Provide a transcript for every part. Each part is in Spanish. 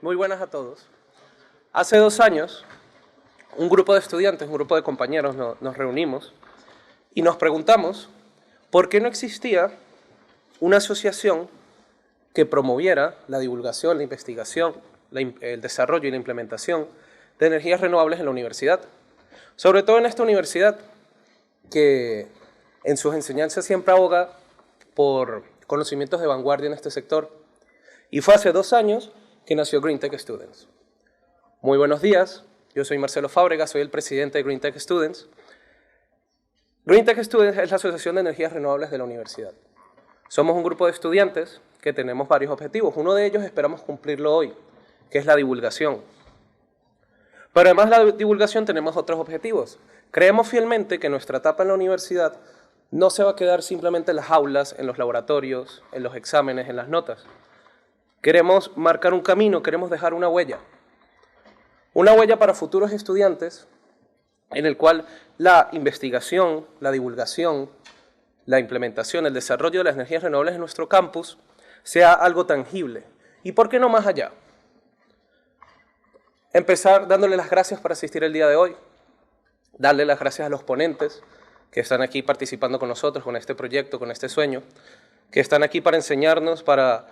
Muy buenas a todos. Hace 2 años, un grupo de estudiantes, un grupo de compañeros nos reunimos y nos preguntamos por qué no existía una asociación que promoviera la divulgación, la investigación, el desarrollo y la implementación de energías renovables en la universidad. Sobre todo en esta universidad que en sus enseñanzas siempre aboga por conocimientos de vanguardia en este sector. Y fue hace 2 años que nació GreenTech Students. Muy buenos días, yo soy Marcelo Fábrega, soy el presidente de GreenTech Students. GreenTech Students es la Asociación de Energías Renovables de la universidad. Somos un grupo de estudiantes que tenemos varios objetivos. Uno de ellos esperamos cumplirlo hoy, que es la divulgación. Pero además de la divulgación tenemos otros objetivos. Creemos fielmente que nuestra etapa en la universidad no se va a quedar simplemente en las aulas, en los laboratorios, en los exámenes, en las notas. Queremos marcar un camino, queremos dejar una huella. Una huella para futuros estudiantes en el cual la investigación, la divulgación, la implementación, el desarrollo de las energías renovables en nuestro campus sea algo tangible. ¿Y por qué no más allá? Empezar dándole las gracias por asistir el día de hoy, darle las gracias a los ponentes que están aquí participando con nosotros, con este proyecto, con este sueño, que están aquí para enseñarnos, para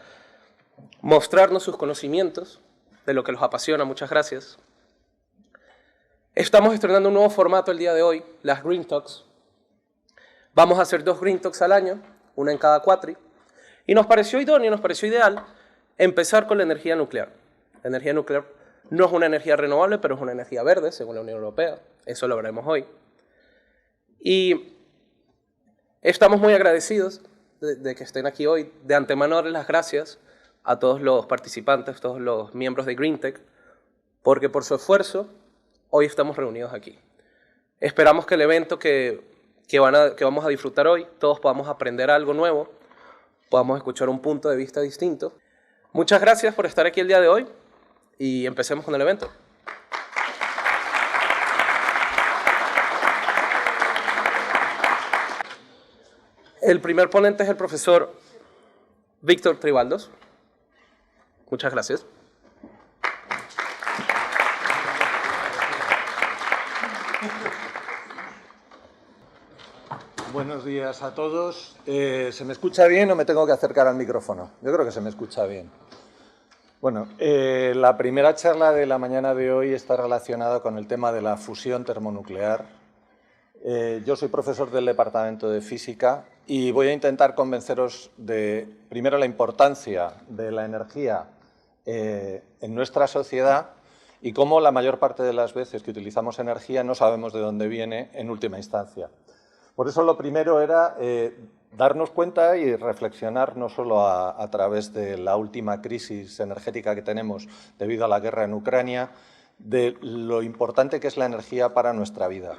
mostrarnos sus conocimientos de lo que los apasiona. Muchas gracias. Estamos estrenando un nuevo formato el día de hoy, las Green Talks. Vamos a hacer 2 Green Talks al año, una en cada cuatri, y nos pareció idóneo, nos pareció ideal empezar con la energía nuclear. La energía nuclear no es una energía renovable, pero es una energía verde, según la Unión Europea. Eso lo veremos hoy. Y estamos muy agradecidos de que estén aquí hoy. De antemano darles las gracias a todos los participantes, todos los miembros de GreenTech, porque por su esfuerzo hoy estamos reunidos aquí. Esperamos que el evento que vamos a disfrutar hoy, todos podamos aprender algo nuevo, podamos escuchar un punto de vista distinto. Muchas gracias por estar aquí el día de hoy y empecemos con el evento. El primer ponente es el profesor Víctor Tribaldos. Muchas gracias. Buenos días a todos. ¿Se me escucha bien o me tengo que acercar al micrófono? Yo creo que se me escucha bien. Bueno, la primera charla de la mañana de hoy está relacionada con el tema de la fusión termonuclear. Yo soy profesor del Departamento de Física y voy a intentar convenceros de, primero, la importancia de la energía en nuestra sociedad y cómo la mayor parte de las veces que utilizamos energía no sabemos de dónde viene en última instancia. Por eso lo primero era darnos cuenta y reflexionar no solo a través de la última crisis energética que tenemos debido a la guerra en Ucrania, de lo importante que es la energía para nuestra vida.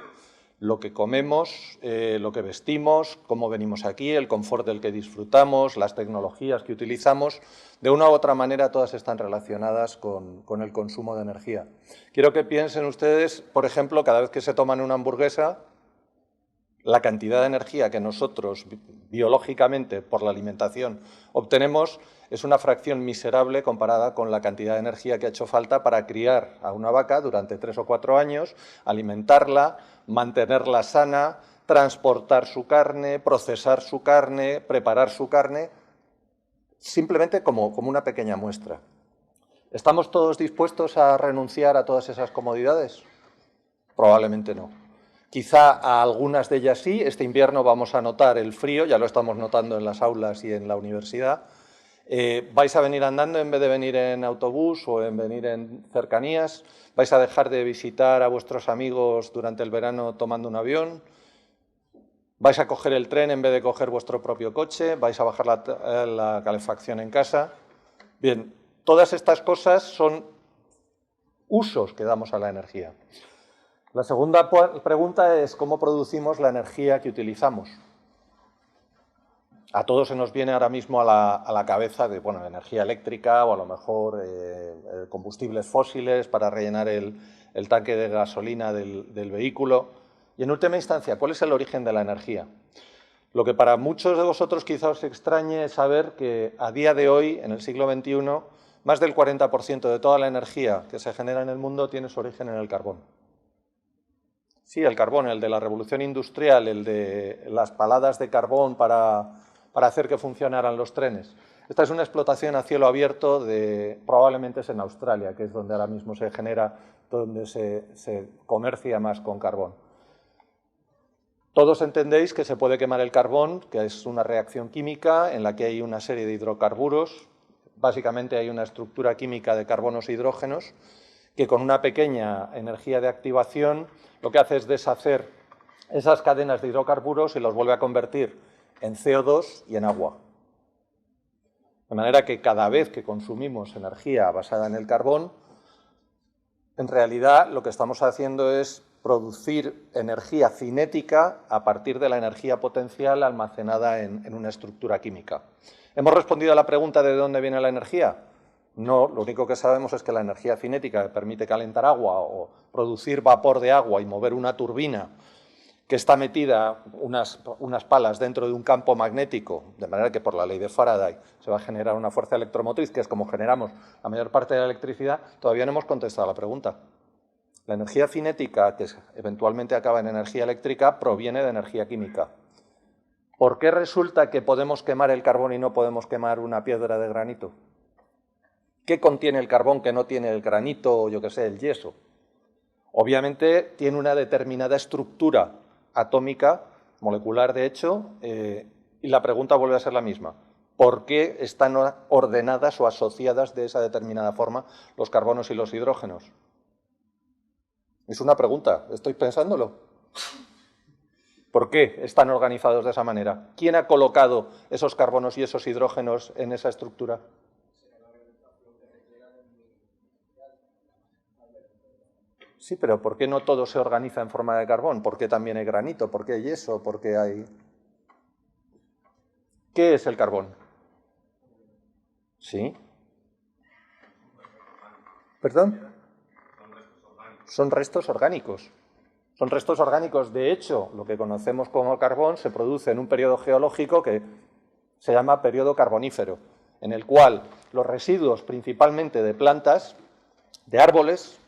Lo que comemos, lo que vestimos, cómo venimos aquí, el confort del que disfrutamos, las tecnologías que utilizamos, de una u otra manera todas están relacionadas con el consumo de energía. Quiero que piensen ustedes, por ejemplo, cada vez que se toman una hamburguesa, la cantidad de energía que nosotros biológicamente por la alimentación obtenemos es una fracción miserable comparada con la cantidad de energía que ha hecho falta para criar a una vaca durante 3 o 4 años, alimentarla, mantenerla sana, transportar su carne, procesar su carne, preparar su carne, simplemente como una pequeña muestra. ¿Estamos todos dispuestos a renunciar a todas esas comodidades? Probablemente no. Quizá a algunas de ellas sí. Este invierno vamos a notar el frío, ya lo estamos notando en las aulas y en la universidad. ¿Vais a venir andando en vez de venir en autobús o en venir en cercanías? ¿Vais a dejar de visitar a vuestros amigos durante el verano tomando un avión? ¿Vais a coger el tren en vez de coger vuestro propio coche? ¿Vais a bajar la calefacción en casa? Bien, todas estas cosas son usos que damos a la energía. La segunda pregunta es cómo producimos la energía que utilizamos. A todos se nos viene ahora mismo a la cabeza de energía eléctrica o a lo mejor combustibles fósiles para rellenar el tanque de gasolina del vehículo. Y en última instancia, ¿cuál es el origen de la energía? Lo que para muchos de vosotros quizá os extrañe es saber que a día de hoy, en el siglo XXI, más del 40% de toda la energía que se genera en el mundo tiene su origen en el carbón. Sí, el carbón, el de la revolución industrial, el de las paladas de carbón para hacer que funcionaran los trenes. Esta es una explotación a cielo abierto, probablemente es en Australia, que es donde ahora mismo se genera, donde se comercia más con carbón. Todos entendéis que se puede quemar el carbón, que es una reacción química en la que hay una serie de hidrocarburos. Básicamente hay una estructura química de carbonos e hidrógenos que con una pequeña energía de activación lo que hace es deshacer esas cadenas de hidrocarburos y los vuelve a convertir en CO2 y en agua. De manera que cada vez que consumimos energía basada en el carbón, en realidad lo que estamos haciendo es producir energía cinética a partir de la energía potencial almacenada en una estructura química. ¿Hemos respondido a la pregunta de dónde viene la energía? No, lo único que sabemos es que la energía cinética que permite calentar agua o producir vapor de agua y mover una turbina que está metida unas palas dentro de un campo magnético, de manera que por la ley de Faraday se va a generar una fuerza electromotriz, que es como generamos la mayor parte de la electricidad, todavía no hemos contestado la pregunta. La energía cinética, que eventualmente acaba en energía eléctrica, proviene de energía química. ¿Por qué resulta que podemos quemar el carbón y no podemos quemar una piedra de granito? ¿Qué contiene el carbón que no tiene el granito o, yo qué sé, el yeso? Obviamente tiene una determinada estructura atómica, molecular de hecho, y la pregunta vuelve a ser la misma. ¿Por qué están ordenadas o asociadas de esa determinada forma los carbonos y los hidrógenos? Es una pregunta, estoy pensándolo. ¿Por qué están organizados de esa manera? ¿Quién ha colocado esos carbonos y esos hidrógenos en esa estructura? Sí, pero ¿por qué no todo se organiza en forma de carbón? ¿Por qué también hay granito? ¿Por qué hay yeso? ¿Por qué hay...? ¿Qué es el carbón? ¿Sí? ¿Perdón? Son restos orgánicos. Son restos orgánicos. De hecho, lo que conocemos como carbón se produce en un periodo geológico que se llama periodo carbonífero, en el cual los residuos principalmente de plantas, de árboles,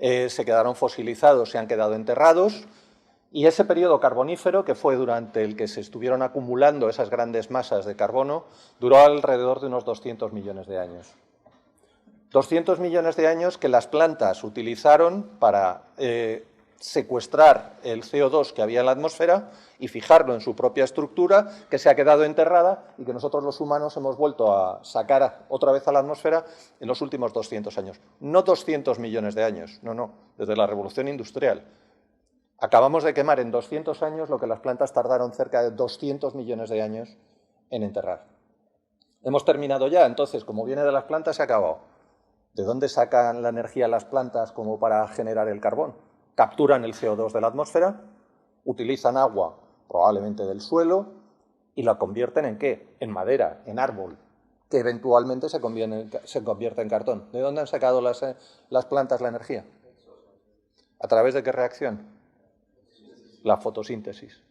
se quedaron fosilizados, se han quedado enterrados, y ese periodo carbonífero, que fue durante el que se estuvieron acumulando esas grandes masas de carbono, duró alrededor de unos 200 millones de años. 200 millones de años que las plantas utilizaron para secuestrar el CO2 que había en la atmósfera y fijarlo en su propia estructura, que se ha quedado enterrada y que nosotros los humanos hemos vuelto a sacar otra vez a la atmósfera en los últimos 200 años. No 200 millones de años, no, desde la revolución industrial. Acabamos de quemar en 200 años lo que las plantas tardaron cerca de 200 millones de años en enterrar. Hemos terminado ya, entonces, como viene de las plantas, se ha acabado. ¿De dónde sacan la energía las plantas como para generar el carbón? Capturan el CO2 de la atmósfera, utilizan agua, probablemente del suelo, y la convierten ¿en qué? En madera, en árbol, que eventualmente se convierte en cartón. ¿De dónde han sacado las plantas la energía? ¿A través de qué reacción? La fotosíntesis.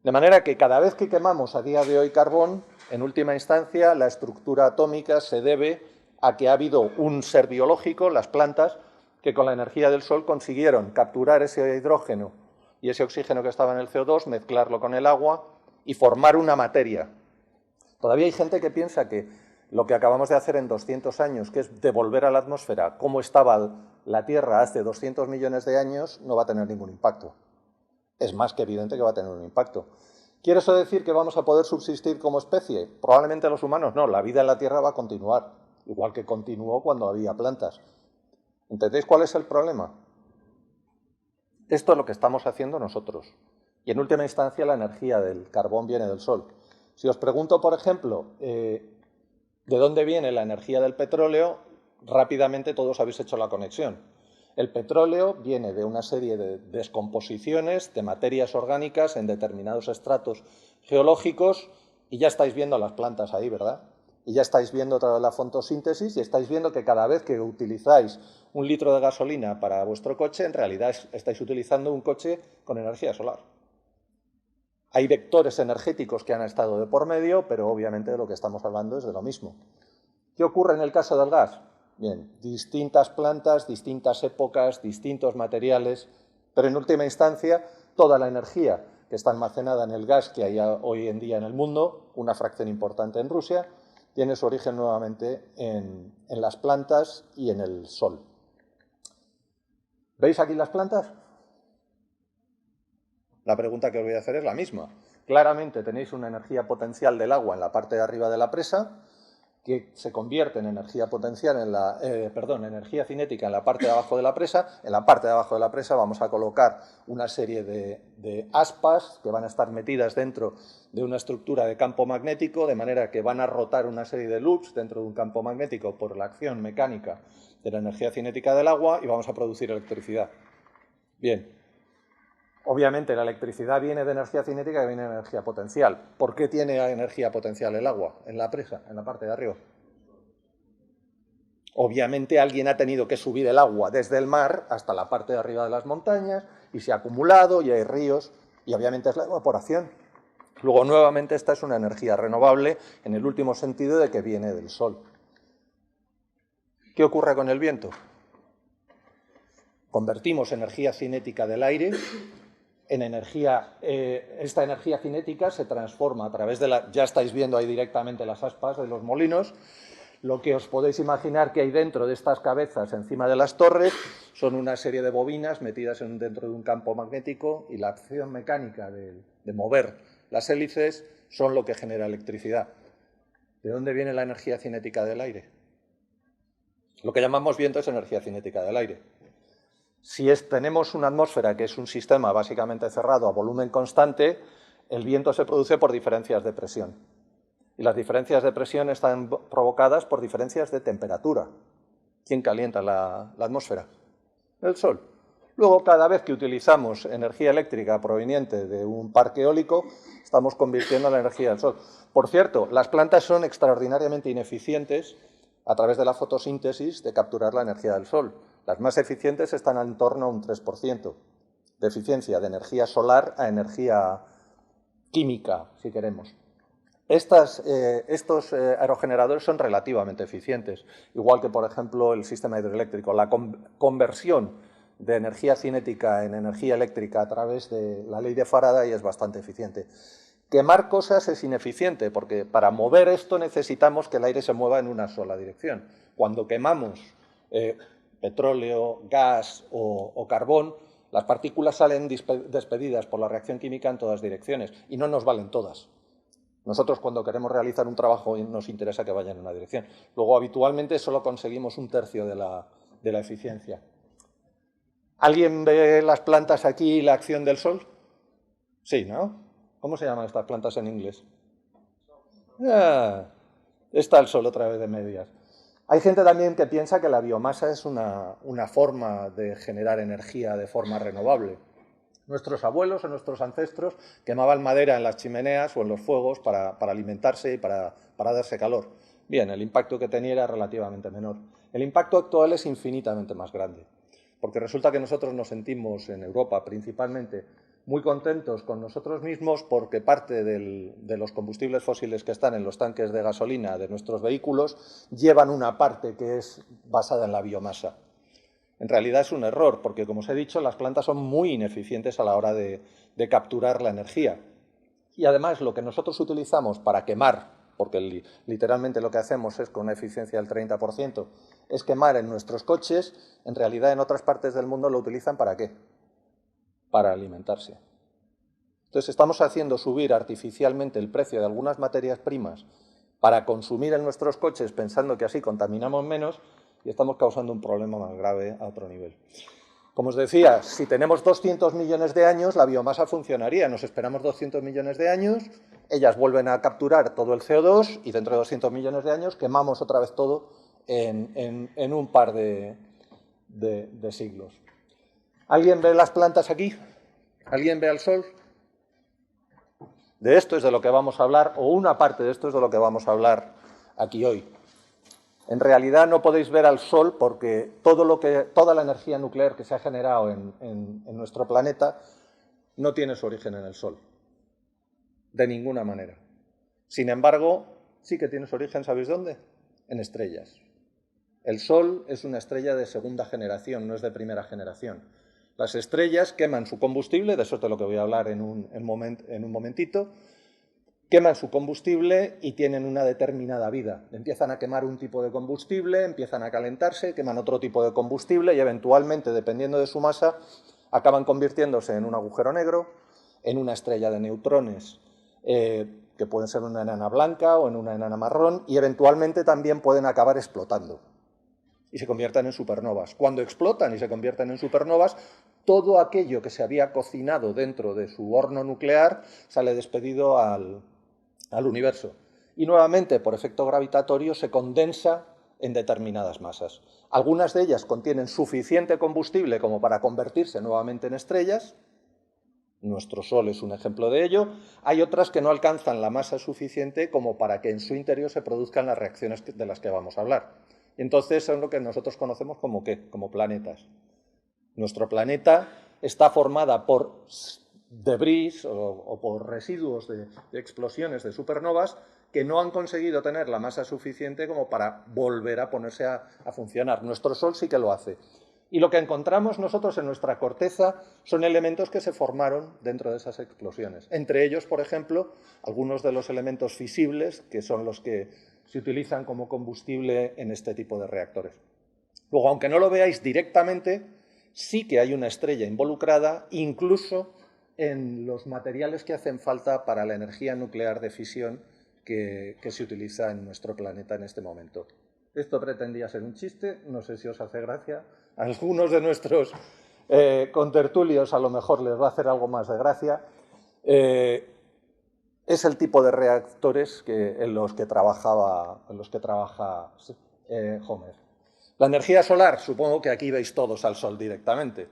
De manera que cada vez que quemamos a día de hoy carbón, en última instancia la estructura atómica se debe a que ha habido un ser biológico, las plantas, que con la energía del sol consiguieron capturar ese hidrógeno y ese oxígeno que estaba en el CO2, mezclarlo con el agua y formar una materia. Todavía hay gente que piensa que lo que acabamos de hacer en 200 años, que es devolver a la atmósfera cómo estaba la Tierra hace 200 millones de años, no va a tener ningún impacto. Es más que evidente que va a tener un impacto. ¿Quiere eso decir que vamos a poder subsistir como especie? Probablemente los humanos no, la vida en la Tierra va a continuar, igual que continuó cuando había plantas. ¿Entendéis cuál es el problema? Esto es lo que estamos haciendo nosotros. Y en última instancia la energía del carbón viene del sol. Si os pregunto, por ejemplo, ¿de dónde viene la energía del petróleo? Rápidamente todos habéis hecho la conexión. El petróleo viene de una serie de descomposiciones de materias orgánicas en determinados estratos geológicos y ya estáis viendo las plantas ahí, ¿verdad? Y ya estáis viendo toda la fotosíntesis y estáis viendo que cada vez que utilizáis 1 litro de gasolina para vuestro coche, en realidad estáis utilizando un coche con energía solar. Hay vectores energéticos que han estado de por medio, pero obviamente de lo que estamos hablando es de lo mismo. ¿Qué ocurre en el caso del gas? Bien, distintas plantas, distintas épocas, distintos materiales, pero en última instancia toda la energía que está almacenada en el gas que hay hoy en día en el mundo, una fracción importante en Rusia, tiene su origen nuevamente en las plantas y en el sol. ¿Veis aquí las plantas? La pregunta que os voy a hacer es la misma. Claramente tenéis una energía potencial del agua en la parte de arriba de la presa, que se convierte en energía potencial energía cinética en la parte de abajo de la presa. En la parte de abajo de la presa vamos a colocar una serie de aspas que van a estar metidas dentro de una estructura de campo magnético, de manera que van a rotar una serie de loops dentro de un campo magnético por la acción mecánica de la energía cinética del agua y vamos a producir electricidad. Bien. Obviamente la electricidad viene de energía cinética y viene de energía potencial. ¿Por qué tiene energía potencial el agua en la presa, en la parte de arriba? Obviamente alguien ha tenido que subir el agua desde el mar hasta la parte de arriba de las montañas y se ha acumulado y hay ríos y obviamente es la evaporación. Luego nuevamente esta es una energía renovable en el último sentido de que viene del sol. ¿Qué ocurre con el viento? Convertimos energía cinética del aire en energía, esta energía cinética se transforma a través de ya estáis viendo ahí directamente las aspas de los molinos, lo que os podéis imaginar que hay dentro de estas cabezas, encima de las torres, son una serie de bobinas metidas dentro de un campo magnético y la acción mecánica de mover las hélices son lo que genera electricidad. ¿De dónde viene la energía cinética del aire? Lo que llamamos viento es energía cinética del aire. Si tenemos una atmósfera que es un sistema básicamente cerrado a volumen constante, el viento se produce por diferencias de presión. Y las diferencias de presión están provocadas por diferencias de temperatura. ¿Quién calienta la atmósfera? El sol. Luego, cada vez que utilizamos energía eléctrica proveniente de un parque eólico, estamos convirtiendo la energía del sol. Por cierto, las plantas son extraordinariamente ineficientes a través de la fotosíntesis de capturar la energía del sol. Las más eficientes están en torno a un 3% de eficiencia de energía solar a energía química, si queremos. Estos aerogeneradores son relativamente eficientes, igual que, por ejemplo, el sistema hidroeléctrico. La conversión de energía cinética en energía eléctrica a través de la ley de Faraday es bastante eficiente. Quemar cosas es ineficiente, porque para mover esto necesitamos que el aire se mueva en una sola dirección. Cuando quemamos petróleo, gas o carbón, las partículas salen despedidas por la reacción química en todas direcciones y no nos valen todas. Nosotros cuando queremos realizar un trabajo nos interesa que vaya en una dirección. Luego habitualmente solo conseguimos un tercio de la eficiencia. ¿Alguien ve las plantas aquí y la acción del sol? Sí, ¿no? ¿Cómo se llaman estas plantas en inglés? Está el sol otra vez de medias. Hay gente también que piensa que la biomasa es una forma de generar energía de forma renovable. Nuestros abuelos o nuestros ancestros quemaban madera en las chimeneas o en los fuegos para alimentarse y para darse calor. Bien, el impacto que tenía era relativamente menor. El impacto actual es infinitamente más grande, porque resulta que nosotros nos sentimos en Europa principalmente muy contentos con nosotros mismos porque parte de los combustibles fósiles que están en los tanques de gasolina de nuestros vehículos llevan una parte que es basada en la biomasa. En realidad es un error, porque como os he dicho, las plantas son muy ineficientes a la hora de capturar la energía. Y además lo que nosotros utilizamos para quemar, porque literalmente lo que hacemos es con una eficiencia del 30%, es quemar en nuestros coches, en realidad en otras partes del mundo lo utilizan ¿para qué? Para alimentarse. Entonces estamos haciendo subir artificialmente el precio de algunas materias primas para consumir en nuestros coches pensando que así contaminamos menos y estamos causando un problema más grave a otro nivel. Como os decía, si tenemos 200 millones de años, la biomasa funcionaría. Nos esperamos 200 millones de años, ellas vuelven a capturar todo el CO2 y dentro de 200 millones de años quemamos otra vez todo en un par de siglos. ¿Alguien ve las plantas aquí? ¿Alguien ve al sol? De esto es de lo que vamos a hablar, o una parte de esto es de lo que vamos a hablar aquí hoy. En realidad no podéis ver al sol porque toda la energía nuclear que se ha generado en nuestro planeta no tiene su origen en el sol. De ninguna manera. Sin embargo, sí que tiene su origen, ¿sabéis dónde? en estrellas. El Sol es una estrella de segunda generación, no es de primera generación. Las estrellas queman su combustible, de eso es de lo que voy a hablar en un momentito, queman su combustible y tienen una determinada vida. Empiezan a quemar un tipo de combustible, empiezan a calentarse, queman otro tipo de combustible y eventualmente, dependiendo de su masa, acaban convirtiéndose en un agujero negro, en una estrella de neutrones, que pueden ser una enana blanca o en una enana marrón, y eventualmente también pueden acabar explotando y se convierten en supernovas. Cuando explotan y se convierten en supernovas, todo aquello que se había cocinado dentro de su horno nuclear sale despedido al universo. Y nuevamente, por efecto gravitatorio, se condensa en determinadas masas. Algunas de ellas contienen suficiente combustible como para convertirse nuevamente en estrellas. Nuestro Sol es un ejemplo de ello. Hay otras que no alcanzan la masa suficiente como para que en su interior se produzcan las reacciones de las que vamos a hablar. Y entonces son lo que nosotros conocemos como ¿qué? Como planetas. Nuestro planeta está formada por debris o por residuos de explosiones de supernovas que no han conseguido tener la masa suficiente como para volver a ponerse a funcionar. Nuestro Sol sí que lo hace. Y lo que encontramos nosotros en nuestra corteza son elementos que se formaron dentro de esas explosiones. Entre ellos, por ejemplo, algunos de los elementos fisibles, que son los que se utilizan como combustible en este tipo de reactores. Luego, aunque no lo veáis directamente, sí que hay una estrella involucrada, incluso en los materiales que hacen falta para la energía nuclear de fisión que se utiliza en nuestro planeta en este momento. Esto pretendía ser un chiste, no sé si os hace gracia. A algunos de nuestros contertulios a lo mejor les va a hacer algo más de gracia. Es el tipo de reactores en los que trabaja Homer. La energía solar, supongo que aquí veis todos al Sol directamente.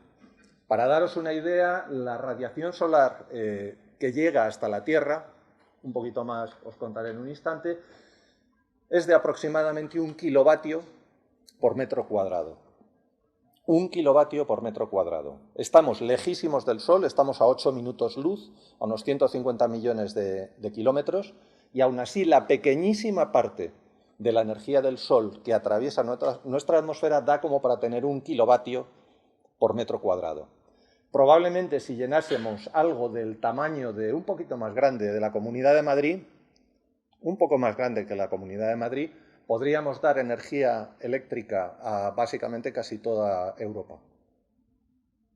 Para daros una idea, la radiación solar que llega hasta la Tierra, un poquito más os contaré en un instante, es de aproximadamente 1 kilovatio por metro cuadrado. 1 kilovatio por metro cuadrado. Estamos lejísimos del Sol, estamos a 8 minutos luz, a unos 150 millones de kilómetros, y aún así la pequeñísima parte de la energía del Sol que atraviesa nuestra atmósfera da como para tener 1 kilovatio por metro cuadrado. Probablemente si llenásemos algo del tamaño de un poquito más grande de la Comunidad de Madrid, un poco más grande que la Comunidad de Madrid, podríamos dar energía eléctrica a básicamente casi toda Europa.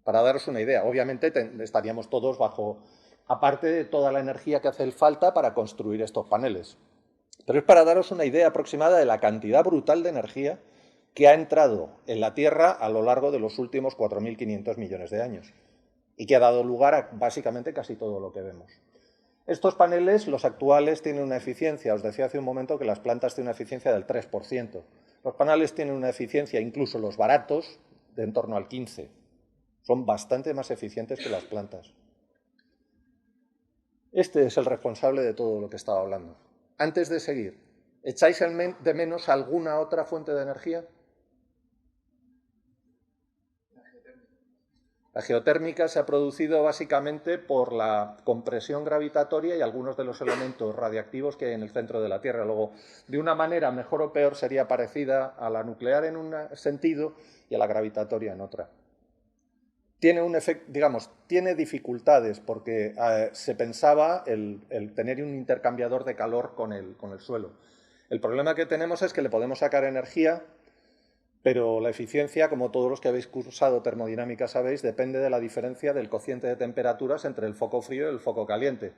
Para daros una idea, obviamente estaríamos todos bajo, aparte de toda la energía que hace falta para construir estos paneles. Pero es para daros una idea aproximada de la cantidad brutal de energía que ha entrado en la Tierra a lo largo de los últimos 4.500 millones de años y que ha dado lugar a básicamente casi todo lo que vemos. Estos paneles, los actuales, tienen una eficiencia, os decía hace un momento que las plantas tienen una eficiencia del 3%. Los paneles tienen una eficiencia, incluso los baratos, de en torno al 15%. Son bastante más eficientes que las plantas. Este es el responsable de todo lo que estaba hablando. Antes de seguir, ¿echáis de menos alguna otra fuente de energía? La geotérmica se ha producido básicamente por la compresión gravitatoria y algunos de los elementos radiactivos que hay en el centro de la Tierra. Luego, de una manera mejor o peor, sería parecida a la nuclear en un sentido y a la gravitatoria en otra. Tiene un efecto, digamos, tiene dificultades porque se pensaba el tener un intercambiador de calor con el suelo. El problema que tenemos es que le podemos sacar energía, pero la eficiencia, como todos los que habéis cursado termodinámica sabéis, depende de la diferencia del cociente de temperaturas entre el foco frío y el foco caliente.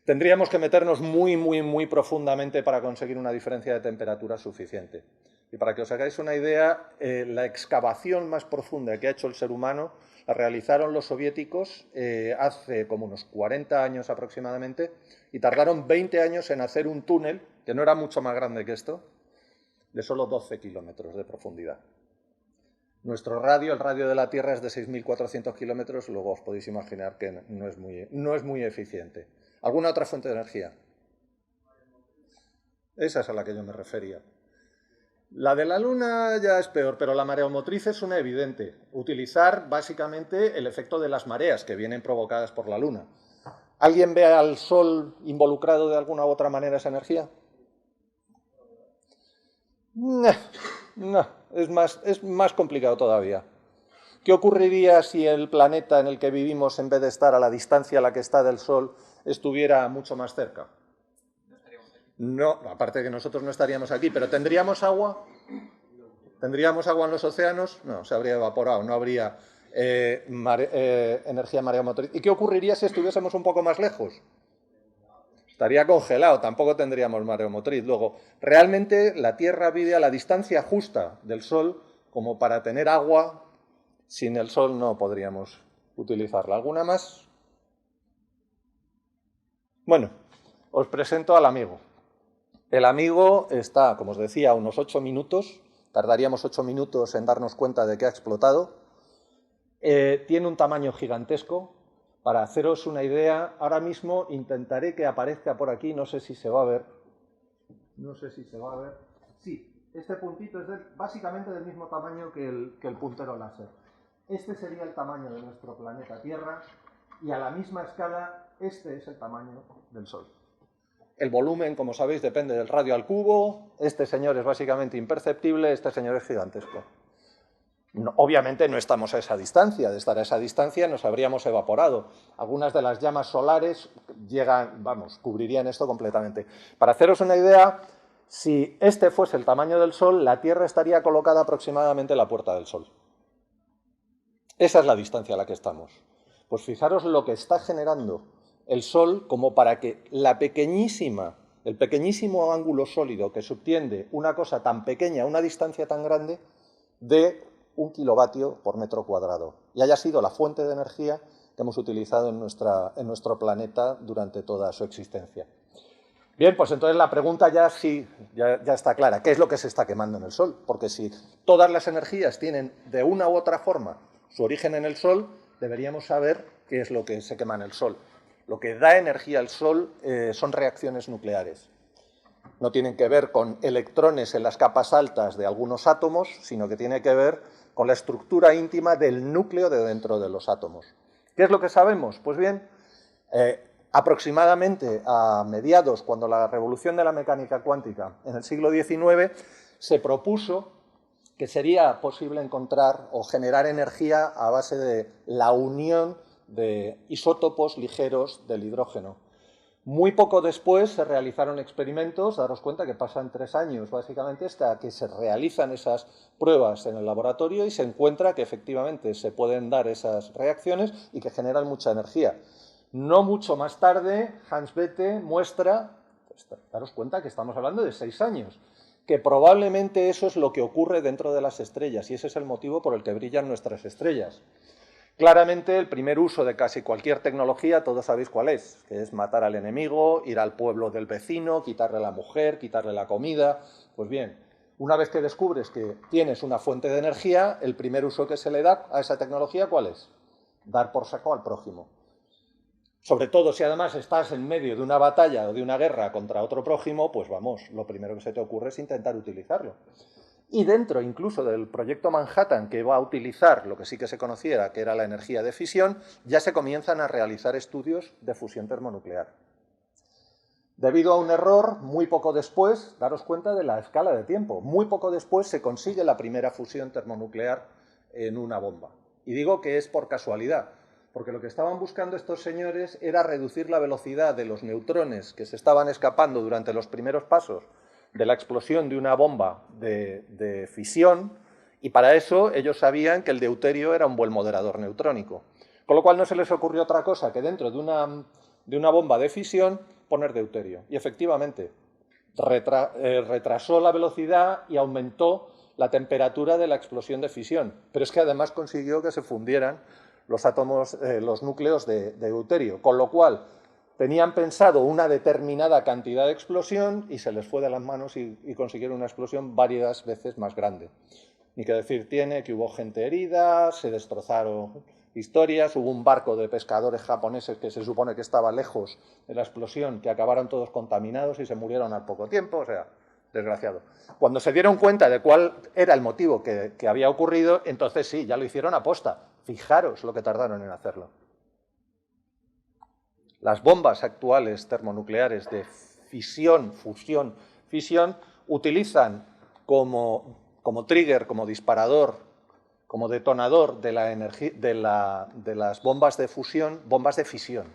Tendríamos que meternos muy profundamente para conseguir una diferencia de temperatura suficiente. Y para que os hagáis una idea, la excavación más profunda que ha hecho el ser humano la realizaron los soviéticos hace como unos 40 años aproximadamente y tardaron 20 años en hacer un túnel, que no era mucho más grande que esto, de solo 12 kilómetros de profundidad. Nuestro radio, el radio de la Tierra, es de 6.400 kilómetros, luego os podéis imaginar que no es muy eficiente. ¿Alguna otra fuente de energía? Esa es a la que yo me refería. La de la Luna ya es peor, pero la mareomotriz es una evidente. Utilizar básicamente el efecto de las mareas que vienen provocadas por la Luna. ¿Alguien ve al Sol involucrado de alguna u otra manera esa energía? No, es más complicado todavía. ¿Qué ocurriría si el planeta en el que vivimos, en vez de estar a la distancia a la que está del Sol, estuviera mucho más cerca? No, aparte de que nosotros no estaríamos aquí, pero ¿tendríamos agua? ¿Tendríamos agua en los océanos? No, se habría evaporado, no habría energía mareomotriz. ¿Y qué ocurriría si estuviésemos un poco más lejos? Estaría congelado, tampoco tendríamos mareomotriz. Luego, realmente la Tierra vive a la distancia justa del Sol como para tener agua. Sin el Sol no podríamos utilizarla. ¿Alguna más? Bueno, os presento al amigo. El amigo está, como os decía, a unos 8 minutos. Tardaríamos 8 minutos en darnos cuenta de que ha explotado. Tiene un tamaño gigantesco. Para haceros una idea, ahora mismo intentaré que aparezca por aquí, no sé si se va a ver. No sé si se va a ver. Sí, este puntito es básicamente del mismo tamaño que el puntero láser. Este sería el tamaño de nuestro planeta Tierra y a la misma escala este es el tamaño del Sol. El volumen, como sabéis, depende del radio al cubo. Este señor es básicamente imperceptible, este señor es gigantesco. No, obviamente no estamos a esa distancia, de estar a esa distancia nos habríamos evaporado. Algunas de las llamas solares cubrirían esto completamente. Para haceros una idea, si este fuese el tamaño del Sol, la Tierra estaría colocada aproximadamente en la puerta del Sol. Esa es la distancia a la que estamos. Pues fijaros lo que está generando el Sol como para que el pequeñísimo ángulo sólido que subtiende una cosa tan pequeña a una distancia tan grande dé 1 kilovatio por metro cuadrado y haya sido la fuente de energía que hemos utilizado en nuestro planeta durante toda su existencia. Bien, pues entonces la pregunta ya está clara. ¿Qué es lo que se está quemando en el Sol? Porque si todas las energías tienen de una u otra forma su origen en el Sol, deberíamos saber qué es lo que se quema en el Sol. Lo que da energía al Sol son reacciones nucleares. No tienen que ver con electrones en las capas altas de algunos átomos, sino que tiene que ver con la estructura íntima del núcleo de dentro de los átomos. ¿Qué es lo que sabemos? Pues bien, aproximadamente a mediados, cuando la revolución de la mecánica cuántica en el siglo XIX, se propuso que sería posible encontrar o generar energía a base de la unión de isótopos ligeros del hidrógeno. Muy poco después se realizaron experimentos, daros cuenta que pasan 3 años básicamente hasta que se realizan esas pruebas en el laboratorio y se encuentra que efectivamente se pueden dar esas reacciones y que generan mucha energía. No mucho más tarde, Hans Bethe muestra, pues, daros cuenta que estamos hablando de 6 años, que probablemente eso es lo que ocurre dentro de las estrellas y ese es el motivo por el que brillan nuestras estrellas. Claramente, el primer uso de casi cualquier tecnología, todos sabéis cuál es, que es matar al enemigo, ir al pueblo del vecino, quitarle la mujer, quitarle la comida. Pues bien, una vez que descubres que tienes una fuente de energía, el primer uso que se le da a esa tecnología, ¿cuál es? Dar por saco al prójimo. Sobre todo si además estás en medio de una batalla o de una guerra contra otro prójimo, pues vamos, lo primero que se te ocurre es intentar utilizarlo. Y dentro incluso del proyecto Manhattan, que va a utilizar lo que sí que se conociera, que era la energía de fisión, ya se comienzan a realizar estudios de fusión termonuclear. Debido a un error, muy poco después, daros cuenta de la escala de tiempo, muy poco después se consigue la primera fusión termonuclear en una bomba. Y digo que es por casualidad, porque lo que estaban buscando estos señores era reducir la velocidad de los neutrones que se estaban escapando durante los primeros pasos de la explosión de una bomba de fisión, y para eso ellos sabían que el deuterio era un buen moderador neutrónico. Con lo cual no se les ocurrió otra cosa que dentro de una bomba de fisión poner deuterio. Y efectivamente, retrasó la velocidad y aumentó la temperatura de la explosión de fisión. Pero es que además consiguió que se fundieran los átomos, los núcleos de deuterio. Con lo cual, tenían pensado una determinada cantidad de explosión y se les fue de las manos y consiguieron una explosión varias veces más grande. Ni que decir tiene que hubo gente herida, se destrozaron historias, hubo un barco de pescadores japoneses que se supone que estaba lejos de la explosión, que acabaron todos contaminados y se murieron al poco tiempo, o sea, desgraciado. Cuando se dieron cuenta de cuál era el motivo que había ocurrido, entonces sí, ya lo hicieron a posta. Fijaros lo que tardaron en hacerlo. Las bombas actuales termonucleares de fisión, fusión, fisión, utilizan como trigger, como disparador, como detonador de las bombas de fusión, bombas de fisión.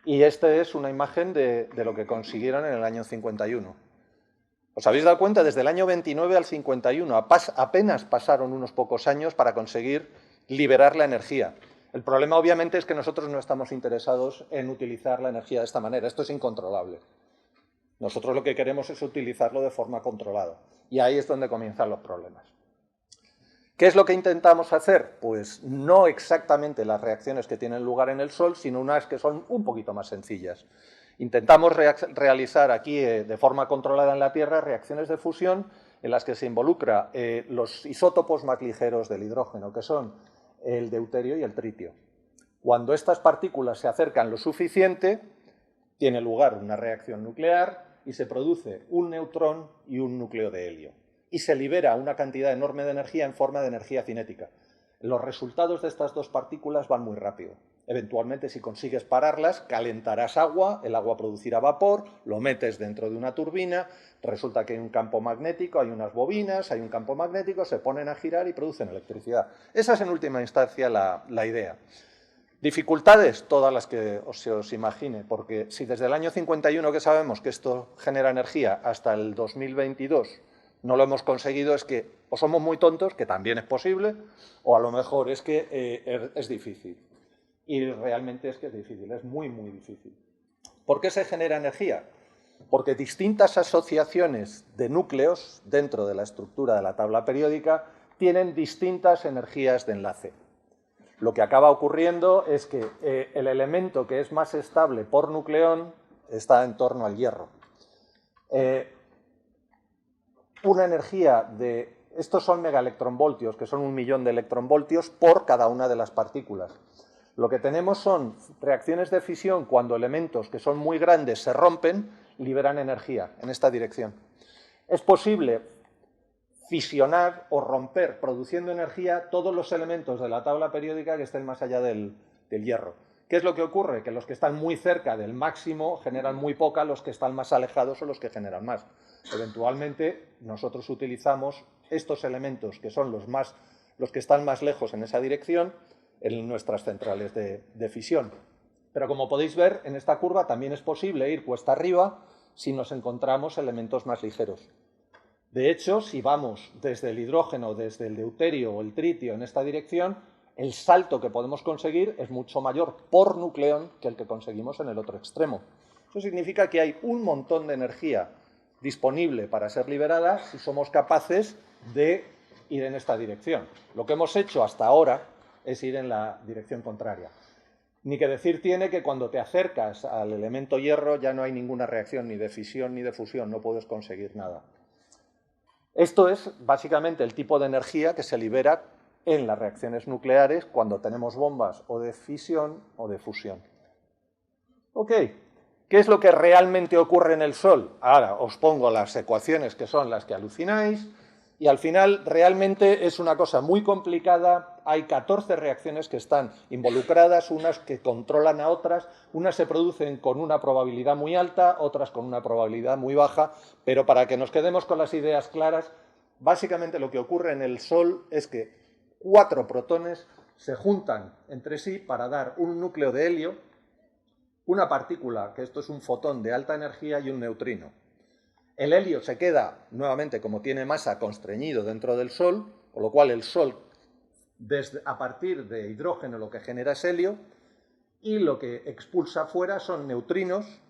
Y esta es una imagen de lo que consiguieron en el año 51. ¿Os habéis dado cuenta? Desde el año 29 al 51 apenas pasaron unos pocos años para conseguir liberar la energía. El problema, obviamente, es que nosotros no estamos interesados en utilizar la energía de esta manera. Esto es incontrolable. Nosotros lo que queremos es utilizarlo de forma controlada. Y ahí es donde comienzan los problemas. ¿Qué es lo que intentamos hacer? Pues no exactamente las reacciones que tienen lugar en el Sol, sino unas que son un poquito más sencillas. Intentamos realizar aquí, de forma controlada en la Tierra, reacciones de fusión en las que se involucra los isótopos más ligeros del hidrógeno, que son el deuterio y el tritio. Cuando estas partículas se acercan lo suficiente, tiene lugar una reacción nuclear y se produce un neutrón y un núcleo de helio. Y se libera una cantidad enorme de energía en forma de energía cinética. Los resultados de estas dos partículas van muy rápido. Eventualmente, si consigues pararlas, calentarás agua, el agua producirá vapor, lo metes dentro de una turbina, resulta que hay un campo magnético, hay unas bobinas, hay un campo magnético, se ponen a girar y producen electricidad. Esa es en última instancia la idea. Dificultades, todas las que se os imagine, porque si desde el año 51 que sabemos que esto genera energía hasta el 2022 no lo hemos conseguido, es que o somos muy tontos, que también es posible, o a lo mejor es que es difícil. Y realmente es que es difícil, es muy, muy difícil. ¿Por qué se genera energía? Porque distintas asociaciones de núcleos dentro de la estructura de la tabla periódica tienen distintas energías de enlace. Lo que acaba ocurriendo es que el elemento que es más estable por nucleón está en torno al hierro. Una energía de... Estos son megaelectronvoltios, que son 1.000.000 de electronvoltios por cada una de las partículas. Lo que tenemos son reacciones de fisión cuando elementos que son muy grandes se rompen, liberan energía en esta dirección. Es posible fisionar o romper, produciendo energía, todos los elementos de la tabla periódica que estén más allá del hierro. ¿Qué es lo que ocurre? Que los que están muy cerca del máximo generan muy poca, los que están más alejados son los que generan más. Eventualmente, nosotros utilizamos estos elementos que son los que están más lejos en esa dirección en nuestras centrales de fisión. Pero como podéis ver, en esta curva también es posible ir cuesta arriba si nos encontramos elementos más ligeros. De hecho, si vamos desde el hidrógeno, desde el deuterio o el tritio en esta dirección, el salto que podemos conseguir es mucho mayor por nucleón que el que conseguimos en el otro extremo. Eso significa que hay un montón de energía disponible para ser liberada si somos capaces de ir en esta dirección. Lo que hemos hecho hasta ahora es ir en la dirección contraria. Ni que decir tiene que cuando te acercas al elemento hierro ya no hay ninguna reacción ni de fisión ni de fusión, no puedes conseguir nada. Esto es básicamente el tipo de energía que se libera en las reacciones nucleares cuando tenemos bombas o de fisión o de fusión. Ok, ¿qué es lo que realmente ocurre en el Sol? Ahora os pongo las ecuaciones que son las que alucináis y al final realmente es una cosa muy complicada. Hay 14 reacciones que están involucradas, unas que controlan a otras, unas se producen con una probabilidad muy alta, otras con una probabilidad muy baja, pero para que nos quedemos con las ideas claras, básicamente lo que ocurre en el Sol es que 4 protones se juntan entre sí para dar un núcleo de helio, una partícula, que esto es un fotón de alta energía, y un neutrino. El helio se queda, nuevamente, como tiene masa, constreñido dentro del Sol, con lo cual el Sol, a partir de hidrógeno, lo que genera es helio, y lo que expulsa fuera son neutrinos.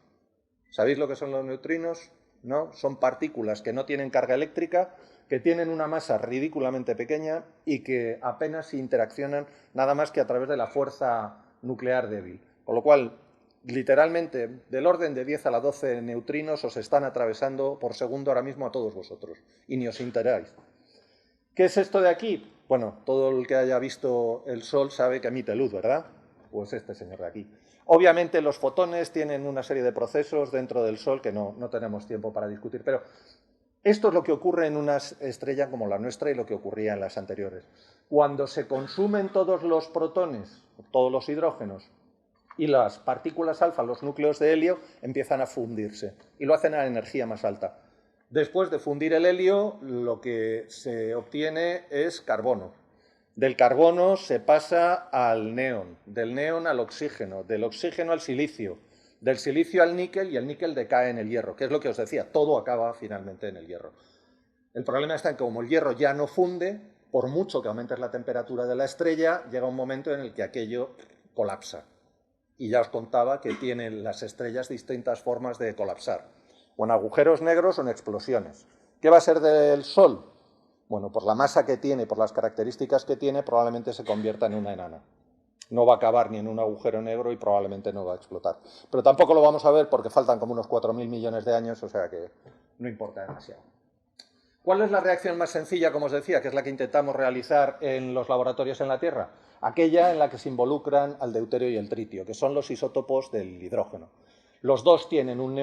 ¿Sabéis lo que son los neutrinos? ¿No? Son partículas que no tienen carga eléctrica, que tienen una masa ridículamente pequeña y que apenas interaccionan nada más que a través de la fuerza nuclear débil. Con lo cual, literalmente, del orden de 10 a la 12 neutrinos os están atravesando por segundo ahora mismo a todos vosotros y ni os enteráis. ¿Qué es esto de aquí? Bueno, todo el que haya visto el Sol sabe que emite luz, ¿verdad? Pues este señor de aquí. Obviamente los fotones tienen una serie de procesos dentro del Sol que no tenemos tiempo para discutir, pero esto es lo que ocurre en una estrella como la nuestra y lo que ocurría en las anteriores. Cuando se consumen todos los protones, todos los hidrógenos, y las partículas alfa, los núcleos de helio, empiezan a fundirse y lo hacen a energía más alta. Después de fundir el helio, lo que se obtiene es carbono. Del carbono se pasa al neón, del neón al oxígeno, del oxígeno al silicio, del silicio al níquel y el níquel decae en el hierro, que es lo que os decía, todo acaba finalmente en el hierro. El problema está en que como el hierro ya no funde, por mucho que aumentes la temperatura de la estrella, llega un momento en el que aquello colapsa. Y ya os contaba que tienen las estrellas distintas formas de colapsar, o en agujeros negros o en explosiones. ¿Qué va a ser del Sol? Bueno, por la masa que tiene, por las características que tiene, probablemente se convierta en una enana. No va a acabar ni en un agujero negro y probablemente no va a explotar. Pero tampoco lo vamos a ver porque faltan como unos 4.000 millones de años, o sea que no importa demasiado. ¿Cuál es la reacción más sencilla, como os decía, que es la que intentamos realizar en los laboratorios en la Tierra? Aquella en la que se involucran al deuterio y el tritio, que son los isótopos del hidrógeno. Los dos tienen un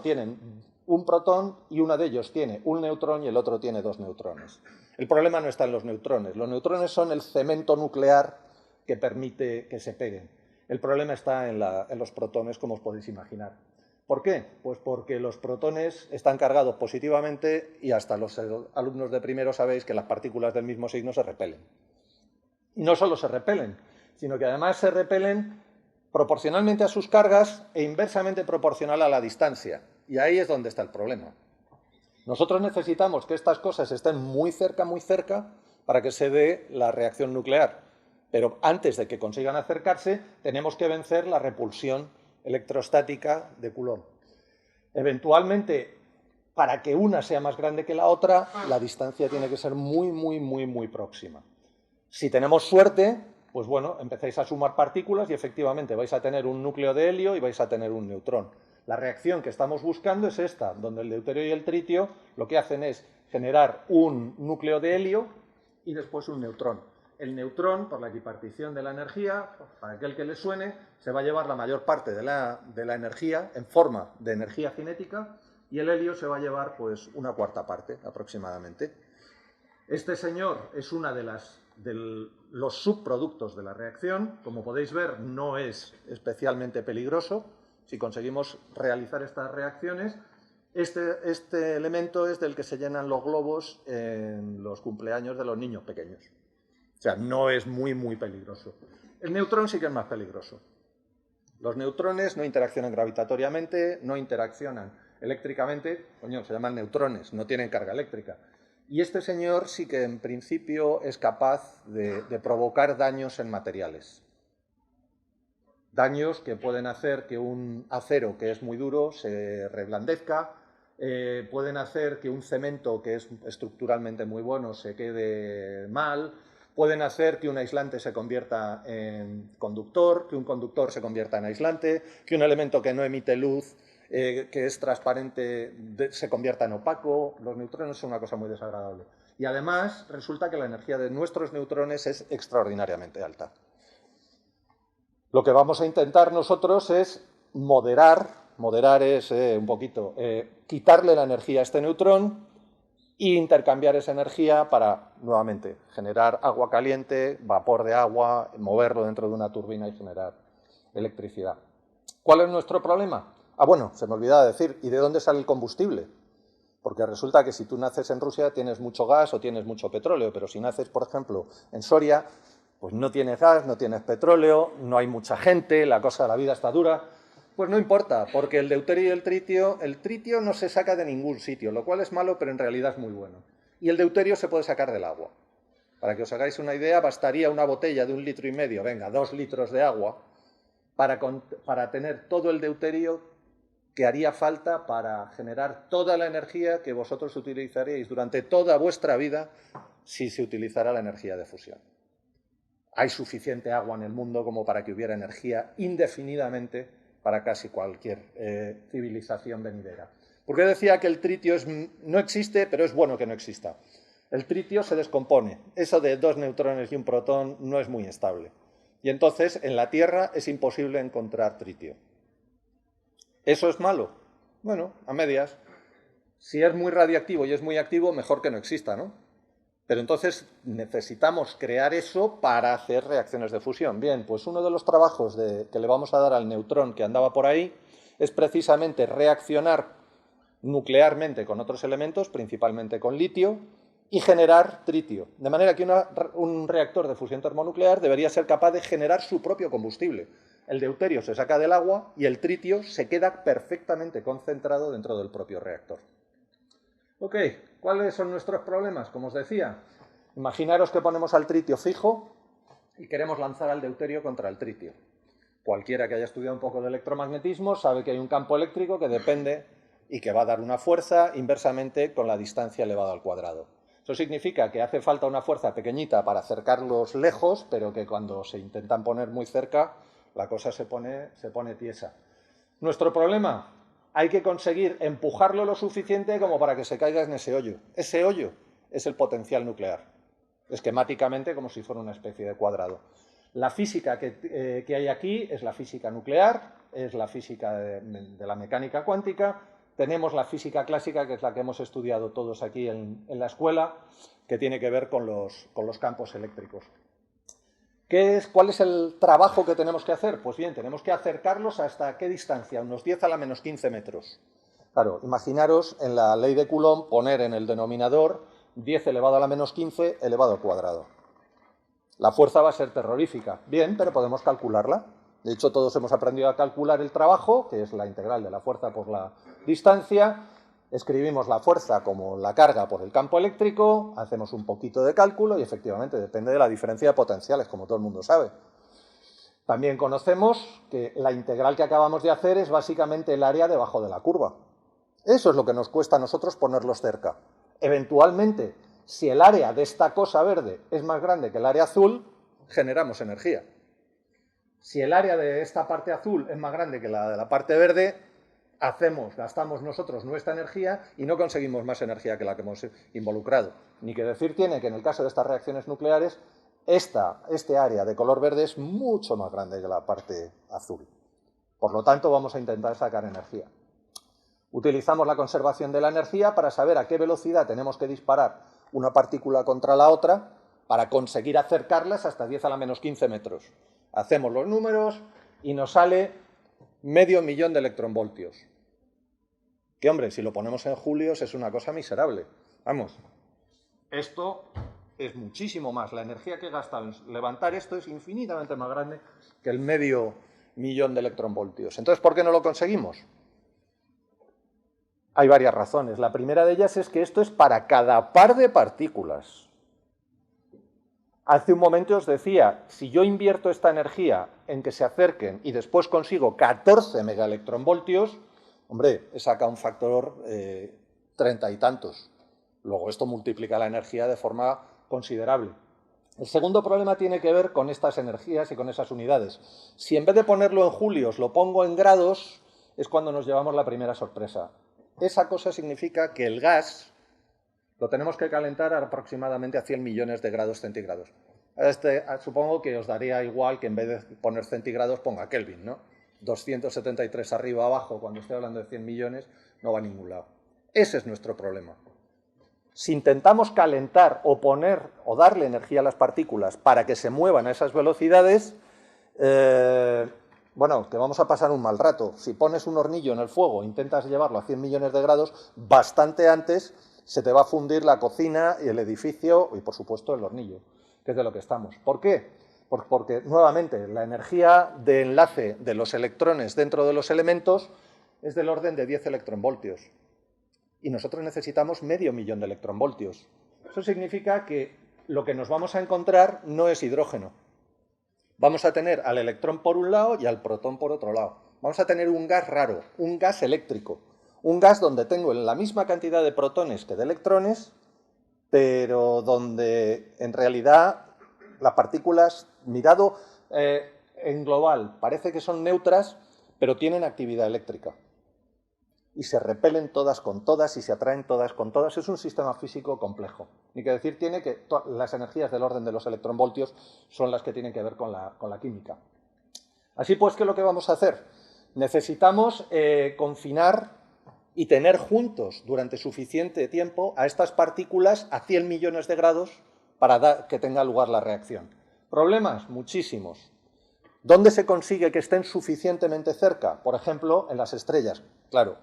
tienen un protón y uno de ellos tiene un neutrón y el otro tiene dos neutrones. El problema no está en los neutrones. Los neutrones son el cemento nuclear que permite que se peguen. El problema está en los protones, como os podéis imaginar. ¿Por qué? Pues porque los protones están cargados positivamente y hasta los alumnos de primero sabéis que las partículas del mismo signo se repelen. Y no solo se repelen, sino que además se repelen proporcionalmente a sus cargas e inversamente proporcional a la distancia. Y ahí es donde está el problema. Nosotros necesitamos que estas cosas estén muy cerca, para que se dé la reacción nuclear. Pero antes de que consigan acercarse, tenemos que vencer la repulsión electrostática de Coulomb. Eventualmente, para que una sea más grande que la otra, la distancia tiene que ser muy próxima. Si tenemos suerte, pues bueno, empezáis a sumar partículas y efectivamente vais a tener un núcleo de helio y vais a tener un neutrón. La reacción que estamos buscando es esta, donde el deuterio y el tritio lo que hacen es generar un núcleo de helio y después un neutrón. El neutrón, por la equipartición de la energía, para aquel que le suene, se va a llevar la mayor parte de la energía en forma de energía cinética y el helio se va a llevar pues una cuarta parte aproximadamente. Este señor es una de los subproductos de la reacción. Como podéis ver, no es especialmente peligroso. Si conseguimos realizar estas reacciones, este elemento es del que se llenan los globos en los cumpleaños de los niños pequeños. O sea, no es muy peligroso. El neutrón sí que es más peligroso. Los neutrones no interaccionan gravitatoriamente, no interaccionan eléctricamente, se llaman neutrones, no tienen carga eléctrica. Y este señor sí que en principio es capaz de provocar daños en materiales. Daños que pueden hacer que un acero que es muy duro se reblandezca, pueden hacer que un cemento que es estructuralmente muy bueno se quede mal, pueden hacer que un aislante se convierta en conductor, que un conductor se convierta en aislante, que un elemento que no emite luz, que es transparente, se convierta en opaco. Los neutrones son una cosa muy desagradable. Y además resulta que la energía de nuestros neutrones es extraordinariamente alta. Lo que vamos a intentar nosotros es moderar es un poquito, quitarle la energía a este neutrón e intercambiar esa energía para, nuevamente, generar agua caliente, vapor de agua, moverlo dentro de una turbina y generar electricidad. ¿Cuál es nuestro problema? Bueno, se me olvidaba decir, ¿y de dónde sale el combustible? Porque resulta que si tú naces en Rusia tienes mucho gas o tienes mucho petróleo, pero si naces, por ejemplo, en Soria, pues no tienes gas, no tienes petróleo, no hay mucha gente, la vida está dura. Pues no importa, porque el deuterio y el tritio no se saca de ningún sitio, lo cual es malo, pero en realidad es muy bueno. Y el deuterio se puede sacar del agua. Para que os hagáis una idea, bastaría una botella de 1,5 litros, venga, 2 litros de agua, para tener todo el deuterio que haría falta para generar toda la energía que vosotros utilizaríais durante toda vuestra vida si se utilizara la energía de fusión. Hay suficiente agua en el mundo como para que hubiera energía indefinidamente para casi cualquier civilización venidera. ¿Por qué decía que el tritio no existe, pero es bueno que no exista? El tritio se descompone. Eso de 2 neutrones y un protón no es muy estable. Y entonces en la Tierra es imposible encontrar tritio. ¿Eso es malo? Bueno, a medias. Si es muy radiactivo y es muy activo, mejor que no exista, ¿no? Pero entonces necesitamos crear eso para hacer reacciones de fusión. Bien, pues uno de los trabajos que le vamos a dar al neutrón que andaba por ahí es precisamente reaccionar nuclearmente con otros elementos, principalmente con litio, y generar tritio. De manera que un reactor de fusión termonuclear debería ser capaz de generar su propio combustible. El deuterio se saca del agua y el tritio se queda perfectamente concentrado dentro del propio reactor. Ok, ¿cuáles son nuestros problemas? Como os decía, imaginaros que ponemos al tritio fijo y queremos lanzar al deuterio contra el tritio. Cualquiera que haya estudiado un poco de electromagnetismo sabe que hay un campo eléctrico que depende y que va a dar una fuerza inversamente con la distancia elevada al cuadrado. Eso significa que hace falta una fuerza pequeñita para acercarlos lejos, pero que cuando se intentan poner muy cerca, la cosa se pone tiesa. Nuestro problema, hay que conseguir empujarlo lo suficiente como para que se caiga en ese hoyo. Ese hoyo es el potencial nuclear, esquemáticamente como si fuera una especie de cuadrado. La física que hay aquí es la física nuclear, es la física de la mecánica cuántica. Tenemos la física clásica, que es la que hemos estudiado todos aquí en la escuela, que tiene que ver con los campos eléctricos. ¿Cuál es el trabajo que tenemos que hacer? Pues bien, tenemos que acercarlos hasta ¿qué distancia? Unos 10 a la menos 15 metros. Claro, imaginaros en la ley de Coulomb poner en el denominador 10 elevado a la menos 15 elevado al cuadrado. La fuerza va a ser terrorífica. Bien, pero podemos calcularla. De hecho, todos hemos aprendido a calcular el trabajo, que es la integral de la fuerza por la distancia. Escribimos la fuerza como la carga por el campo eléctrico, hacemos un poquito de cálculo y efectivamente depende de la diferencia de potenciales, como todo el mundo sabe. También conocemos que la integral que acabamos de hacer es básicamente el área debajo de la curva. Eso es lo que nos cuesta a nosotros ponerlos cerca. Eventualmente, si el área de esta cosa verde es más grande que el área azul, generamos energía. Si el área de esta parte azul es más grande que la de la parte verde, gastamos nosotros nuestra energía y no conseguimos más energía que la que hemos involucrado. Ni que decir tiene que en el caso de estas reacciones nucleares, este área de color verde es mucho más grande que la parte azul. Por lo tanto, vamos a intentar sacar energía. Utilizamos la conservación de la energía para saber a qué velocidad tenemos que disparar una partícula contra la otra para conseguir acercarlas hasta 10 a la menos 15 metros. Hacemos los números y nos sale 500.000 de electronvoltios. Que hombre, si lo ponemos en julios es una cosa miserable. Vamos, esto es muchísimo más. La energía que gasta en levantar esto es infinitamente más grande que el 500.000 de electronvoltios. Entonces, ¿por qué no lo conseguimos? Hay varias razones. La primera de ellas es que esto es para cada par de partículas. Hace un momento os decía, si yo invierto esta energía en que se acerquen y después consigo 14 megaelectronvoltios, hombre, he sacado un factor 30 y tantos. Luego esto multiplica la energía de forma considerable. El segundo problema tiene que ver con estas energías y con esas unidades. Si en vez de ponerlo en julios lo pongo en grados, es cuando nos llevamos la primera sorpresa. Esa cosa significa que el gas lo tenemos que calentar aproximadamente a 100 millones de grados centígrados. Supongo que os daría igual que en vez de poner centígrados ponga Kelvin, ¿no? 273 arriba abajo, cuando estoy hablando de 100 millones, no va a ningún lado. Ese es nuestro problema. Si intentamos calentar o darle energía a las partículas para que se muevan a esas velocidades, bueno, que vamos a pasar un mal rato. Si pones un hornillo en el fuego e intentas llevarlo a 100 millones de grados, bastante antes se te va a fundir la cocina y el edificio y, por supuesto, el hornillo, que es de lo que estamos. ¿Por qué? Porque, nuevamente, la energía de enlace de los electrones dentro de los elementos es del orden de 10 electronvoltios. Y nosotros necesitamos 500.000 de electronvoltios. Eso significa que lo que nos vamos a encontrar no es hidrógeno. Vamos a tener al electrón por un lado y al protón por otro lado. Vamos a tener un gas raro, un gas eléctrico. Un gas donde tengo la misma cantidad de protones que de electrones, pero donde en realidad las partículas, mirado en global, parece que son neutras, pero tienen actividad eléctrica. Y se repelen todas con todas y se atraen todas con todas. Es un sistema físico complejo. Ni que decir tiene que las energías del orden de los electronvoltios son las que tienen que ver con la química. Así pues, ¿qué es lo que vamos a hacer? Necesitamos confinar y tener juntos durante suficiente tiempo a estas partículas a 100 millones de grados para que tenga lugar la reacción. ¿Problemas? Muchísimos. ¿Dónde se consigue que estén suficientemente cerca? Por ejemplo, en las estrellas. Claro,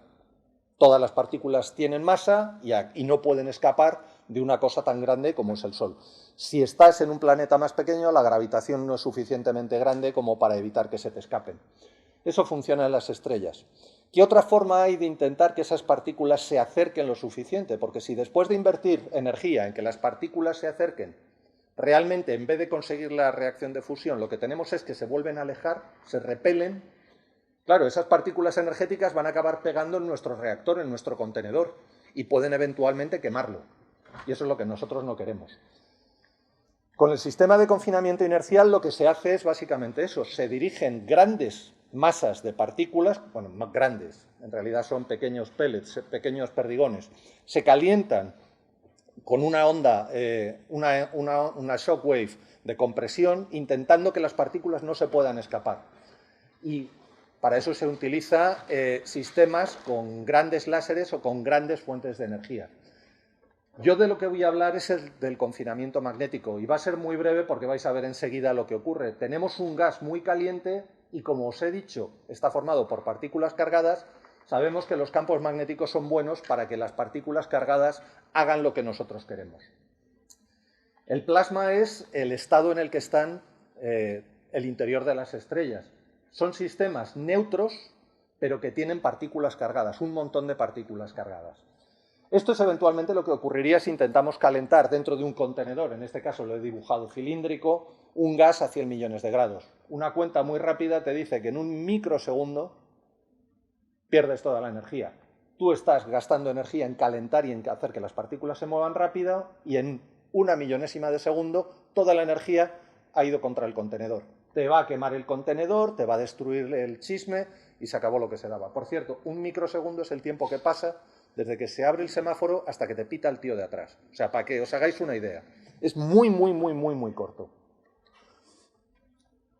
Todas las partículas tienen masa y no pueden escapar de una cosa tan grande como es el Sol. Si estás en un planeta más pequeño, la gravitación no es suficientemente grande como para evitar que se te escapen. Eso funciona en las estrellas. ¿Qué otra forma hay de intentar que esas partículas se acerquen lo suficiente? Porque si después de invertir energía en que las partículas se acerquen, realmente en vez de conseguir la reacción de fusión, lo que tenemos es que se vuelven a alejar, se repelen, claro, esas partículas energéticas van a acabar pegando en nuestro reactor, en nuestro contenedor, y pueden eventualmente quemarlo. Y eso es lo que nosotros no queremos. Con el sistema de confinamiento inercial lo que se hace es básicamente eso, se dirigen grandes masas de partículas, bueno, más grandes, en realidad son pequeños pellets, pequeños perdigones, se calientan con una onda, una shockwave de compresión, intentando que las partículas no se puedan escapar. Y para eso se utilizan sistemas con grandes láseres o con grandes fuentes de energía. Yo de lo que voy a hablar es del confinamiento magnético y va a ser muy breve porque vais a ver enseguida lo que ocurre. Tenemos un gas muy caliente y, como os he dicho, está formado por partículas cargadas. Sabemos que los campos magnéticos son buenos para que las partículas cargadas hagan lo que nosotros queremos. El plasma es el estado en el que están el interior de las estrellas. Son sistemas neutros, pero que tienen partículas cargadas, un montón de partículas cargadas. Esto es eventualmente lo que ocurriría si intentamos calentar dentro de un contenedor, en este caso lo he dibujado cilíndrico, un gas a 100 millones de grados. Una cuenta muy rápida te dice que en un microsegundo pierdes toda la energía. Tú estás gastando energía en calentar y en hacer que las partículas se muevan rápido y en una millonésima de segundo toda la energía ha ido contra el contenedor. Te va a quemar el contenedor, te va a destruir el chisme y se acabó lo que se daba. Por cierto, un microsegundo es el tiempo que pasa desde que se abre el semáforo hasta que te pita el tío de atrás. O sea, para que os hagáis una idea. Es muy corto.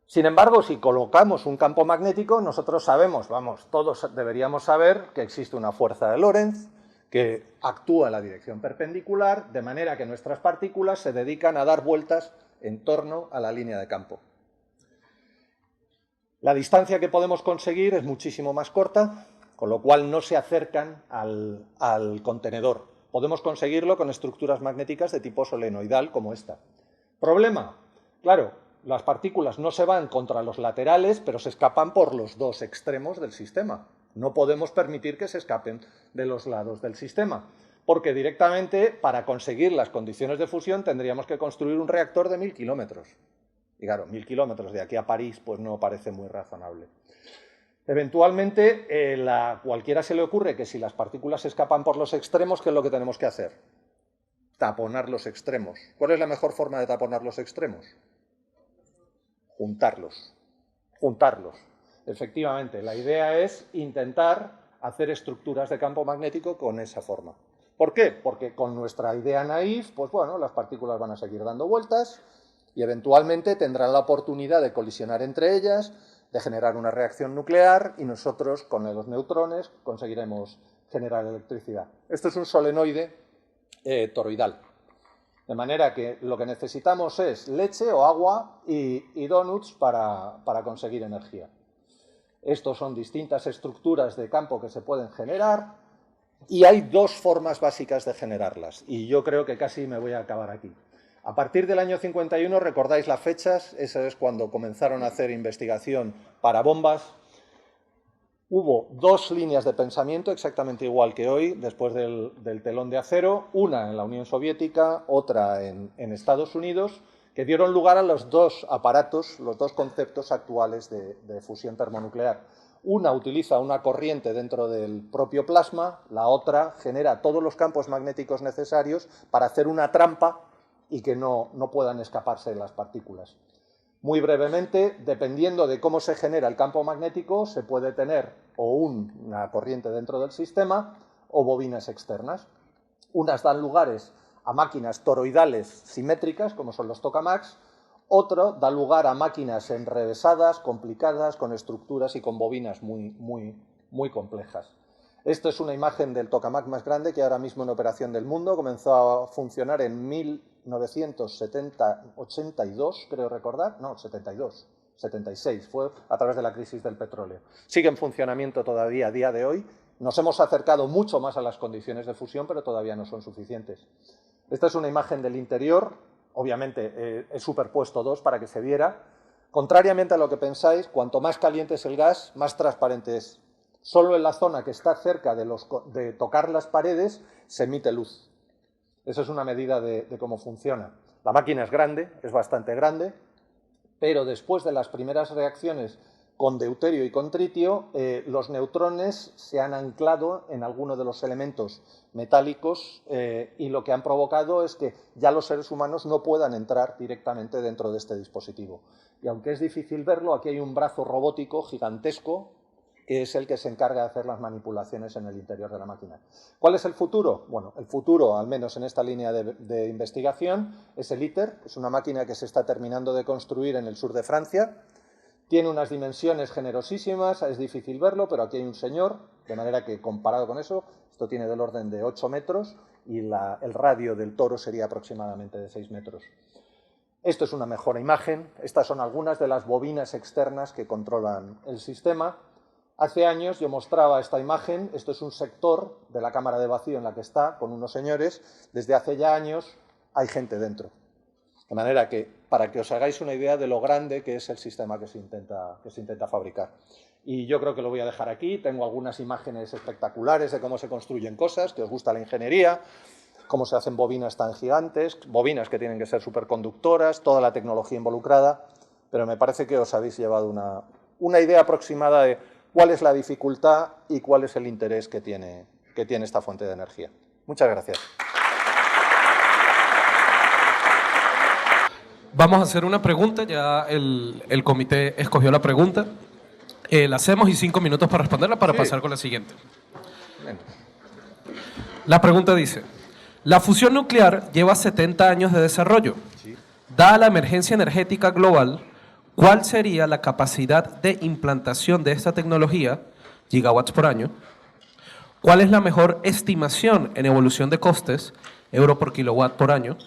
Sin embargo, si colocamos un campo magnético, nosotros sabemos, vamos, todos deberíamos saber que existe una fuerza de Lorentz que actúa en la dirección perpendicular, de manera que nuestras partículas se dedican a dar vueltas en torno a la línea de campo. La distancia que podemos conseguir es muchísimo más corta, con lo cual no se acercan al contenedor. Podemos conseguirlo con estructuras magnéticas de tipo solenoidal como esta. ¿Problema? Claro, las partículas no se van contra los laterales, pero se escapan por los dos extremos del sistema. No podemos permitir que se escapen de los lados del sistema, porque directamente para conseguir las condiciones de fusión tendríamos que construir un reactor de 1000 kilómetros. Y claro, 1000 kilómetros de aquí a París pues no parece muy razonable. Eventualmente, cualquiera se le ocurre que si las partículas se escapan por los extremos, ¿qué es lo que tenemos que hacer? Taponar los extremos. ¿Cuál es la mejor forma de taponar los extremos? Juntarlos. Juntarlos. Efectivamente, la idea es intentar hacer estructuras de campo magnético con esa forma. ¿Por qué? Porque con nuestra idea naif, pues bueno, las partículas van a seguir dando vueltas y eventualmente tendrán la oportunidad de colisionar entre ellas, de generar una reacción nuclear y nosotros, con los neutrones, conseguiremos generar electricidad. Esto es un solenoide toroidal. De manera que lo que necesitamos es leche o agua y donuts para conseguir energía. Estos son distintas estructuras de campo que se pueden generar y hay dos formas básicas de generarlas. Y yo creo que casi me voy a acabar aquí. A partir del año 51, recordáis las fechas, esa es cuando comenzaron a hacer investigación para bombas. Hubo dos líneas de pensamiento exactamente igual que hoy, después del telón de acero, una en la Unión Soviética, otra en Estados Unidos, que dieron lugar a los dos aparatos, los dos conceptos actuales de fusión termonuclear. Una utiliza una corriente dentro del propio plasma, la otra genera todos los campos magnéticos necesarios para hacer una trampa y que no puedan escaparse las partículas. Muy brevemente, dependiendo de cómo se genera el campo magnético, se puede tener o una corriente dentro del sistema o bobinas externas. Unas dan lugares a máquinas toroidales simétricas, como son los tokamaks, otro da lugar a máquinas enrevesadas, complicadas, con estructuras y con bobinas muy complejas. Esto es una imagen del tokamak más grande que ahora mismo en operación del mundo. Comenzó a funcionar en 1982, creo recordar. No, 72, 76. Fue a través de la crisis del petróleo. Sigue en funcionamiento todavía a día de hoy Nos hemos acercado mucho más a las condiciones de fusión, pero todavía no son suficientes. Esta es una imagen del interior, obviamente he superpuesto dos para que se viera. Contrariamente a lo que pensáis, cuanto más caliente es el gas, más transparente es. Solo en la zona que está cerca de tocar las paredes se emite luz. Esa es una medida de cómo funciona. La máquina es grande, es bastante grande, pero después de las primeras reacciones con deuterio y con tritio, los neutrones se han anclado en alguno de los elementos metálicos y lo que han provocado es que ya los seres humanos no puedan entrar directamente dentro de este dispositivo. Y aunque es difícil verlo, aquí hay un brazo robótico gigantesco que es el que se encarga de hacer las manipulaciones en el interior de la máquina. ¿Cuál es el futuro? Bueno, el futuro, al menos en esta línea de investigación, es el ITER, es una máquina que se está terminando de construir en el sur de Francia. Tiene unas dimensiones generosísimas, es difícil verlo, pero aquí hay un señor, de manera que comparado con eso, esto tiene del orden de 8 metros y el radio del toro sería aproximadamente de 6 metros. Esto es una mejor imagen, estas son algunas de las bobinas externas que controlan el sistema. Hace años yo mostraba esta imagen, esto es un sector de la cámara de vacío en la que está, con unos señores, desde hace ya años hay gente dentro. De manera que, para que os hagáis una idea de lo grande que es el sistema que se intenta fabricar. Y yo creo que lo voy a dejar aquí, tengo algunas imágenes espectaculares de cómo se construyen cosas, que os gusta la ingeniería, cómo se hacen bobinas tan gigantes, bobinas que tienen que ser superconductoras, toda la tecnología involucrada, pero me parece que os habéis llevado una idea aproximada de cuál es la dificultad y cuál es el interés que tiene esta fuente de energía. Muchas gracias. Vamos a hacer una pregunta, ya el comité escogió la pregunta. La hacemos y 5 minutos para responderla para pasar con la siguiente. Bien. La pregunta dice, la fusión nuclear lleva 70 años de desarrollo. Sí. Dada la emergencia energética global, ¿cuál sería la capacidad de implantación de esta tecnología, gigawatts por año? ¿Cuál es la mejor estimación en evolución de costes, euro por kilowatt por año,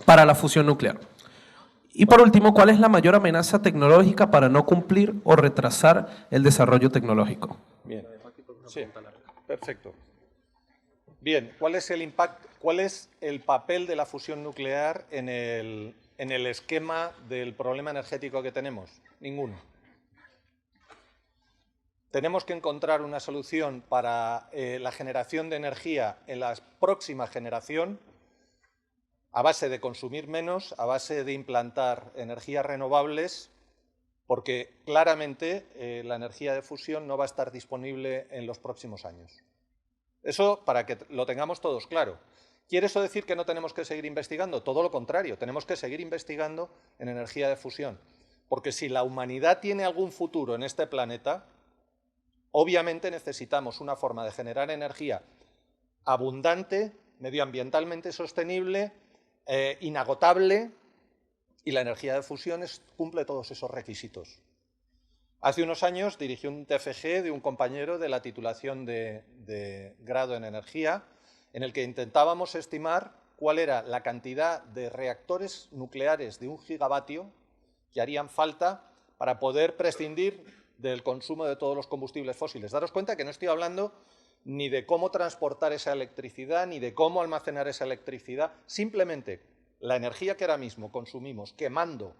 para la fusión nuclear? Y por último, ¿cuál es la mayor amenaza tecnológica para no cumplir o retrasar el desarrollo tecnológico? Bien, sí, perfecto. Bien, ¿cuál es el impacto, cuál es el papel de la fusión nuclear en el esquema del problema energético que tenemos? Ninguno. Tenemos que encontrar una solución para la generación de energía en la próxima generación a base de consumir menos, a base de implantar energías renovables, porque claramente la energía de fusión no va a estar disponible en los próximos años. Eso para que lo tengamos todos claro. ¿Quiere eso decir que no tenemos que seguir investigando? Todo lo contrario, tenemos que seguir investigando en energía de fusión, porque si la humanidad tiene algún futuro en este planeta, obviamente necesitamos una forma de generar energía abundante, medioambientalmente sostenible, inagotable, y la energía de fusión cumple todos esos requisitos. Hace unos años dirigí un TFG de un compañero de la titulación de grado en energía, en el que intentábamos estimar cuál era la cantidad de reactores nucleares de 1 gigavatio que harían falta para poder prescindir del consumo de todos los combustibles fósiles. Daros cuenta que no estoy hablando ni de cómo transportar esa electricidad, ni de cómo almacenar esa electricidad, simplemente la energía que ahora mismo consumimos quemando,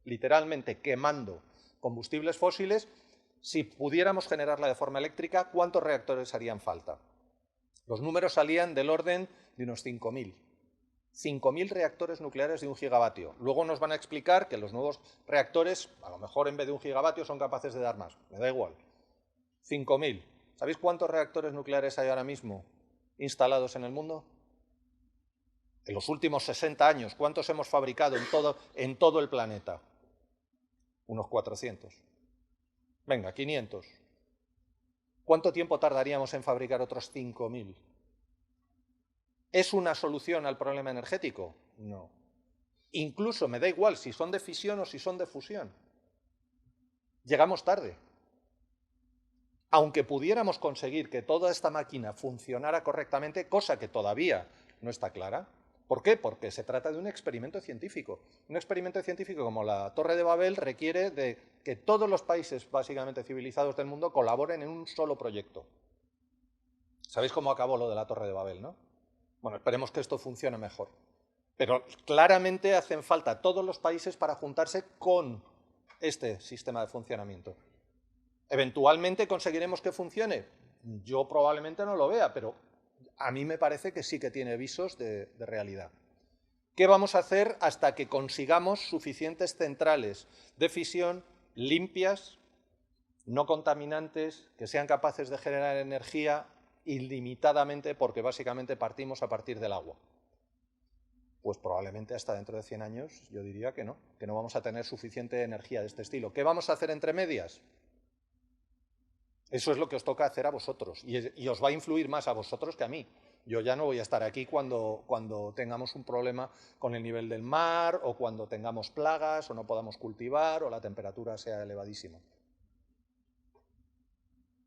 literalmente quemando combustibles fósiles, si pudiéramos generarla de forma eléctrica, ¿cuántos reactores harían falta? Los números salían del orden de unos 5.000. 5.000 reactores nucleares de 1 gigavatio. Luego nos van a explicar que los nuevos reactores, a lo mejor en vez de 1 gigavatio, son capaces de dar más. Me da igual. 5.000. ¿Sabéis cuántos reactores nucleares hay ahora mismo instalados en el mundo? En los últimos 60 años, ¿cuántos hemos fabricado en todo el planeta? Unos 400. Venga, 500. ¿Cuánto tiempo tardaríamos en fabricar otros 5.000? ¿Es una solución al problema energético? No. Incluso me da igual si son de fisión o si son de fusión. Llegamos tarde. Aunque pudiéramos conseguir que toda esta máquina funcionara correctamente, cosa que todavía no está clara. ¿Por qué? Porque se trata de un experimento científico. Un experimento científico como la Torre de Babel requiere de que todos los países básicamente civilizados del mundo colaboren en un solo proyecto. ¿Sabéis cómo acabó lo de la Torre de Babel, no? Bueno, esperemos que esto funcione mejor. Pero claramente hacen falta todos los países para juntarse con este sistema de funcionamiento. ¿Eventualmente conseguiremos que funcione? Yo probablemente no lo vea, pero a mí me parece que sí que tiene visos de realidad. ¿Qué vamos a hacer hasta que consigamos suficientes centrales de fisión limpias, no contaminantes, que sean capaces de generar energía ilimitadamente, porque básicamente partimos a partir del agua? Pues probablemente hasta dentro de 100 años yo diría que no vamos a tener suficiente energía de este estilo. ¿Qué vamos a hacer entre medias? Eso es lo que os toca hacer a vosotros y os va a influir más a vosotros que a mí. Yo ya no voy a estar aquí cuando tengamos un problema con el nivel del mar o cuando tengamos plagas o no podamos cultivar o la temperatura sea elevadísima.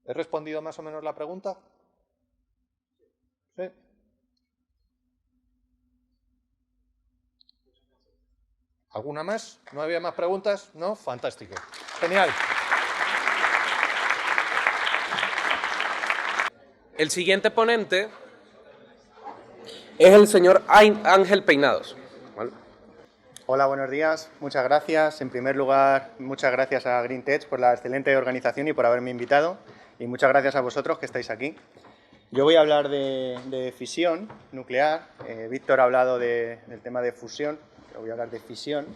¿He respondido más o menos la pregunta? ¿Sí? ¿Alguna más? ¿No había más preguntas? ¿No? Fantástico. Genial. El siguiente ponente es el señor Ángel Peinados. ¿Vale? Hola, buenos días. Muchas gracias. En primer lugar, muchas gracias a GreenTech por la excelente organización y por haberme invitado. Y muchas gracias a vosotros que estáis aquí. Yo voy a hablar de fisión nuclear. Víctor ha hablado del tema de fusión. Yo voy a hablar de fisión.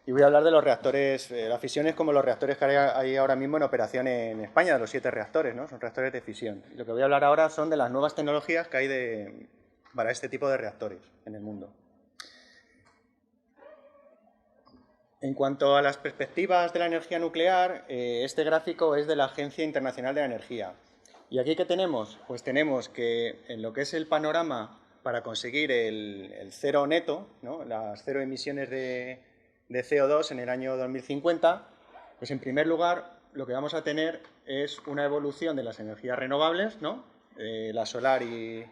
Y voy a hablar de los reactores. La fisión es como los reactores que hay ahora mismo en operación en España, de los 7 reactores, ¿no? Son reactores de fisión. Y lo que voy a hablar ahora son de las nuevas tecnologías que hay para este tipo de reactores en el mundo. En cuanto a las perspectivas de la energía nuclear, este gráfico es de la Agencia Internacional de la Energía. ¿Y aquí qué tenemos? Pues tenemos que en lo que es el panorama para conseguir el cero neto, ¿no? Las cero emisiones de CO2 en el año 2050, pues en primer lugar lo que vamos a tener es una evolución de las energías renovables, ¿no? La solar y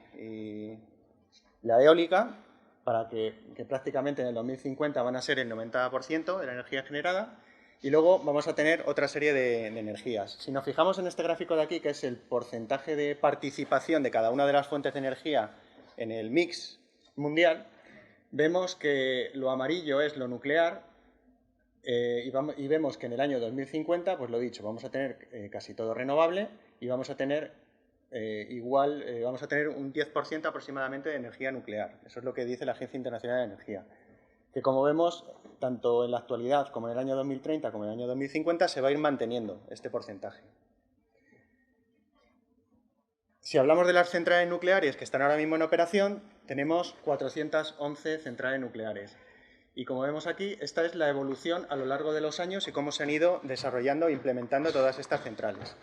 la eólica, para que prácticamente en el 2050 van a ser el 90% de la energía generada, y luego vamos a tener otra serie de energías. Si nos fijamos en este gráfico de aquí, que es el porcentaje de participación de cada una de las fuentes de energía en el mix mundial, vemos que lo amarillo es lo nuclear, y vemos que en el año 2050, pues lo dicho, vamos a tener casi todo renovable y vamos a tener vamos a tener un 10% aproximadamente de energía nuclear. Eso es lo que dice la Agencia Internacional de Energía. Que como vemos, tanto en la actualidad como en el año 2030 como en el año 2050 se va a ir manteniendo este porcentaje. Si hablamos de las centrales nucleares que están ahora mismo en operación, tenemos 411 centrales nucleares. Y como vemos aquí, esta es la evolución a lo largo de los años y cómo se han ido desarrollando e implementando todas estas centrales.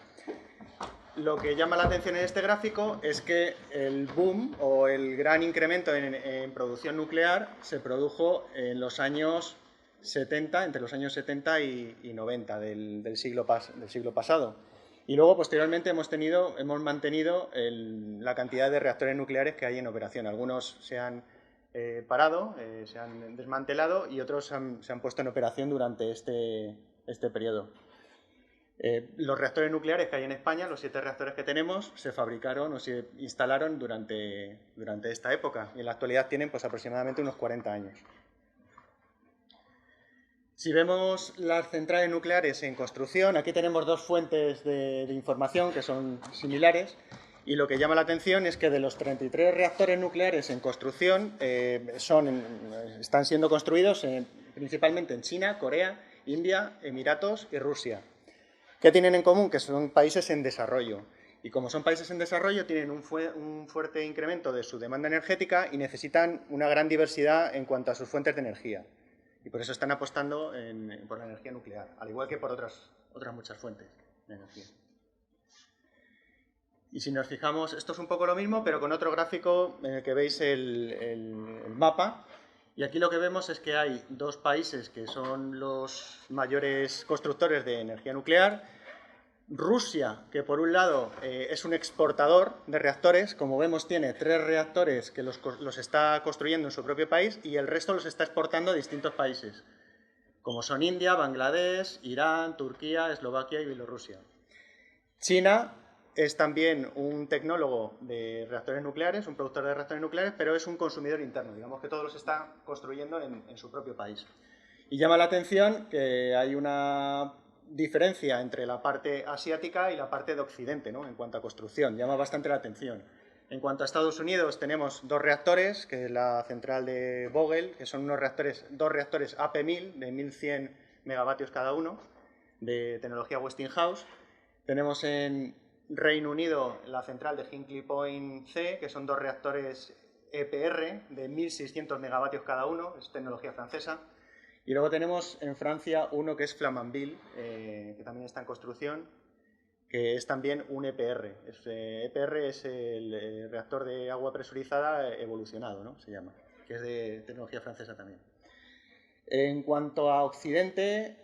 Lo que llama la atención en este gráfico es que el boom o el gran incremento en producción nuclear se produjo en los años 70, entre los años 70 y 90 del siglo pasado. Y luego, posteriormente, hemos mantenido la cantidad de reactores nucleares que hay en operación. Algunos se han parado, se han desmantelado y otros se han puesto en operación durante este periodo. Los reactores nucleares que hay en España, los 7 reactores que tenemos, se fabricaron o se instalaron durante esta época y en la actualidad tienen pues, aproximadamente unos 40 años. Si vemos las centrales nucleares en construcción, aquí tenemos dos fuentes de información que son similares y lo que llama la atención es que de los 33 reactores nucleares en construcción están siendo construidos principalmente en China, Corea, India, Emiratos y Rusia. ¿Qué tienen en común? Que son países en desarrollo. Y como son países en desarrollo, tienen un fuerte incremento de su demanda energética y necesitan una gran diversidad en cuanto a sus fuentes de energía. Y por eso están apostando por la energía nuclear, al igual que por otras muchas fuentes de energía. Y si nos fijamos, esto es un poco lo mismo, pero con otro gráfico en el que veis el mapa. Y aquí lo que vemos es que hay dos países que son los mayores constructores de energía nuclear. Rusia, que por un lado es un exportador de reactores, como vemos tiene 3 reactores que los está construyendo en su propio país y el resto los está exportando a distintos países, como son India, Bangladesh, Irán, Turquía, Eslovaquia y Bielorrusia. China es también un tecnólogo de reactores nucleares, un productor de reactores nucleares, pero es un consumidor interno, digamos que todos los está construyendo en su propio país. Y llama la atención que hay una diferencia entre la parte asiática y la parte de Occidente, ¿no? En cuanto a construcción, llama bastante la atención. En cuanto a Estados Unidos, tenemos 2 reactores, que es la central de Vogtle, que son dos reactores AP1000 de 1100 megavatios cada uno, de tecnología Westinghouse. Tenemos en Reino Unido la central de Hinkley Point C, que son 2 reactores EPR de 1600 megavatios cada uno, es tecnología francesa. Y luego tenemos en Francia uno que es Flamanville, que también está en construcción, que es también un EPR. EPR es el reactor de agua presurizada evolucionado, ¿no? Se llama, que es de tecnología francesa también. En cuanto a Occidente,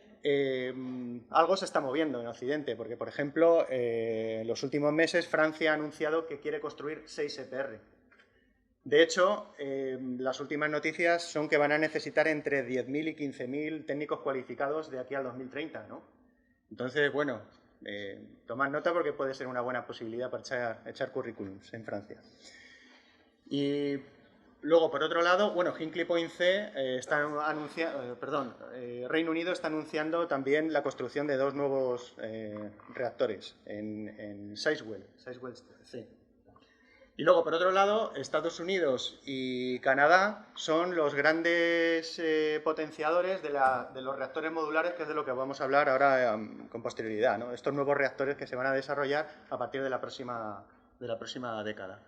algo se está moviendo en Occidente, porque, por ejemplo, en los últimos meses Francia ha anunciado que quiere construir 6 EPR. De hecho, las últimas noticias son que van a necesitar entre 10.000 y 15.000 técnicos cualificados de aquí al 2030, ¿no? Entonces, bueno, tomad nota porque puede ser una buena posibilidad para echar currículums en Francia. Y luego, por otro lado, bueno, Hinkley Point C Reino Unido está anunciando también la construcción de 2 nuevos reactores en Sizewell C. Y luego, por otro lado, Estados Unidos y Canadá son los grandes potenciadores de los reactores modulares, que es de lo que vamos a hablar ahora con posterioridad, ¿no? Estos nuevos reactores que se van a desarrollar a partir de la próxima década.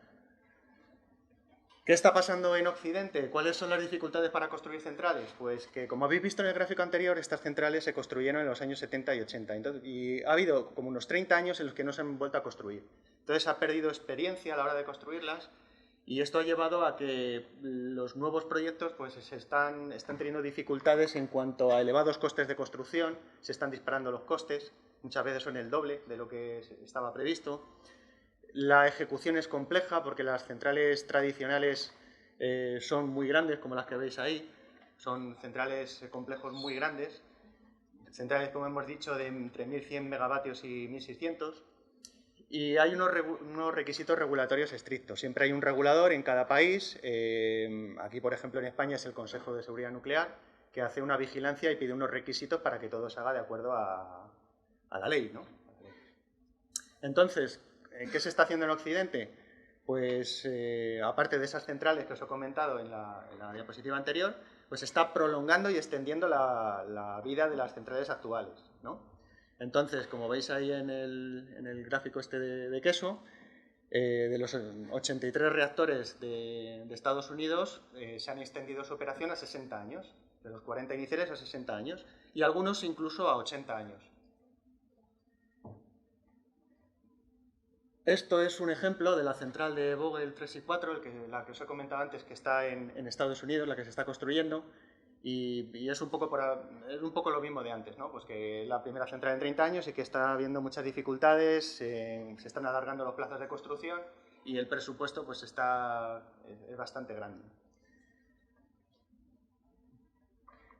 ¿Qué está pasando en Occidente? ¿Cuáles son las dificultades para construir centrales? Pues que, como habéis visto en el gráfico anterior, estas centrales se construyeron en los años 70 y 80. Y ha habido como unos 30 años en los que no se han vuelto a construir. Entonces ha perdido experiencia a la hora de construirlas y esto ha llevado a que los nuevos proyectos pues, están teniendo dificultades en cuanto a elevados costes de construcción, se están disparando los costes, muchas veces son el doble de lo que estaba previsto. La ejecución es compleja porque las centrales tradicionales son muy grandes, como las que veis ahí. Son centrales complejos muy grandes. Centrales, como hemos dicho, de entre 1.100 megavatios y 1.600. Y hay unos requisitos regulatorios estrictos. Siempre hay un regulador en cada país. Aquí, por ejemplo, en España es el Consejo de Seguridad Nuclear, que hace una vigilancia y pide unos requisitos para que todo se haga de acuerdo a la ley, ¿no? Entonces, ¿qué se está haciendo en Occidente? Pues, aparte de esas centrales que os he comentado en la diapositiva anterior, pues se está prolongando y extendiendo la vida de las centrales actuales, ¿no? Entonces, como veis ahí en el gráfico este de queso, de los 83 reactores de Estados Unidos se han extendido su operación a 60 años, de los 40 iniciales a 60 años, y algunos incluso a 80 años. Esto es un ejemplo de la central de Vogtle 3 y 4, la que os he comentado antes, que está en Estados Unidos, la que se está construyendo, y es un poco lo mismo de antes, ¿no? Pues que es la primera central en 30 años y que está habiendo muchas dificultades, se están alargando los plazos de construcción y el presupuesto pues es bastante grande.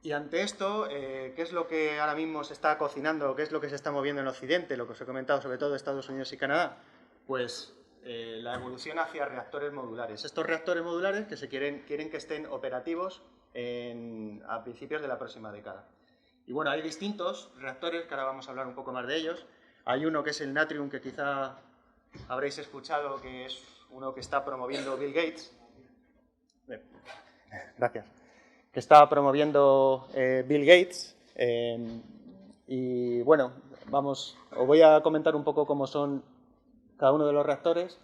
Y ante esto, ¿qué es lo que ahora mismo se está cocinando? ¿Qué es lo que se está moviendo en Occidente? Lo que os he comentado sobre todo de Estados Unidos y Canadá. Pues la evolución hacia reactores modulares. Estos reactores modulares que quieren que estén operativos a principios de la próxima década. Y bueno, hay distintos reactores, que ahora vamos a hablar un poco más de ellos. Hay uno que es el Natrium, que quizá habréis escuchado, que es uno que está promoviendo Bill Gates. Gracias. Que está promoviendo Bill Gates. Y bueno, os voy a comentar un poco cómo son cada uno de los reactores.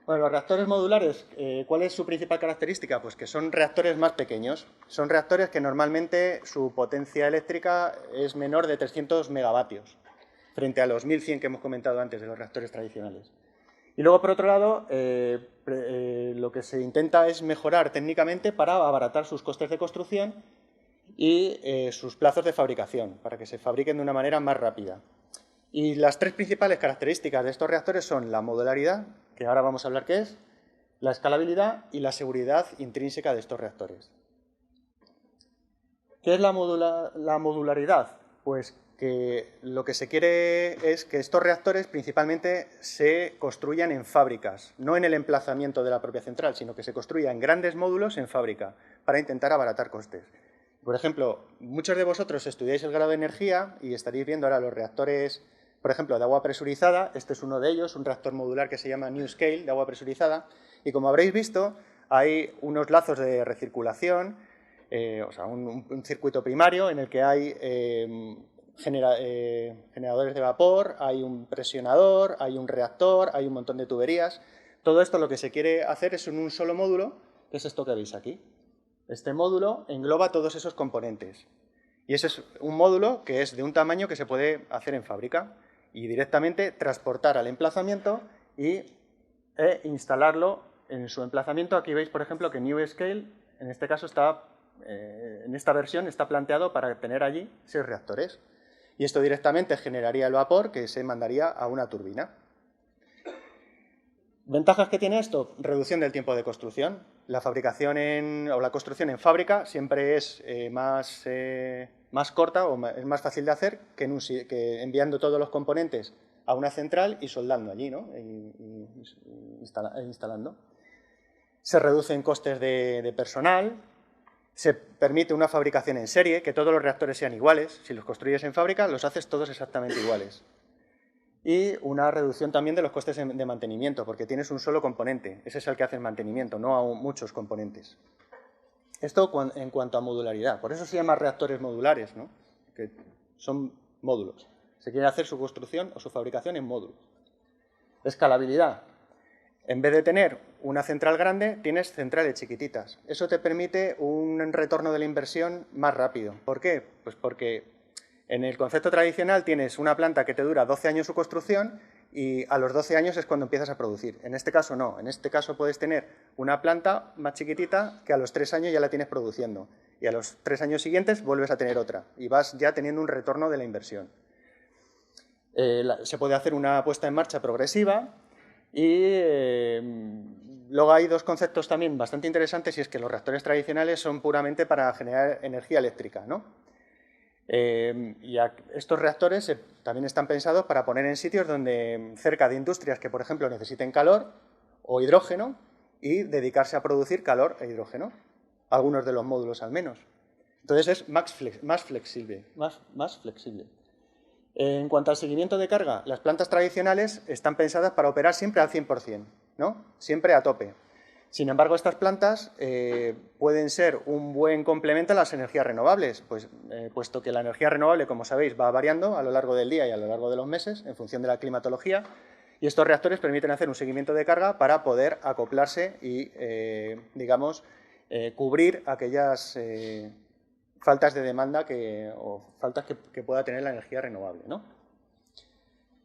Bueno, los reactores modulares, ¿cuál es su principal característica? Pues que son reactores más pequeños. Son reactores que normalmente su potencia eléctrica es menor de 300 megavatios, frente a los 1.100 que hemos comentado antes de los reactores tradicionales. Y luego, por otro lado, lo que se intenta es mejorar técnicamente para abaratar sus costes de construcción y sus plazos de fabricación, para que se fabriquen de una manera más rápida. Y las 3 principales características de estos reactores son la modularidad, que ahora vamos a hablar qué es, la escalabilidad y la seguridad intrínseca de estos reactores. ¿Qué es la modularidad? Pues que lo que se quiere es que estos reactores principalmente se construyan en fábricas, no en el emplazamiento de la propia central, sino que se construyan en grandes módulos en fábrica para intentar abaratar costes. Por ejemplo, muchos de vosotros estudiáis el grado de energía y estaréis viendo ahora los reactores, por ejemplo, de agua presurizada. Este es uno de ellos, un reactor modular que se llama NuScale, de agua presurizada. Y como habréis visto, hay unos lazos de recirculación, o sea, un circuito primario en el que hay generadores de vapor, hay un presionador, hay un reactor, hay un montón de tuberías. Todo esto lo que se quiere hacer es en un solo módulo, que es esto que veis aquí. Este módulo engloba todos esos componentes. Y ese es un módulo que es de un tamaño que se puede hacer en fábrica y directamente transportar al emplazamiento e instalarlo en su emplazamiento. Aquí veis, por ejemplo, que NuScale, en este caso, en esta versión está planteado para tener allí 6 reactores. Y esto directamente generaría el vapor que se mandaría a una turbina. ¿Ventajas que tiene esto? Reducción del tiempo de construcción. La fabricación o la construcción en fábrica siempre es más corta o es más fácil de hacer que enviando todos los componentes a una central y soldando allí, ¿no? Instalando. Se reducen costes de personal. Se permite una fabricación en serie, que todos los reactores sean iguales. Si los construyes en fábrica, los haces todos exactamente iguales. Y una reducción también de los costes de mantenimiento, porque tienes un solo componente. Ese es el que hace el mantenimiento, no a muchos componentes. Esto en cuanto a modularidad. Por eso se llama reactores modulares, ¿no? Que son módulos. Se quiere hacer su construcción o su fabricación en módulos. Escalabilidad. En vez de tener una central grande, tienes centrales chiquititas. Eso te permite un retorno de la inversión más rápido. ¿Por qué? Pues porque en el concepto tradicional tienes una planta que te dura 12 años su construcción y a los 12 años es cuando empiezas a producir. En este caso no. En este caso puedes tener una planta más chiquitita que a los 3 años ya la tienes produciendo. Y a los 3 años siguientes vuelves a tener otra. Y vas ya teniendo un retorno de la inversión. Se puede hacer una puesta en marcha progresiva. Y luego hay dos conceptos también bastante interesantes, y es que los reactores tradicionales son puramente para generar energía eléctrica, ¿no? Y estos reactores también están pensados para poner en sitios donde cerca de industrias que, por ejemplo, necesiten calor o hidrógeno y dedicarse a producir calor e hidrógeno, algunos de los módulos al menos. Entonces es más flexible. En cuanto al seguimiento de carga, las plantas tradicionales están pensadas para operar siempre al 100%, ¿no? Siempre a tope. Sin embargo, estas plantas pueden ser un buen complemento a las energías renovables, puesto que la energía renovable, como sabéis, va variando a lo largo del día y a lo largo de los meses en función de la climatología, y estos reactores permiten hacer un seguimiento de carga para poder acoplarse y, digamos, cubrir aquellas faltas de demanda o faltas que pueda tener la energía renovable, ¿no?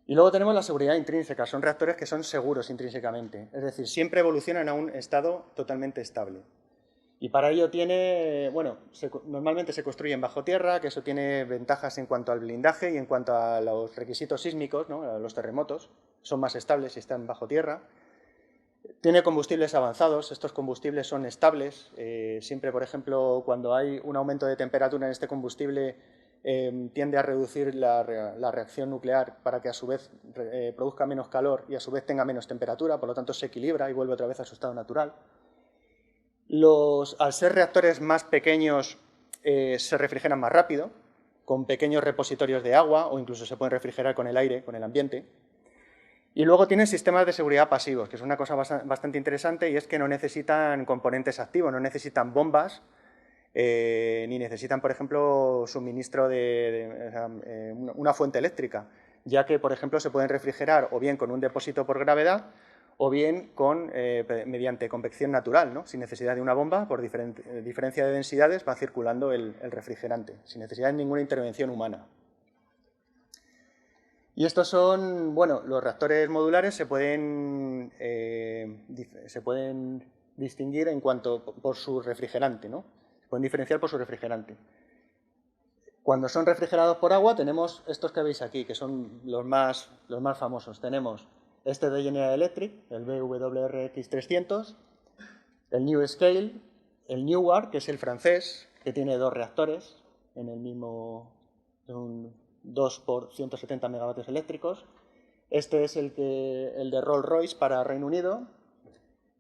Y luego tenemos la seguridad intrínseca. Son reactores que son seguros intrínsecamente, es decir, siempre evolucionan a un estado totalmente estable. Y para ello normalmente se construyen bajo tierra, que eso tiene ventajas en cuanto al blindaje y en cuanto a los requisitos sísmicos, ¿no? A los terremotos, son más estables si están bajo tierra. Tiene combustibles avanzados, estos combustibles son estables. Siempre, por ejemplo, cuando hay un aumento de temperatura en este combustible, tiende a reducir la reacción nuclear para que a su vez produzca menos calor y a su vez tenga menos temperatura, por lo tanto se equilibra y vuelve otra vez a su estado natural. Al ser reactores más pequeños se refrigeran más rápido, con pequeños repositorios de agua, o incluso se pueden refrigerar con el aire, con el ambiente. Y luego tienen sistemas de seguridad pasivos, que es una cosa bastante interesante, y es que no necesitan componentes activos, no necesitan bombas, ni necesitan, por ejemplo, suministro de una fuente eléctrica, ya que, por ejemplo, se pueden refrigerar o bien con un depósito por gravedad o bien mediante convección natural, ¿no? Sin necesidad de una bomba, por diferencia de densidades va circulando el refrigerante, sin necesidad de ninguna intervención humana. Y estos son, los reactores modulares se pueden distinguir por su refrigerante, ¿no? Se pueden diferenciar por su refrigerante. Cuando son refrigerados por agua tenemos estos que veis aquí, que son los más famosos. Tenemos este de General Electric, el BWRX-300, el NuScale, el Newark, que es el francés, que tiene 2 reactores en el mismo... 2 por 170 megavatios eléctricos. Este es el de Rolls-Royce para Reino Unido.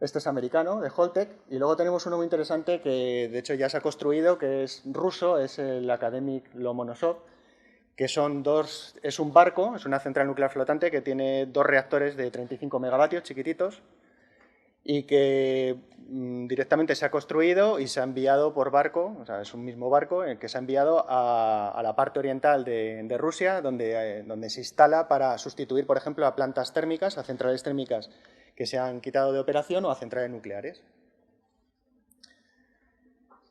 Este es americano, de Holtec. Y luego tenemos uno muy interesante que, de hecho, ya se ha construido, que es ruso, es el Akademik Lomonosov, que es un barco, es una central nuclear flotante que tiene 2 reactores de 35 megavatios chiquititos y que directamente se ha construido y se ha enviado por barco, o sea, es un mismo barco que se ha enviado a la parte oriental de Rusia, donde se instala para sustituir, por ejemplo, a plantas térmicas, a centrales térmicas que se han quitado de operación o a centrales nucleares.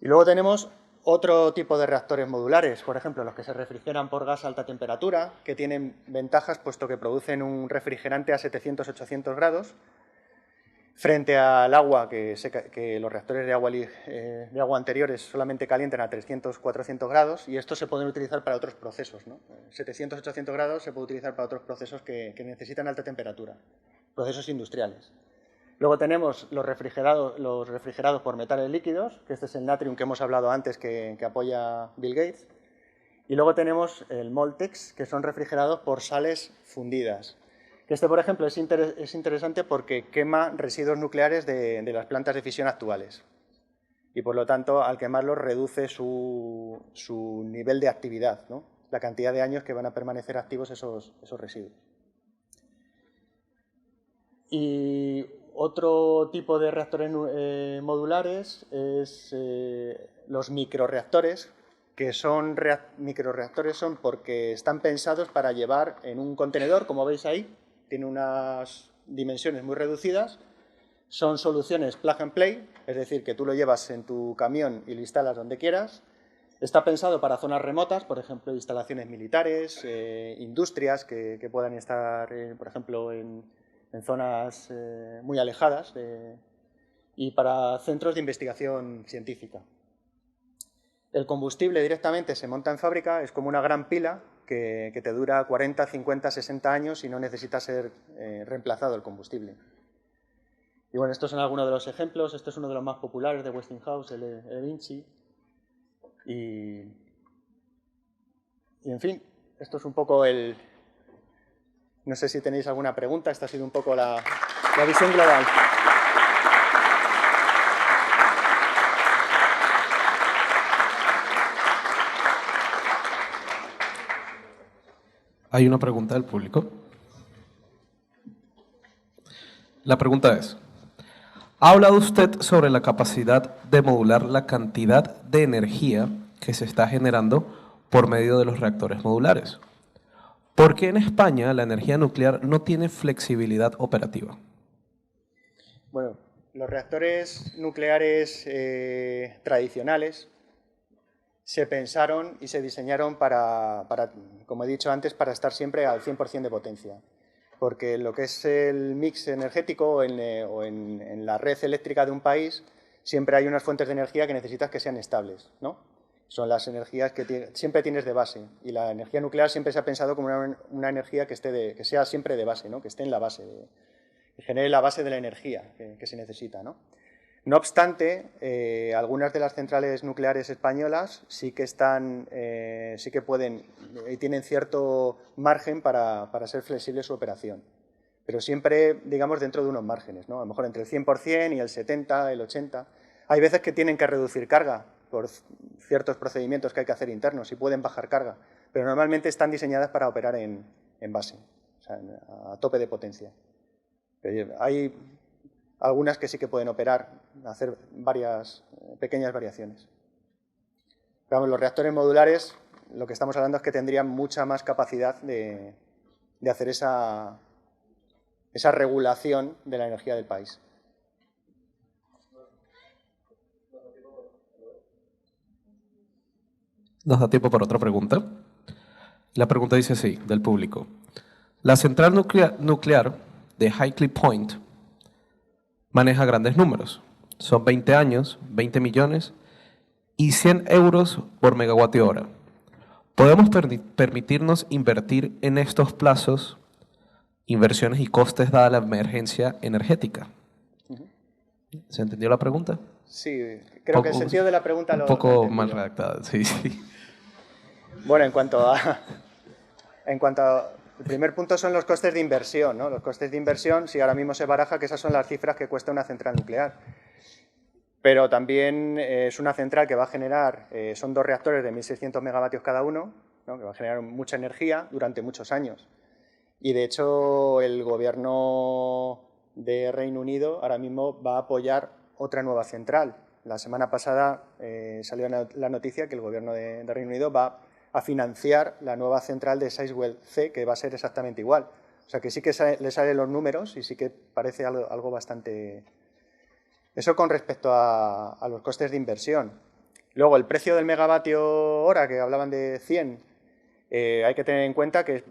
Y luego tenemos otro tipo de reactores modulares, por ejemplo, los que se refrigeran por gas a alta temperatura, que tienen ventajas puesto que producen un refrigerante a 700-800 grados, frente al agua, que los reactores de agua anteriores solamente calientan a 300-400 grados, y estos se pueden utilizar para otros procesos, ¿no? 700-800 grados se puede utilizar para otros procesos que necesitan alta temperatura, procesos industriales. Luego tenemos los refrigerados por metales líquidos, que este es el Natrium que hemos hablado antes, que apoya Bill Gates. Y luego tenemos el Moltex, que son refrigerados por sales fundidas. Este, por ejemplo, es interesante porque quema residuos nucleares de las plantas de fisión actuales. Y, por lo tanto, al quemarlos reduce su nivel de actividad, ¿no? La cantidad de años que van a permanecer activos esos residuos. Y otro tipo de reactores modulares es los microreactores, que son microreactores porque están pensados para llevar en un contenedor, como veis ahí, tiene unas dimensiones muy reducidas, son soluciones plug and play, es decir, que tú lo llevas en tu camión y lo instalas donde quieras. Está pensado para zonas remotas, por ejemplo, instalaciones militares, industrias que puedan estar, por ejemplo, en zonas muy alejadas y para centros de investigación científica. El combustible directamente se monta en fábrica, es como una gran pila que te dura 40, 50, 60 años y no necesita ser reemplazado el combustible. Y bueno, estos son algunos de los ejemplos. Este es uno de los más populares de Westinghouse, el E-Vinci. Y en fin, esto es un poco el... No sé si tenéis alguna pregunta, esta ha sido un poco la visión global. Hay una pregunta del público. La pregunta es, ¿ha hablado usted sobre la capacidad de modular la cantidad de energía que se está generando por medio de los reactores modulares? ¿Por qué en España la energía nuclear no tiene flexibilidad operativa? Bueno, los reactores nucleares tradicionales se pensaron y se diseñaron para, como he dicho antes, para estar siempre al 100% de potencia. Porque lo que es el mix energético o en la red eléctrica de un país, siempre hay unas fuentes de energía que necesitas que sean estables, ¿no? Son las energías que siempre tienes de base. Y la energía nuclear siempre se ha pensado como una energía que sea siempre de base, ¿no? Que esté en la base, que genere la base de la energía que se necesita, ¿no? No obstante, algunas de las centrales nucleares españolas sí que pueden y tienen cierto margen para ser flexible su operación. Pero siempre, digamos, dentro de unos márgenes, ¿no? A lo mejor entre el 100% y el 70%, el 80%. Hay veces que tienen que reducir carga por ciertos procedimientos que hay que hacer internos y pueden bajar carga, pero normalmente están diseñadas para operar en base, o sea, a tope de potencia. Hay algunas que sí que pueden operar, hacer varias pequeñas variaciones. Pero vamos, los reactores modulares, lo que estamos hablando es que tendrían mucha más capacidad de hacer esa regulación de la energía del país. Nos da tiempo para otra pregunta. La pregunta dice así, del público. La central nuclear de Hinkley Point maneja grandes números. Son 20 años, 20 millones y 100 euros por megavatio hora. ¿Podemos permitirnos invertir en estos plazos, inversiones y costes dada la emergencia energética? ¿Se entendió la pregunta? Sí, creo que el sentido de la pregunta un poco mal redactada, sí. Bueno, en cuanto En cuanto a, el primer punto son los costes de inversión, ¿no? Los costes de inversión, si ahora mismo se baraja que esas son las cifras que cuesta una central nuclear. Pero también es una central que va a generar, son 2 reactores de 1.600 megavatios cada uno, ¿no? Que va a generar mucha energía durante muchos años. Y de hecho el gobierno de Reino Unido ahora mismo va a apoyar otra nueva central. La semana pasada salió la noticia que el gobierno de Reino Unido va a financiar la nueva central de Sizewell C, que va a ser exactamente igual. O sea que sí que le salen los números y sí que parece algo bastante... Eso con respecto a los costes de inversión. Luego, el precio del megavatio hora, que hablaban de 100, hay que tener en cuenta que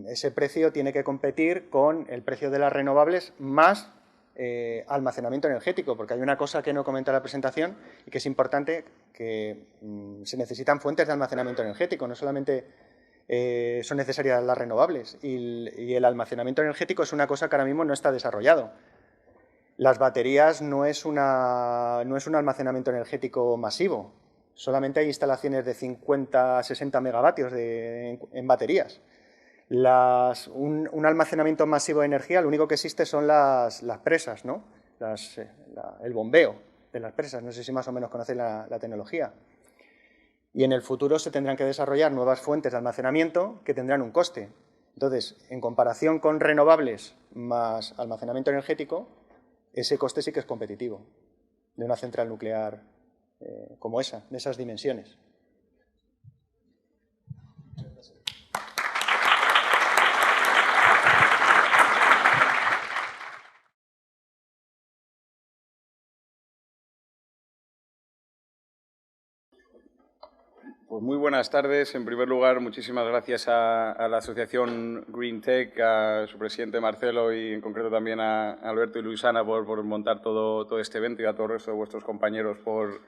ese precio tiene que competir con el precio de las renovables más almacenamiento energético, porque hay una cosa que no comenta la presentación y que es importante, que se necesitan fuentes de almacenamiento energético, no solamente son necesarias las renovables, y el almacenamiento energético es una cosa que ahora mismo no está desarrollado. Las baterías no es un almacenamiento energético masivo, solamente hay instalaciones de 50 a 60 megavatios en baterías. Un almacenamiento masivo de energía, lo único que existe son las presas, ¿no? El bombeo de las presas, no sé si más o menos conocéis la tecnología. Y en el futuro se tendrán que desarrollar nuevas fuentes de almacenamiento que tendrán un coste. Entonces, en comparación con renovables más almacenamiento energético, ese coste sí que es competitivo de una central nuclear como esa, de esas dimensiones. Pues muy buenas tardes. En primer lugar, muchísimas gracias a la asociación Green Tech, a su presidente Marcelo y en concreto también a Alberto y Luisana por montar todo este evento y a todo el resto de vuestros compañeros por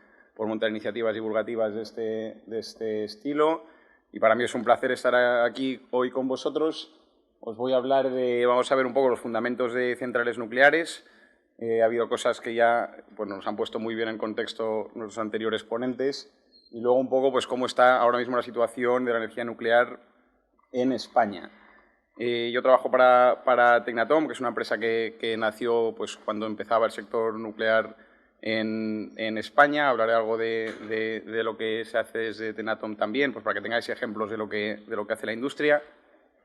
montar iniciativas divulgativas de este estilo. Y para mí es un placer estar aquí hoy con vosotros. Os voy a hablar vamos a ver un poco los fundamentos de centrales nucleares. Ha habido cosas que ya nos han puesto muy bien en contexto nuestros anteriores ponentes. Y luego un poco pues cómo está ahora mismo la situación de la energía nuclear en España. Yo trabajo para Tecnatom, que es una empresa que nació pues, cuando empezaba el sector nuclear en España. Hablaré algo de lo que se hace desde Tecnatom también, pues para que tengáis ejemplos de lo que hace la industria.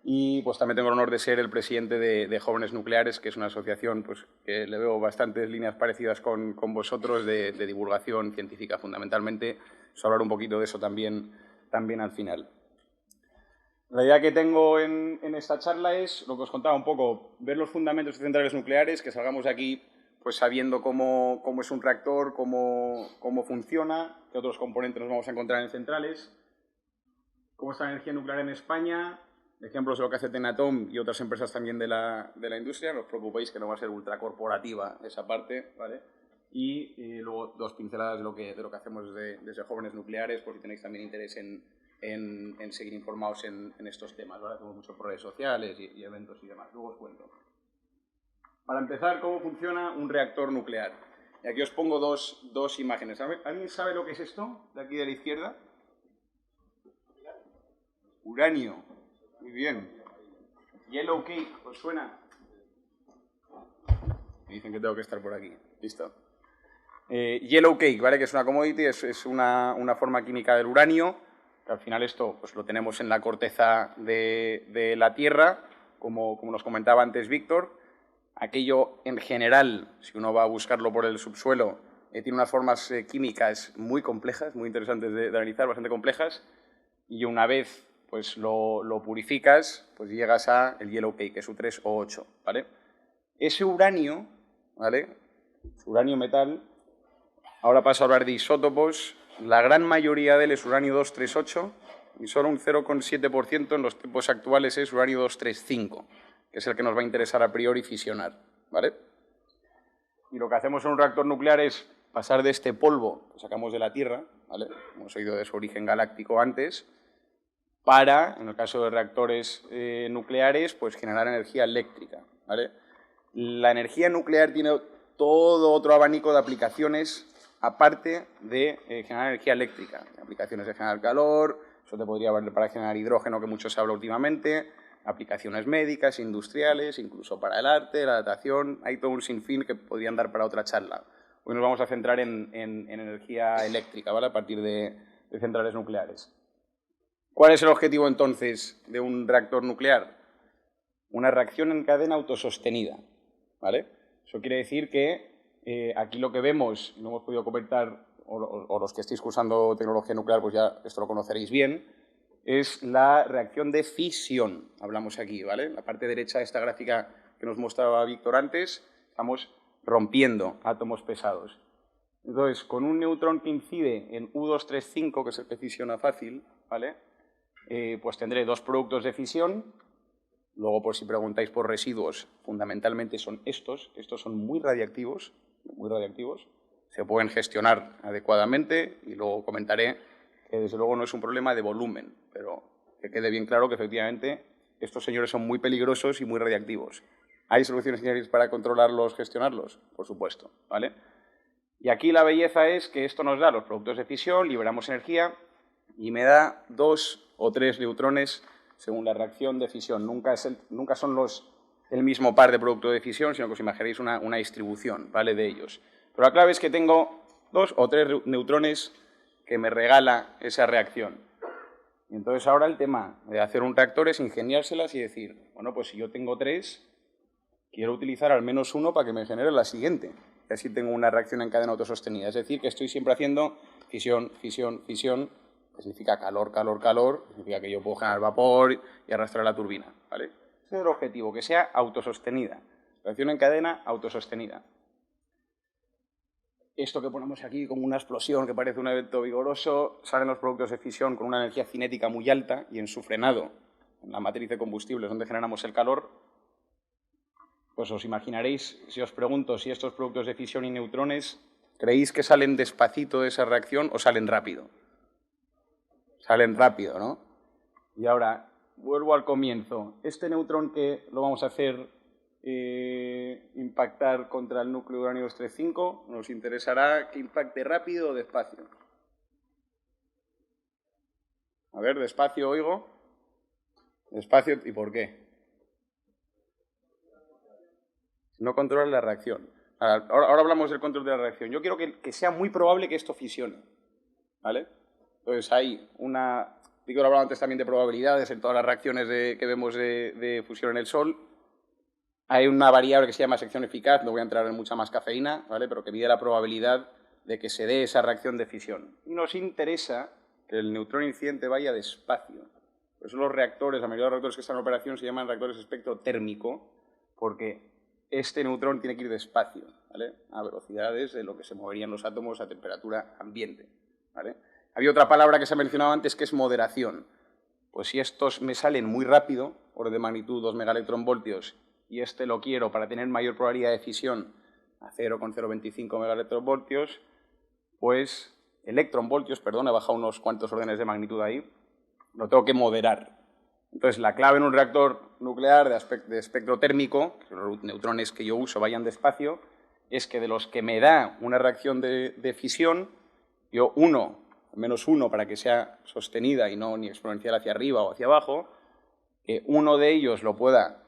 Y pues también tengo el honor de ser el presidente de Jóvenes Nucleares, que es una asociación pues, que le veo bastantes líneas parecidas con vosotros de divulgación científica fundamentalmente. Os hablar un poquito de eso también al final. La idea que tengo en esta charla es lo que os contaba un poco, ver los fundamentos de centrales nucleares, que salgamos de aquí pues sabiendo cómo es un reactor, cómo funciona, qué otros componentes nos vamos a encontrar en centrales, cómo está la energía nuclear en España, ejemplos de lo que hace Tecnatom y otras empresas también de la industria. No os preocupéis que no va a ser ultracorporativa esa parte, ¿vale? Y luego 2 pinceladas de lo que hacemos desde Jóvenes Nucleares, por si tenéis también interés en seguir informados en estos temas, ¿vale? Hacemos mucho por redes sociales y eventos y demás. Luego os cuento. Para empezar, ¿cómo funciona un reactor nuclear? Y aquí os pongo dos imágenes. ¿Alguien sabe lo que es esto, de aquí de la izquierda? Uranio. Muy bien. Yellow cake, ¿os suena? Me dicen que tengo que estar por aquí. Listo. Yellow cake, ¿vale? Que es una commodity, es una forma química del uranio, que al final esto pues, lo tenemos en la corteza de la Tierra, como nos comentaba antes Víctor. Aquello en general, si uno va a buscarlo por el subsuelo, tiene unas formas químicas muy complejas, muy interesantes de analizar, bastante complejas, y una vez pues, lo purificas, pues llegas a el yellow cake, que es U3O8, ¿vale? Ese uranio, ¿vale? Uranio metal. Ahora paso a hablar de isótopos. La gran mayoría de él es uranio 238 y solo un 0,7% en los tiempos actuales es uranio 235, que es el que nos va a interesar a priori fisionar, ¿vale? Y lo que hacemos en un reactor nuclear es pasar de este polvo que sacamos de la Tierra, ¿vale? Hemos oído de su origen galáctico antes, para, en el caso de reactores nucleares, pues generar energía eléctrica, ¿vale? La energía nuclear tiene todo otro abanico de aplicaciones aparte de generar energía eléctrica, aplicaciones de generar calor, Eso te podría valer para generar hidrógeno, que mucho se habla últimamente, aplicaciones médicas, industriales, incluso para el arte, la datación. Hay todo un sinfín que podrían dar para otra charla. Hoy nos vamos a centrar en energía eléctrica, ¿vale? A partir de centrales nucleares. ¿Cuál es el objetivo, entonces, de un reactor nuclear? Una reacción en cadena autosostenida, ¿vale? Eso quiere decir que aquí lo que vemos, y lo hemos podido comentar, o los que estéis cursando tecnología nuclear, pues ya esto lo conoceréis bien, es la reacción de fisión. Hablamos aquí, ¿vale? En la parte derecha de esta gráfica que nos mostraba Víctor antes, estamos rompiendo átomos pesados. Entonces, con un neutrón que incide en U235, que es el que fisiona fácil, ¿vale? Pues tendré dos productos de fisión. Luego, por si preguntáis por residuos, fundamentalmente son estos. Estos son muy radiactivos, se pueden gestionar adecuadamente y luego comentaré que desde luego no es un problema de volumen, pero que quede bien claro que efectivamente estos señores son muy peligrosos y muy radiactivos. ¿Hay soluciones ingenierías para controlarlos, gestionarlos? Por supuesto, ¿vale? Y aquí la belleza es que esto nos da los productos de fisión, liberamos energía y me da 2 o 3 neutrones según la reacción de fisión. Nunca son el mismo par de productos de fisión, sino que os imaginaréis una distribución, ¿vale? De ellos. Pero la clave es que tengo 2 o 3 neutrones que me regala esa reacción. Y entonces ahora el tema de hacer un reactor es ingeniárselas y decir, bueno, pues si yo tengo 3, quiero utilizar al menos 1 para que me genere la siguiente. Y así tengo una reacción en cadena autosostenida. Es decir, que estoy siempre haciendo fisión, fisión, fisión, que significa calor, calor, calor, significa que yo puedo generar vapor y arrastrar la turbina, ¿vale? Ese es el objetivo, que sea autosostenida. Reacción en cadena autosostenida. Esto que ponemos aquí como una explosión que parece un evento vigoroso, salen los productos de fisión con una energía cinética muy alta y en su frenado, en la matriz de combustibles donde generamos el calor, pues os imaginaréis, si os pregunto si estos productos de fisión y neutrones, ¿creéis que salen despacito de esa reacción o salen rápido? Salen rápido, ¿no? Y ahora, vuelvo al comienzo. Este neutrón que lo vamos a hacer impactar contra el núcleo de uranio 235, nos interesará que impacte rápido o despacio. A ver, despacio oigo. Despacio, ¿y por qué? No controla la reacción. Ahora hablamos del control de la reacción. Yo quiero que sea muy probable que esto fisione, ¿vale? Entonces hay una... Víctor hablaba antes también de probabilidades en todas las reacciones que vemos de fusión en el Sol. Hay una variable que se llama sección eficaz, no voy a entrar en mucha más cafeína, ¿vale? Pero que mide la probabilidad de que se dé esa reacción de fisión. Y nos interesa que el neutrón incidente vaya despacio. Por eso los reactores, la mayoría de los reactores que están en operación se llaman reactores de espectro térmico, porque este neutrón tiene que ir despacio, ¿vale? A velocidades de lo que se moverían los átomos a temperatura ambiente, ¿vale? Había otra palabra que se ha mencionado antes que es moderación. Pues si estos me salen muy rápido, orden de magnitud 2 megaelectronvoltios, y este lo quiero para tener mayor probabilidad de fisión a 0,025 megaelectronvoltios, pues electronvoltios, perdón, he bajado unos cuantos órdenes de magnitud ahí, lo tengo que moderar. Entonces, la clave en un reactor nuclear de espectro térmico, que los neutrones que yo uso vayan despacio, es que de los que me da una reacción de fisión, yo menos uno para que sea sostenida y no ni exponencial hacia arriba o hacia abajo, que uno de ellos lo pueda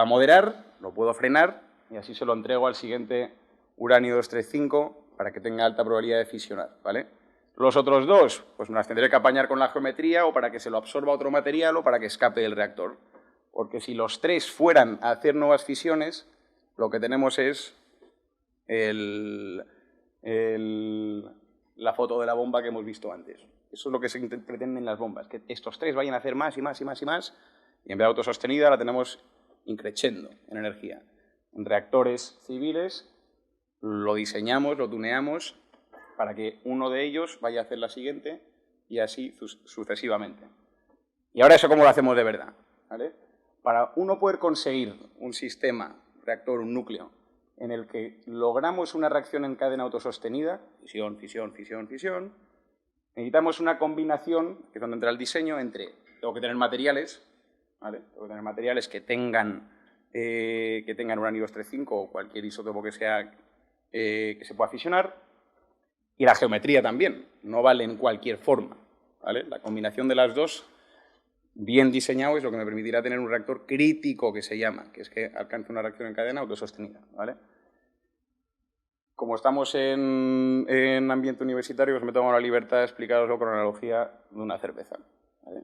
moderar, lo puedo frenar y así se lo entrego al siguiente uranio 235 para que tenga alta probabilidad de fisionar, ¿vale? Los otros dos, pues me las tendré que apañar con la geometría o para que se lo absorba otro material o para que escape del reactor. Porque si los 3 fueran a hacer nuevas fisiones, lo que tenemos es la foto de la bomba que hemos visto antes. Eso es lo que se pretende en las bombas, que estos 3 vayan a hacer más y más y más y más, y en vez de autosostenida la tenemos increciendo en energía. En reactores civiles lo diseñamos, lo tuneamos, para que uno de ellos vaya a hacer la siguiente y así sucesivamente. Y ahora eso cómo lo hacemos de verdad, ¿vale? Para uno poder conseguir un sistema, reactor, un núcleo, en el que logramos una reacción en cadena autosostenida, fisión, fisión, fisión, fisión, necesitamos una combinación, que es donde entra el diseño, entre, tengo que tener materiales, ¿vale? Tengo que tener materiales que tengan uranio 235 o cualquier isótopo que sea que se pueda fisionar, y la geometría también, no vale en cualquier forma, ¿vale? La combinación de las dos, bien diseñado, es lo que me permitirá tener un reactor crítico, que se llama, que es que alcance una reacción en cadena autosostenida, ¿vale? Como estamos en ambiente universitario, os me tomo la libertad de explicaroslo con analogía de una cerveza, ¿vale?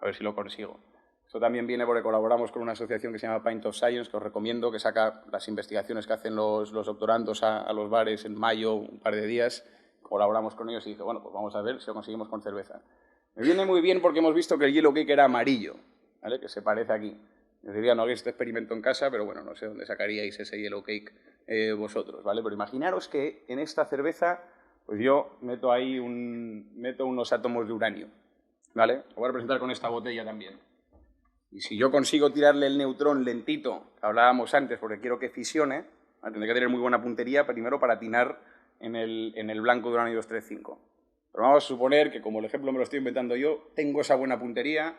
A ver si lo consigo. Esto también viene porque colaboramos con una asociación que se llama Pint of Science, que os recomiendo, que saca las investigaciones que hacen los doctorandos a los bares en mayo, un par de días. Colaboramos con ellos y dije, bueno, pues vamos a ver si lo conseguimos con cerveza. Me viene muy bien porque hemos visto que el yellow cake era amarillo, ¿vale? Que se parece aquí. Yo diría, no hagáis este experimento en casa, pero bueno, no sé dónde sacaríais ese yellow cake vosotros, ¿vale? Pero imaginaros que en esta cerveza, pues yo meto ahí unos átomos de uranio, ¿vale? Lo voy a representar con esta botella también. Y si yo consigo tirarle el neutrón lentito, que hablábamos antes, porque quiero que fisione, tendré que tener muy buena puntería primero para atinar en el blanco de uranio 235. Pero vamos a suponer que, como el ejemplo me lo estoy inventando yo, tengo esa buena puntería,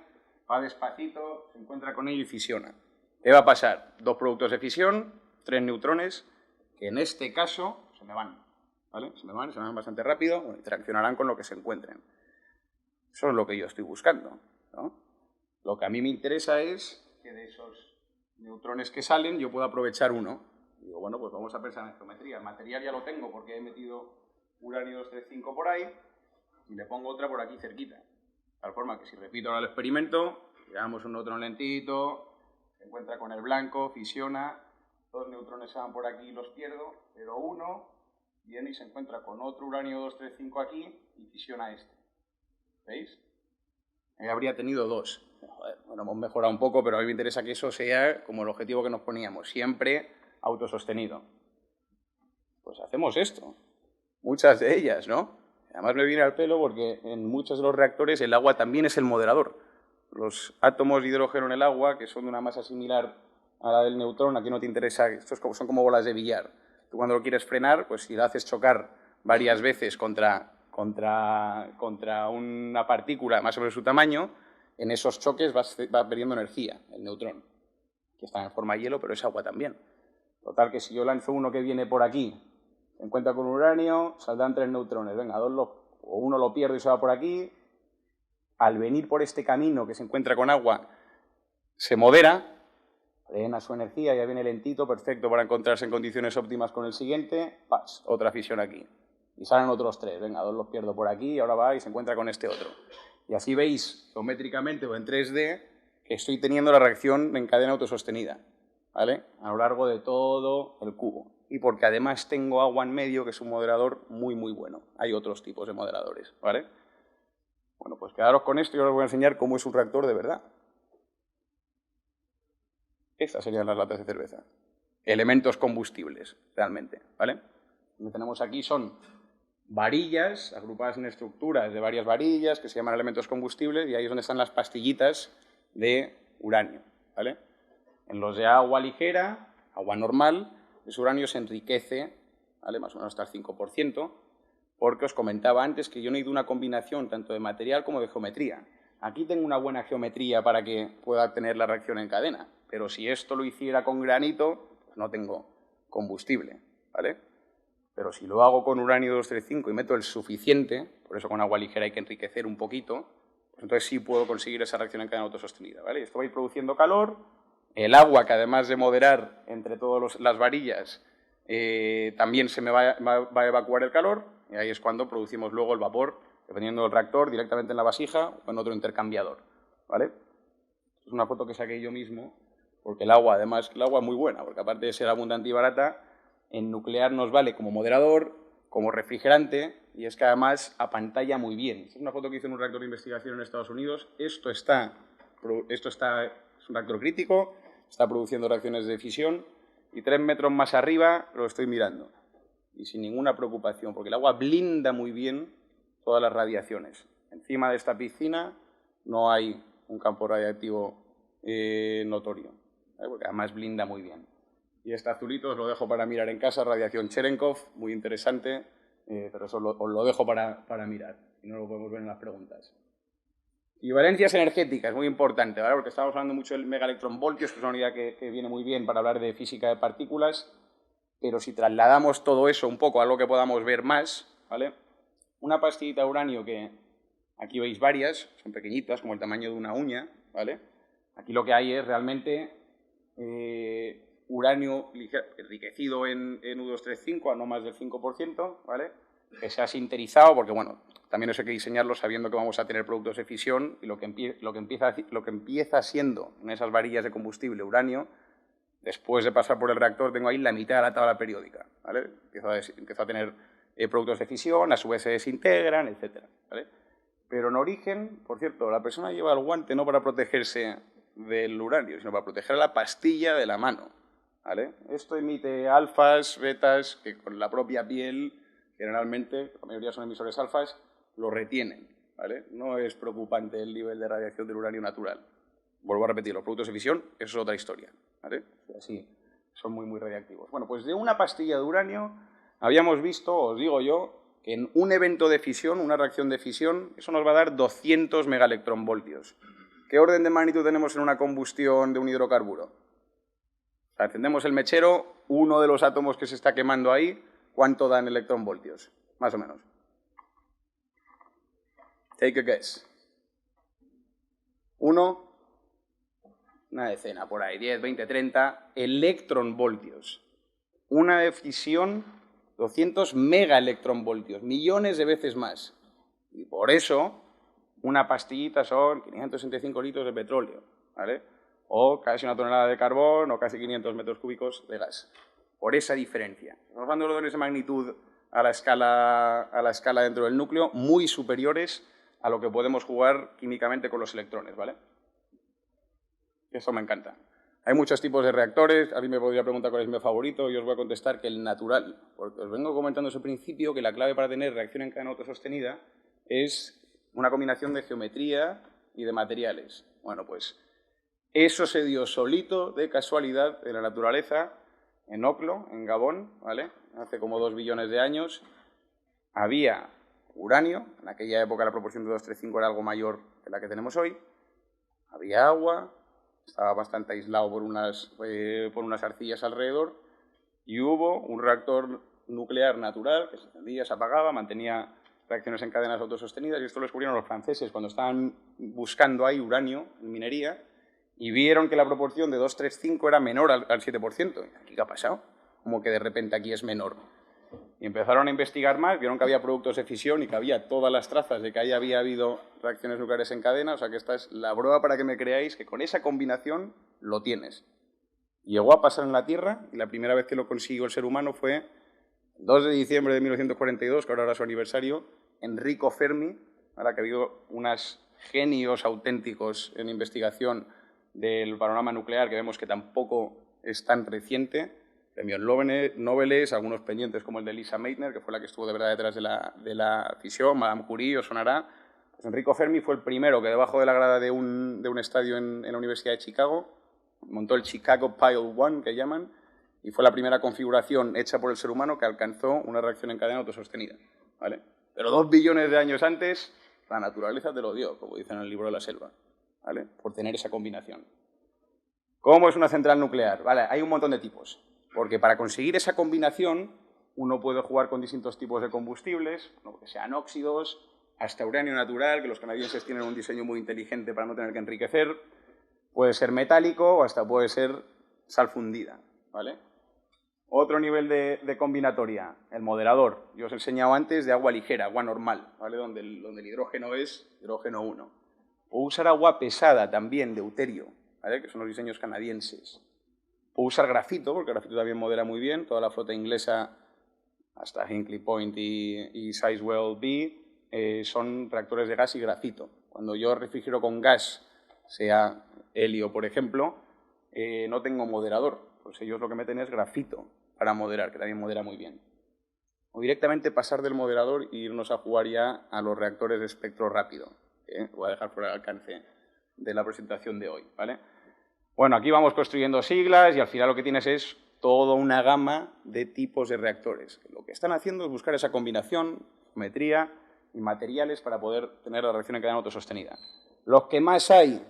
va despacito, se encuentra con ello y fisiona. ¿Qué va a pasar? 2 productos de fisión, 3 neutrones, que en este caso se me van, ¿vale? Se me van bastante rápido, bueno, interaccionarán con lo que se encuentren. Eso es lo que yo estoy buscando, ¿no? Lo que a mí me interesa es que de esos neutrones que salen yo pueda aprovechar uno. Digo, bueno, pues vamos a pensar en geometría. El material ya lo tengo porque he metido uranio 235 por ahí y le pongo otra por aquí cerquita. De tal forma que si repito ahora el experimento, tiramos un neutrón lentito, se encuentra con el blanco, fisiona, 2 neutrones se van por aquí y los pierdo, pero uno viene y se encuentra con otro uranio 235 aquí y fisiona este. ¿Veis? Habría tenido 2. Joder, bueno, hemos mejorado un poco, pero a mí me interesa que eso sea como el objetivo que nos poníamos, siempre autosostenido. Pues hacemos esto, muchas de ellas, ¿no? Además me viene al pelo porque en muchos de los reactores el agua también es el moderador. Los átomos de hidrógeno en el agua, que son de una masa similar a la del neutrón, aquí no te interesa, estos son como bolas de billar. Tú cuando lo quieres frenar, pues si lo haces chocar varias veces contra una partícula más o menos su tamaño, en esos choques va perdiendo energía, el neutrón, que está en forma de hielo, pero es agua también. Total, que si yo lanzo uno que viene por aquí, se encuentra con uranio, saldrán 3 neutrones. Venga, uno lo pierdo y se va por aquí. Al venir por este camino que se encuentra con agua, se modera, drena su energía, ya viene lentito, perfecto para encontrarse en condiciones óptimas con el siguiente, ¡pas! Otra fisión aquí. Y salen otros 3, venga, 2 los pierdo por aquí, y ahora va y se encuentra con este otro. Y así veis, geométricamente o en 3D, que estoy teniendo la reacción en cadena autosostenida, ¿vale? A lo largo de todo el cubo. Y porque además tengo agua en medio, que es un moderador muy, muy bueno. Hay otros tipos de moderadores, ¿vale? Bueno, pues quedaros con esto y ahora os voy a enseñar cómo es un reactor de verdad. Estas serían las latas de cerveza. Elementos combustibles, realmente, ¿vale? Lo que tenemos aquí son varillas, agrupadas en estructuras de varias varillas, que se llaman elementos combustibles, y ahí es donde están las pastillitas de uranio, ¿vale? En los de agua ligera, agua normal, ese uranio se enriquece, ¿vale? Más o menos hasta el 5%, porque os comentaba antes que yo necesito una combinación tanto de material como de geometría. Aquí tengo una buena geometría para que pueda tener la reacción en cadena, pero si esto lo hiciera con granito, pues no tengo combustible, ¿vale? Pero si lo hago con uranio 235 y meto el suficiente, por eso con agua ligera hay que enriquecer un poquito, pues entonces sí puedo conseguir esa reacción en cadena autosostenida, ¿vale? Esto va a ir produciendo calor, el agua, que además de moderar entre todas las varillas, también se me va a evacuar el calor, y ahí es cuando producimos luego el vapor, dependiendo del reactor, directamente en la vasija o en otro intercambiador, ¿vale? Es una foto que saqué yo mismo, porque el agua, además, el agua es muy buena, porque aparte de ser abundante y barata, en nuclear nos vale como moderador, como refrigerante, y es que además apantalla muy bien. Es una foto que hice en un reactor de investigación en Estados Unidos. Esto es un reactor crítico, está produciendo reacciones de fisión, y 3 metros más arriba lo estoy mirando. Y sin ninguna preocupación, porque el agua blinda muy bien todas las radiaciones. Encima de esta piscina no hay un campo radiactivo notorio, ¿vale? Porque además blinda muy bien. Y este azulito os lo dejo para mirar en casa, radiación Cherenkov, muy interesante, pero eso os lo dejo para mirar, y no lo podemos ver en las preguntas. Equivalencias energéticas, muy importante, ¿vale? Porque estamos hablando mucho del megaelectronvoltios, que es una unidad que viene muy bien para hablar de física de partículas, pero si trasladamos todo eso un poco a lo que podamos ver más, ¿vale? Una pastillita de uranio que Aquí veis varias, son pequeñitas, como el tamaño de una uña, ¿vale? Aquí lo que hay es realmente uranio enriquecido en U235 a no más del 5%, ¿vale? Que se ha sinterizado, porque bueno, también eso hay que diseñarlo sabiendo que vamos a tener productos de fisión y lo que empieza siendo en esas varillas de combustible uranio, después de pasar por el reactor tengo ahí la mitad de la tabla periódica, ¿vale? Empiezo a tener productos de fisión, a su vez se desintegran, etcétera, ¿vale? Pero en origen, por cierto, la persona lleva el guante no para protegerse del uranio, sino para proteger la pastilla de la mano, ¿vale? Esto emite alfas, betas, que con la propia piel, generalmente, la mayoría son emisores alfas, lo retienen, ¿vale? No es preocupante el nivel de radiación del uranio natural. Vuelvo a repetir, los productos de fisión, eso es otra historia, ¿vale? Así, son muy, muy radiactivos. Bueno, pues de una pastilla de uranio habíamos visto, os digo yo, que en un evento de fisión, una reacción de fisión, eso nos va a dar 200 megaelectronvoltios. ¿Qué orden de magnitud tenemos en una combustión de un hidrocarburo? O sea, encendemos el mechero, uno de los átomos que se está quemando ahí, ¿cuánto dan electronvoltios? Más o menos. Take a guess. Una decena, por ahí, 10, 20, 30 electronvoltios. Una de fisión, 200 megaelectronvoltios, millones de veces más. Y por eso, una pastillita son 565 litros de petróleo, ¿vale? O casi una tonelada de carbón o casi 500 metros cúbicos de gas. Por esa diferencia. Estamos hablando de órdenes de magnitud a la escala dentro del núcleo muy superiores a lo que podemos jugar químicamente con los electrones, ¿vale? Eso me encanta. Hay muchos tipos de reactores, a mí me podría preguntar cuál es mi favorito, y os voy a contestar que el natural, porque os vengo comentando desde el principio que la clave para tener reacción en cadena autosostenida es una combinación de geometría y de materiales. Bueno, pues eso se dio solito, de casualidad, en la naturaleza, en Oklo, en Gabón, ¿vale? Hace como 2 billones de años, había uranio, en aquella época la proporción de 235 era algo mayor que la que tenemos hoy, había agua, estaba bastante aislado por unas arcillas alrededor, y hubo un reactor nuclear natural que se encendía, se apagaba, mantenía reacciones en cadenas autosostenidas, y esto lo descubrieron los franceses cuando estaban buscando ahí uranio en minería, y vieron que la proporción de 235 era menor al 7%. ¿Aquí qué ha pasado? Como que de repente aquí es menor. Y empezaron a investigar más, vieron que había productos de fisión y que había todas las trazas de que ahí había habido reacciones nucleares en cadena, o sea que esta es la prueba para que me creáis que con esa combinación lo tienes. Llegó a pasar en la Tierra y la primera vez que lo consiguió el ser humano fue el 2 de diciembre de 1942, que ahora era su aniversario, Enrico Fermi, ahora que ha habido unos genios auténticos en investigación del panorama nuclear, que vemos que tampoco es tan reciente, premios Nobel, algunos pendientes como el de Lisa Meitner, que fue la que estuvo de verdad detrás de la fisión, Madame Curie, os sonará. Pues Enrico Fermi fue el primero que debajo de la grada de un estadio en la Universidad de Chicago montó el Chicago Pile 1, que llaman, y fue la primera configuración hecha por el ser humano que alcanzó una reacción en cadena autosostenida, ¿vale? Pero 2 billones de años antes, la naturaleza te lo dio, como dicen en el libro de la selva, ¿vale? Por tener esa combinación. ¿Cómo es una central nuclear? Vale, hay un montón de tipos. Porque para conseguir esa combinación, uno puede jugar con distintos tipos de combustibles, que sean óxidos, hasta uranio natural, que los canadienses tienen un diseño muy inteligente para no tener que enriquecer. Puede ser metálico o hasta puede ser sal fundida, ¿vale? Otro nivel de combinatoria, el moderador. Yo os he enseñado antes de agua ligera, agua normal, ¿vale? Donde el hidrógeno es hidrógeno 1. O usar agua pesada también, de deuterio, ¿vale? Que son los diseños canadienses. Puedo usar grafito, porque el grafito también modera muy bien. Toda la flota inglesa, hasta Hinkley Point y Sizewell B, son reactores de gas y grafito. Cuando yo refrigero con gas, sea helio, por ejemplo, no tengo moderador. Pues ellos lo que meten es grafito para moderar, que también modera muy bien. O directamente pasar del moderador e irnos a jugar ya a los reactores de espectro rápido. Voy a dejar fuera el alcance de la presentación de hoy, ¿vale? Bueno, aquí vamos construyendo siglas y al final lo que tienes es toda una gama de tipos de reactores. Lo que están haciendo es buscar esa combinación, geometría y materiales para poder tener la reacción en cadena autosostenida. Los que más hay,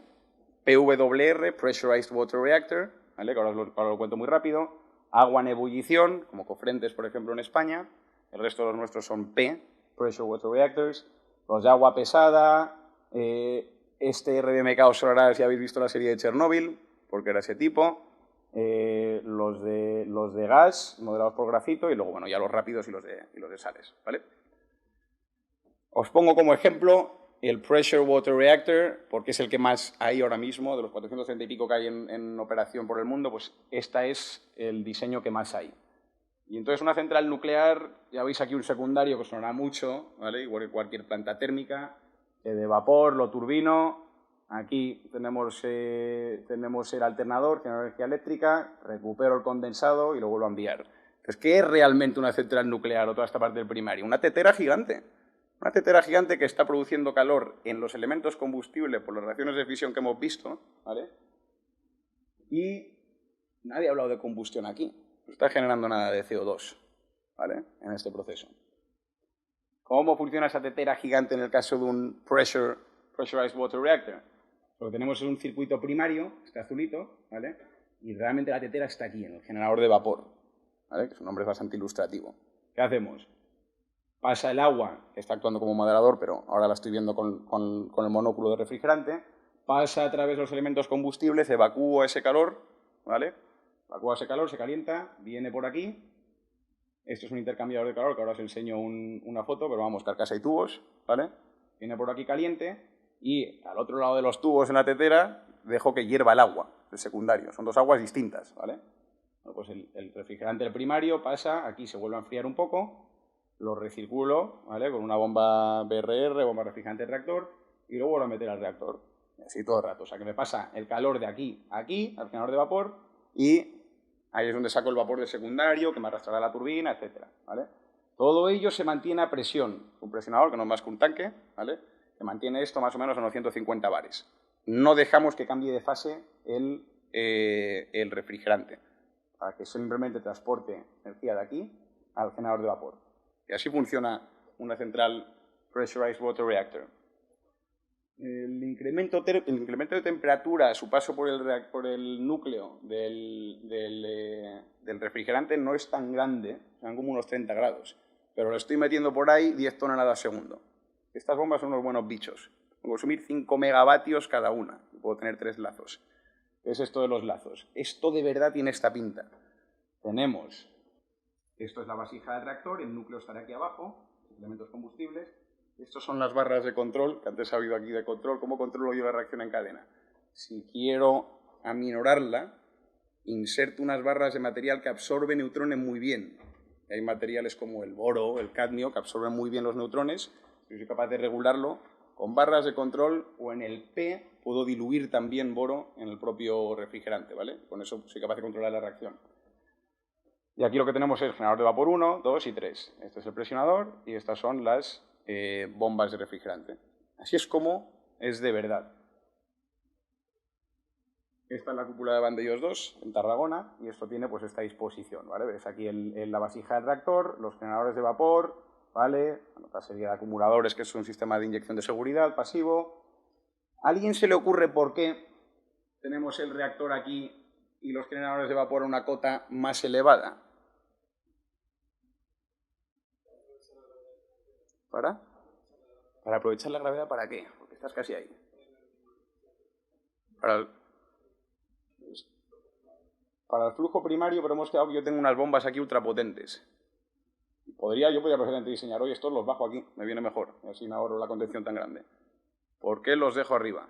PWR, Pressurized Water Reactor, ¿vale? Que ahora lo cuento muy rápido, agua en ebullición, como Cofrentes, por ejemplo, en España. El resto de los nuestros son P, Pressure Water Reactors. Los de agua pesada, este RBMK os sonará si habéis visto la serie de Chernobyl, porque era ese tipo, los de gas, modelados por grafito, y luego, bueno, ya los rápidos y los de sales, ¿vale? Os pongo como ejemplo el Pressure Water Reactor, porque es el que más hay ahora mismo, de los 430 y pico que hay en operación por el mundo, pues este es el diseño que más hay. Y entonces una central nuclear, ya veis aquí un secundario que sonará mucho, ¿vale? Igual que cualquier planta térmica, de vapor, lo turbino, aquí tenemos el alternador, genero energía eléctrica, recupero el condensado y lo vuelvo a enviar. Entonces, ¿qué es realmente una central nuclear o toda esta parte del primario? Una tetera gigante. Una tetera gigante que está produciendo calor en los elementos combustibles por las reacciones de fisión que hemos visto, ¿vale? Y nadie ha hablado de combustión aquí. No está generando nada de CO2, ¿vale? En este proceso. ¿Cómo funciona esa tetera gigante en el caso de un Pressurized Water Reactor? Lo que tenemos es un circuito primario, este azulito, ¿vale? Y realmente la tetera está aquí, en el generador de vapor, ¿vale? Que su nombre es bastante ilustrativo. ¿Qué hacemos? Pasa el agua, que está actuando como moderador, pero ahora la estoy viendo con el monóculo de refrigerante, pasa a través de los elementos combustibles, evacúa ese calor, ¿vale? Evacúa ese calor, se calienta, viene por aquí. Esto es un intercambiador de calor, que ahora os enseño una foto, pero vamos, carcasa y tubos, ¿vale? Viene por aquí caliente y al otro lado de los tubos en la tetera dejo que hierva el agua, el secundario. Son dos aguas distintas, ¿vale? Bueno, pues el refrigerante del primario pasa, aquí se vuelve a enfriar un poco, lo recirculo, ¿vale? Con una bomba BRR, bomba refrigerante de reactor, y luego vuelvo a meter al reactor. Y así todo el rato. O sea, que me pasa el calor de aquí a aquí, al generador de vapor, y ahí es donde saco el vapor del secundario, que me arrastrará la turbina, etc. ¿Vale? Todo ello se mantiene a presión. Un presionador, que no es más que un tanque, ¿vale? Que mantiene esto más o menos a unos 150 bares. No dejamos que cambie de fase el refrigerante, para que simplemente transporte energía de aquí al generador de vapor. Y así funciona una central Pressurized Water Reactor. El incremento de temperatura a su paso por el núcleo del refrigerante no es tan grande, son como unos 30 grados, pero lo estoy metiendo por ahí 10 toneladas segundo. Estas bombas son unos buenos bichos. Puedo consumir 5 megavatios cada una, puedo tener 3 lazos. ¿Qué es esto de los lazos? Esto de verdad tiene esta pinta. Tenemos, esto es la vasija del reactor, el núcleo estará aquí abajo, elementos combustibles. Estas son las barras de control, que antes ha habido aquí de control. ¿Cómo controlo yo la reacción en cadena? Si quiero aminorarla, inserto unas barras de material que absorbe neutrones muy bien. Hay materiales como el boro, el cadmio, que absorben muy bien los neutrones. Yo soy capaz de regularlo con barras de control, o en el P puedo diluir también boro en el propio refrigerante, ¿vale? Con eso soy capaz de controlar la reacción. Y aquí lo que tenemos es el generador de vapor 1, 2 y 3. Este es el presionador y estas son las bombas de refrigerante. Así es como es de verdad. Esta es la cúpula de Vandellós 2 en Tarragona y esto tiene pues esta disposición, ¿vale? Ves aquí la vasija del reactor, los generadores de vapor, ¿vale? Otra serie de acumuladores, que es un sistema de inyección de seguridad pasivo. ¿A alguien se le ocurre por qué tenemos el reactor aquí y los generadores de vapor a una cota más elevada? ¿Para aprovechar la gravedad, ¿para qué? Porque estás casi ahí. Para el flujo primario, pero hemos quedado que yo tengo unas bombas aquí ultrapotentes. Yo podría perfectamente diseñar, oye, estos los bajo aquí, me viene mejor, y así me ahorro la contención tan grande. ¿Por qué los dejo arriba?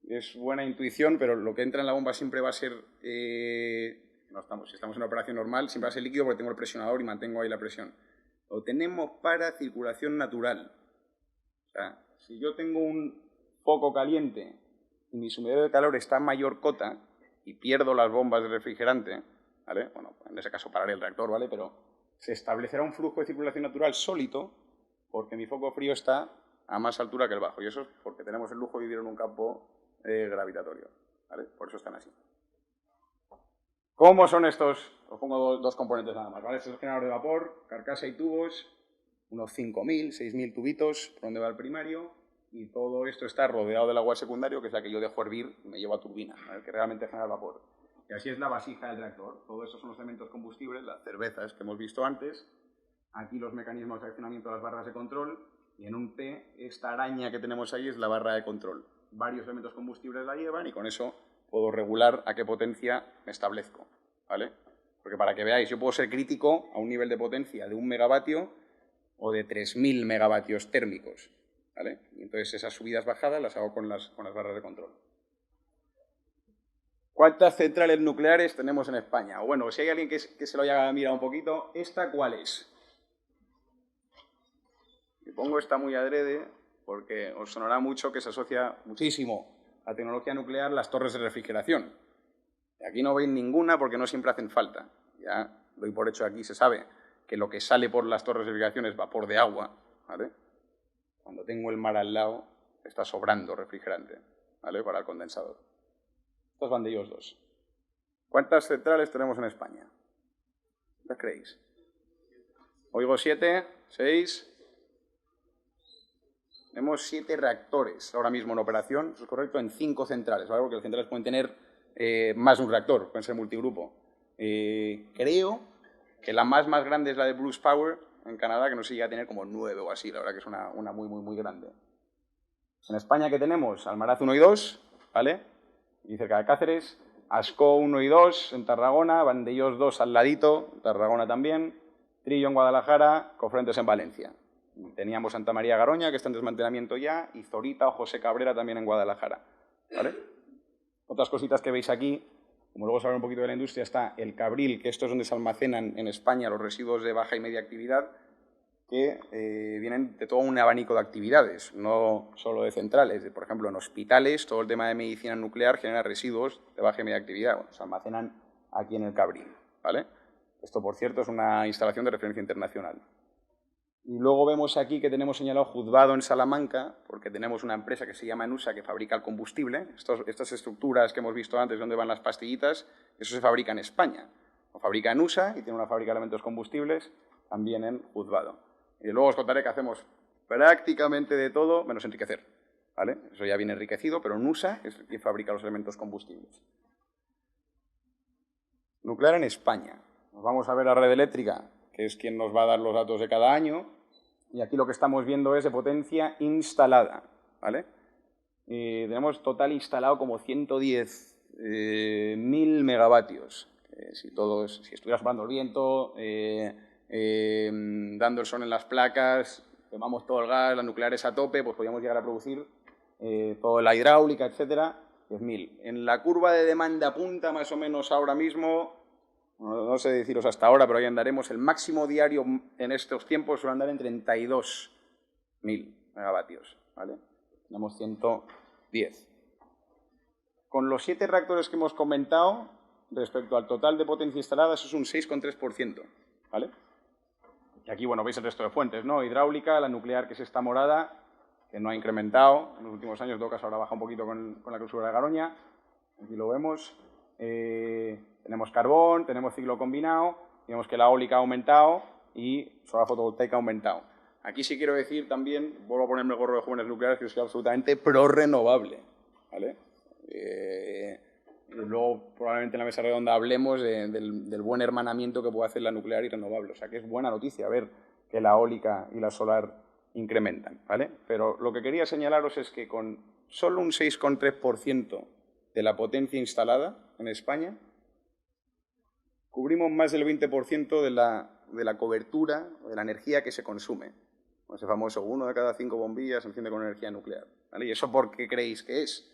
Es buena intuición, pero lo que entra en la bomba siempre va a ser... si estamos en una operación normal, siempre va a ser líquido porque tengo el presionador y mantengo ahí la presión. Lo tenemos para circulación natural. O sea, si yo tengo un foco caliente y mi sumidero de calor está a mayor cota y pierdo las bombas de refrigerante, ¿vale? Bueno, en ese caso pararé el reactor, ¿vale? Pero se establecerá un flujo de circulación natural sólido porque mi foco frío está a más altura que el bajo. Y eso es porque tenemos el lujo de vivir en un campo gravitatorio, ¿vale? Por eso están así. ¿Cómo son estos? Os pongo dos componentes nada más, ¿vale? Este es el generador de vapor, carcasa y tubos, unos 5.000, 6.000 tubitos por donde va el primario, y todo esto está rodeado del agua secundario, que es la que yo dejo hervir y me llevo a turbina, ¿vale? Que realmente genera el vapor. Y así es la vasija del reactor. Todos estos son los elementos combustibles, las cervezas que hemos visto antes. Aquí los mecanismos de accionamiento de las barras de control. Y en un P, esta araña que tenemos ahí es la barra de control. Varios elementos combustibles la llevan y con eso puedo regular a qué potencia me establezco, ¿vale? Porque para que veáis, yo puedo ser crítico a un nivel de potencia de 1 megavatio o de 3000 megavatios térmicos, ¿vale? Y entonces esas subidas-bajadas las hago con las barras de control. ¿Cuántas centrales nucleares tenemos en España? O bueno, si hay alguien que se lo haya mirado un poquito, ¿esta cuál es? Y pongo esta muy adrede porque os sonará mucho que se asocia muchísimo a tecnología nuclear las torres de refrigeración. Y aquí no veis ninguna porque no siempre hacen falta. Ya doy por hecho aquí, se sabe que lo que sale por las torres de refrigeración es vapor de agua, ¿vale? Cuando tengo el mar al lado, está sobrando refrigerante, ¿vale? Para el condensador. Estos van de ellos dos. ¿Cuántas centrales tenemos en España? ¿Qué creéis? Oigo 7, 6. Tenemos 7 reactores ahora mismo en operación, eso es correcto, en 5 centrales, ¿vale? Porque las centrales pueden tener más de un reactor, pueden ser multigrupo. Creo que la más grande es la de Bruce Power en Canadá, que no sé si llega a tener como 9 o así, la verdad que es una muy grande. En España, ¿qué tenemos? Almaraz 1 y 2, ¿vale? Y cerca de Cáceres, Ascó 1 y 2 en Tarragona, Vandellós 2 al ladito, Tarragona también, Trillo en Guadalajara, Cofrentes en Valencia. Teníamos Santa María Garoña, que está en desmantelamiento ya, y Zorita o José Cabrera también en Guadalajara, ¿vale? Otras cositas que veis aquí, como luego se habla un poquito de la industria, está el Cabril, que esto es donde se almacenan en España los residuos de baja y media actividad, que vienen de todo un abanico de actividades, no solo de centrales. Por ejemplo, en hospitales, todo el tema de medicina nuclear genera residuos de baja y media actividad. Bueno, se almacenan aquí en el Cabril, ¿vale? Esto, por cierto, es una instalación de referencia internacional. Y luego vemos aquí que tenemos señalado Juzgado en Salamanca, porque tenemos una empresa que se llama Nusa que fabrica el combustible. Estas estructuras que hemos visto antes, donde van las pastillitas, eso se fabrica en España. Lo fabrica Nusa y tiene una fábrica de elementos combustibles también en Juzgado. Y luego os contaré que hacemos prácticamente de todo menos enriquecer, ¿vale? Eso ya viene enriquecido, pero Nusa es quien fabrica los elementos combustibles. Nuclear en España. Nos vamos a ver a Red Eléctrica, que es quien nos va a dar los datos de cada año. Y aquí lo que estamos viendo es de potencia instalada, ¿vale? Tenemos total instalado como 110.000 megavatios. Si estuviera soplando el viento, dando el sol en las placas, quemamos todo el gas, las nucleares a tope, pues podríamos llegar a producir toda la hidráulica, etcétera, 10.000. En la curva de demanda punta, más o menos ahora mismo, no sé deciros hasta ahora, pero ahí andaremos, el máximo diario en estos tiempos suele andar en 32.000 megavatios, ¿vale? Tenemos 110. Con los 7 reactores que hemos comentado, respecto al total de potencia instalada, eso es un 6,3%, ¿vale? Y aquí, bueno, veis el resto de fuentes, ¿no? Hidráulica, la nuclear, que es esta morada, que no ha incrementado en los últimos años, en todo caso ahora baja un poquito con la clausura de Garoña, aquí lo vemos. Tenemos carbón, tenemos ciclo combinado, vemos que la eólica ha aumentado y solar fotovoltaica ha aumentado. Aquí sí quiero decir también, vuelvo a ponerme el gorro de jóvenes nucleares, que soy absolutamente pro-renovable, ¿vale? Luego, probablemente en la mesa redonda hablemos del buen hermanamiento que puede hacer la nuclear y renovable. O sea, que es buena noticia ver que la eólica y la solar incrementan, ¿vale? Pero lo que quería señalaros es que con solo un 6,3% de la potencia instalada en España, cubrimos más del 20% de la cobertura, de la energía que se consume. Ese famoso 1 de cada 5 bombillas se enciende con energía nuclear, ¿vale? ¿Y eso por qué creéis que es?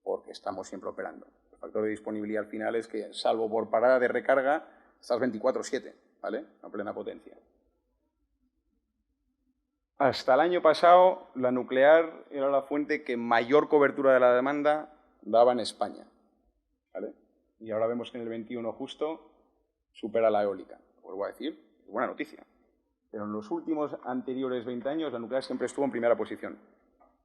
Porque estamos siempre operando. El factor de disponibilidad al final es que, salvo por parada de recarga, estás 24/7, ¿vale? A plena potencia. Hasta el año pasado, la nuclear era la fuente que mayor cobertura de la demanda daba en España, ¿vale? Y ahora vemos que en el 21 justo supera la eólica. Vuelvo a decir, es buena noticia. Pero en los últimos anteriores 20 años, la nuclear siempre estuvo en primera posición.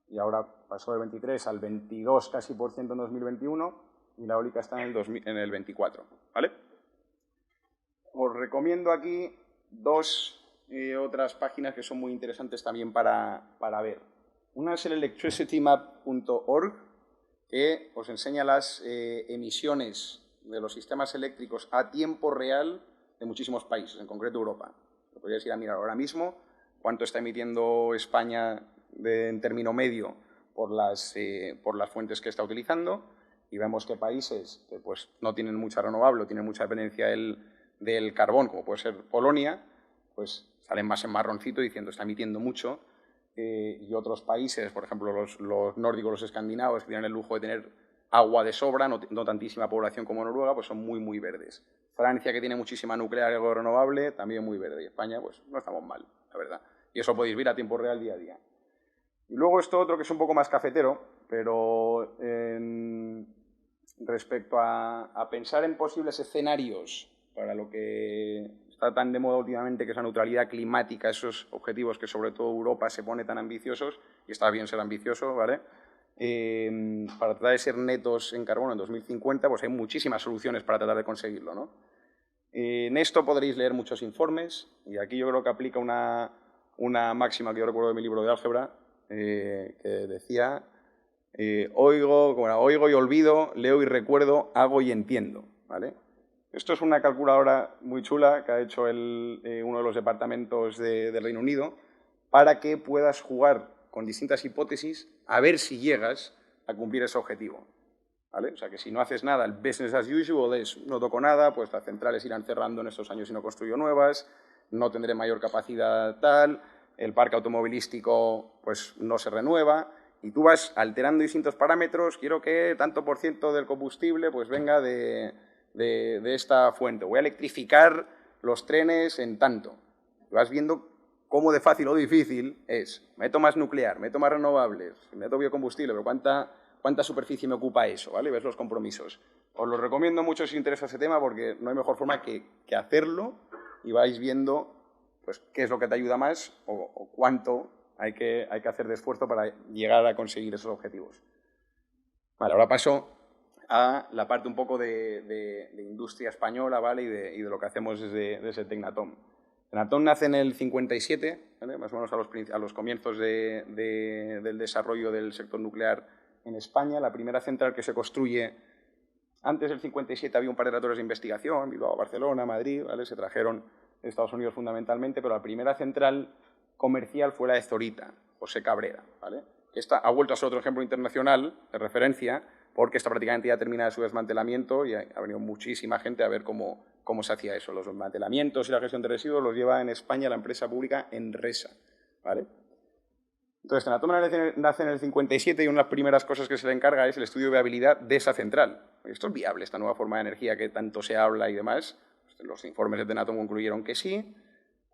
Y ahora pasó del 23 al 22 casi % en 2021 y la eólica está en el 24, ¿vale? Os recomiendo aquí dos otras páginas que son muy interesantes también para ver. Una es el electricitymap.org, que os enseña las emisiones de los sistemas eléctricos a tiempo real de muchísimos países, en concreto Europa. Podríais ir a mirar ahora mismo cuánto está emitiendo España en término medio por las fuentes que está utilizando, y vemos que países que pues, no tienen mucha renovable, tienen mucha dependencia del carbón, como puede ser Polonia, pues salen más en marroncito diciendo está emitiendo mucho, y otros países, por ejemplo los nórdicos, los escandinavos, que tienen el lujo de tener agua de sobra, no tantísima población como Noruega, pues son muy, muy verdes. Francia, que tiene muchísima nuclear y algo renovable, también muy verde. Y España, pues no estamos mal, la verdad. Y eso podéis ver a tiempo real día a día. Y luego esto otro que es un poco más cafetero, pero respecto a pensar en posibles escenarios para lo que está tan de moda últimamente, que es la neutralidad climática, esos objetivos que sobre todo Europa se pone tan ambiciosos, y está bien ser ambicioso, ¿vale? Para tratar de ser netos en carbono en 2050, pues hay muchísimas soluciones para tratar de conseguirlo, ¿no? En esto podréis leer muchos informes, y aquí yo creo que aplica una máxima que yo recuerdo de mi libro de álgebra, que decía, oigo y olvido, leo y recuerdo, hago y entiendo, ¿vale? Esto es una calculadora muy chula que ha hecho uno de los departamentos del Reino Unido para que puedas jugar con distintas hipótesis a ver si llegas a cumplir ese objetivo, ¿vale? O sea, que si no haces nada, el business as usual es no toco nada, pues las centrales irán cerrando en estos años si no construyo nuevas, no tendré mayor capacidad tal, el parque automovilístico pues no se renueva, y tú vas alterando distintos parámetros. Quiero que tanto por ciento del combustible pues venga de esta fuente, voy a electrificar los trenes en tanto. Y vas viendo cómo de fácil o difícil es. Meto más nuclear, meto más renovables, meto biocombustible, pero ¿cuánta superficie me ocupa eso? ¿Vale? Ves los compromisos. Os lo recomiendo mucho si os interesa ese tema, porque no hay mejor forma que hacerlo y vais viendo pues, qué es lo que te ayuda más o cuánto hay que hacer de esfuerzo para llegar a conseguir esos objetivos. Vale, ahora paso a la parte un poco de industria española, ¿vale? y de lo que hacemos desde Tecnatom. Tecnatom nace en el 57, ¿vale? Más o menos a los comienzos del desarrollo del sector nuclear en España. La primera central que se construye antes del 57 había un par de reactores de investigación, Bilbao, Barcelona, Madrid, ¿vale? Se trajeron de Estados Unidos fundamentalmente, pero la primera central comercial fue la de Zorita, José Cabrera, ¿vale? Esta ha vuelto a ser otro ejemplo internacional de referencia, porque está prácticamente ya terminada su desmantelamiento y ha venido muchísima gente a ver cómo se hacía eso. Los desmantelamientos y la gestión de residuos los lleva en España la empresa pública Enresa, ¿vale? Entonces, Tecnatom nace en el 57 y una de las primeras cosas que se le encarga es el estudio de viabilidad de esa central. ¿Esto es viable, esta nueva forma de energía que tanto se habla y demás? Los informes de Tecnatom concluyeron que sí.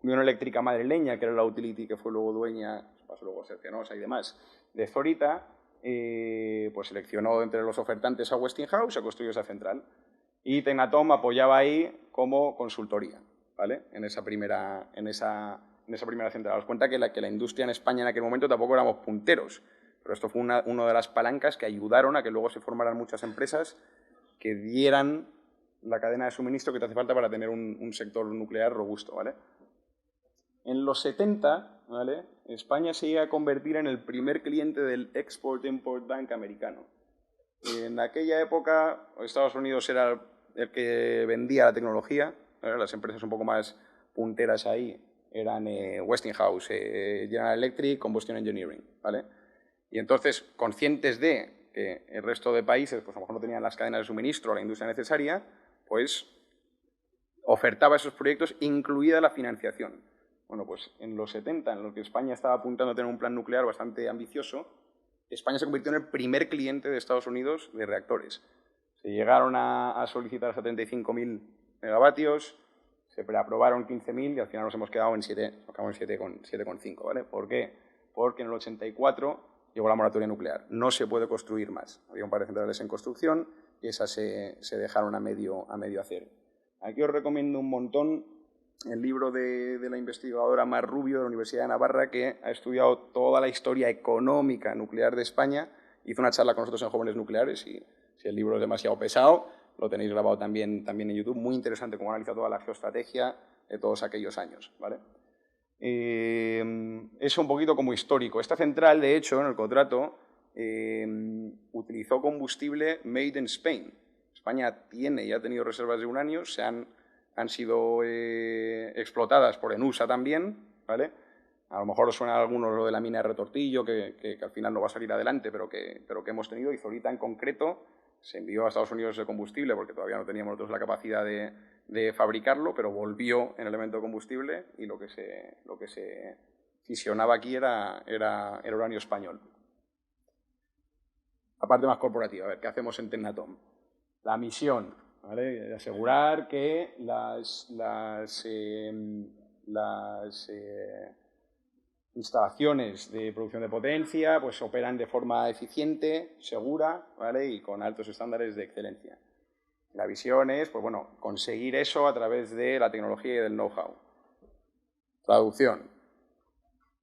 Unión Eléctrica Madrileña, que era la utility que fue luego dueña, pasó luego a ser Cenosa y demás, de Zorita, pues seleccionó entre los ofertantes a Westinghouse, se construyó esa central. Y Tecnatom apoyaba ahí como consultoría, ¿vale? En esa primera central. Os cuenta que la industria en España en aquel momento tampoco éramos punteros, pero esto fue una de las palancas que ayudaron a que luego se formaran muchas empresas que dieran la cadena de suministro que te hace falta para tener un sector nuclear robusto, ¿vale? En los 70, ¿vale? España se iba a convertir en el primer cliente del Export-Import Bank americano. En aquella época, Estados Unidos era el que vendía la tecnología, ¿vale? Las empresas un poco más punteras ahí eran Westinghouse, General Electric, Combustion Engineering, ¿vale? Y entonces, conscientes de que el resto de países pues a lo mejor no tenían las cadenas de suministro o la industria necesaria, pues ofertaba esos proyectos, incluida la financiación. Bueno, pues en los 70, en los que España estaba apuntando a tener un plan nuclear bastante ambicioso, España se convirtió en el primer cliente de Estados Unidos de reactores. Se llegaron a solicitar 75.000 megavatios, se preaprobaron 15.000 y al final nos hemos quedado en 7,5, ¿vale? ¿Por qué? Porque en el 84 llegó la moratoria nuclear. No se puede construir más. Había un par de centrales en construcción y esas se dejaron a medio hacer. Aquí os recomiendo un montón el libro de la investigadora Mar Rubio de la Universidad de Navarra, que ha estudiado toda la historia económica nuclear de España. Hizo una charla con nosotros en Jóvenes Nucleares y si el libro es demasiado pesado, lo tenéis grabado también en YouTube. Muy interesante cómo analiza toda la geoestrategia de todos aquellos años, ¿vale? Eso un poquito como histórico. Esta central, de hecho, en el contrato, utilizó combustible made in Spain. O España tiene y ha tenido reservas de uranio, han sido explotadas por ENUSA también, ¿vale? A lo mejor os suena a algunos lo de la mina de Retortillo, que al final no va a salir adelante, pero que hemos tenido. Y Zorita en concreto se envió a Estados Unidos de combustible, porque todavía no teníamos nosotros la capacidad de fabricarlo, pero volvió en elemento de combustible y lo que se fisionaba aquí era uranio español. La parte más corporativa, a ver, ¿qué hacemos en Tecnatom? La misión, ¿vale? Asegurar que las instalaciones de producción de potencia pues operan de forma eficiente, segura, ¿vale? Y con altos estándares de excelencia. La visión es, pues bueno, conseguir eso a través de la tecnología y del know-how. Traducción.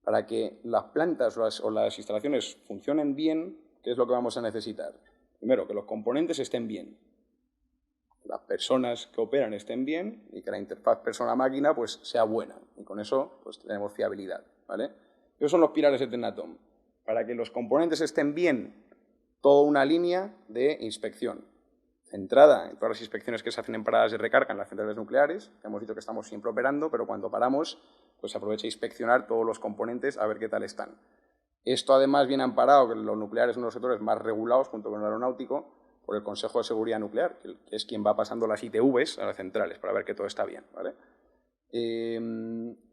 Para que las plantas o las instalaciones funcionen bien, ¿qué es lo que vamos a necesitar? Primero, que los componentes estén bien, las personas que operan estén bien y que la interfaz persona-máquina pues sea buena. Y con eso pues tenemos fiabilidad, ¿vale? Esos son los pilares de Tecnatom. Para que los componentes estén bien, toda una línea de inspección, centrada en todas las inspecciones que se hacen en paradas de recarga en las centrales nucleares. Hemos dicho que estamos siempre operando, pero cuando paramos, pues se aprovecha a inspeccionar todos los componentes a ver qué tal están. Esto además viene amparado, que los nucleares son uno de los sectores más regulados, junto con el aeronáutico, por el Consejo de Seguridad Nuclear, que es quien va pasando las ITVs a las centrales para ver que todo está bien, ¿vale?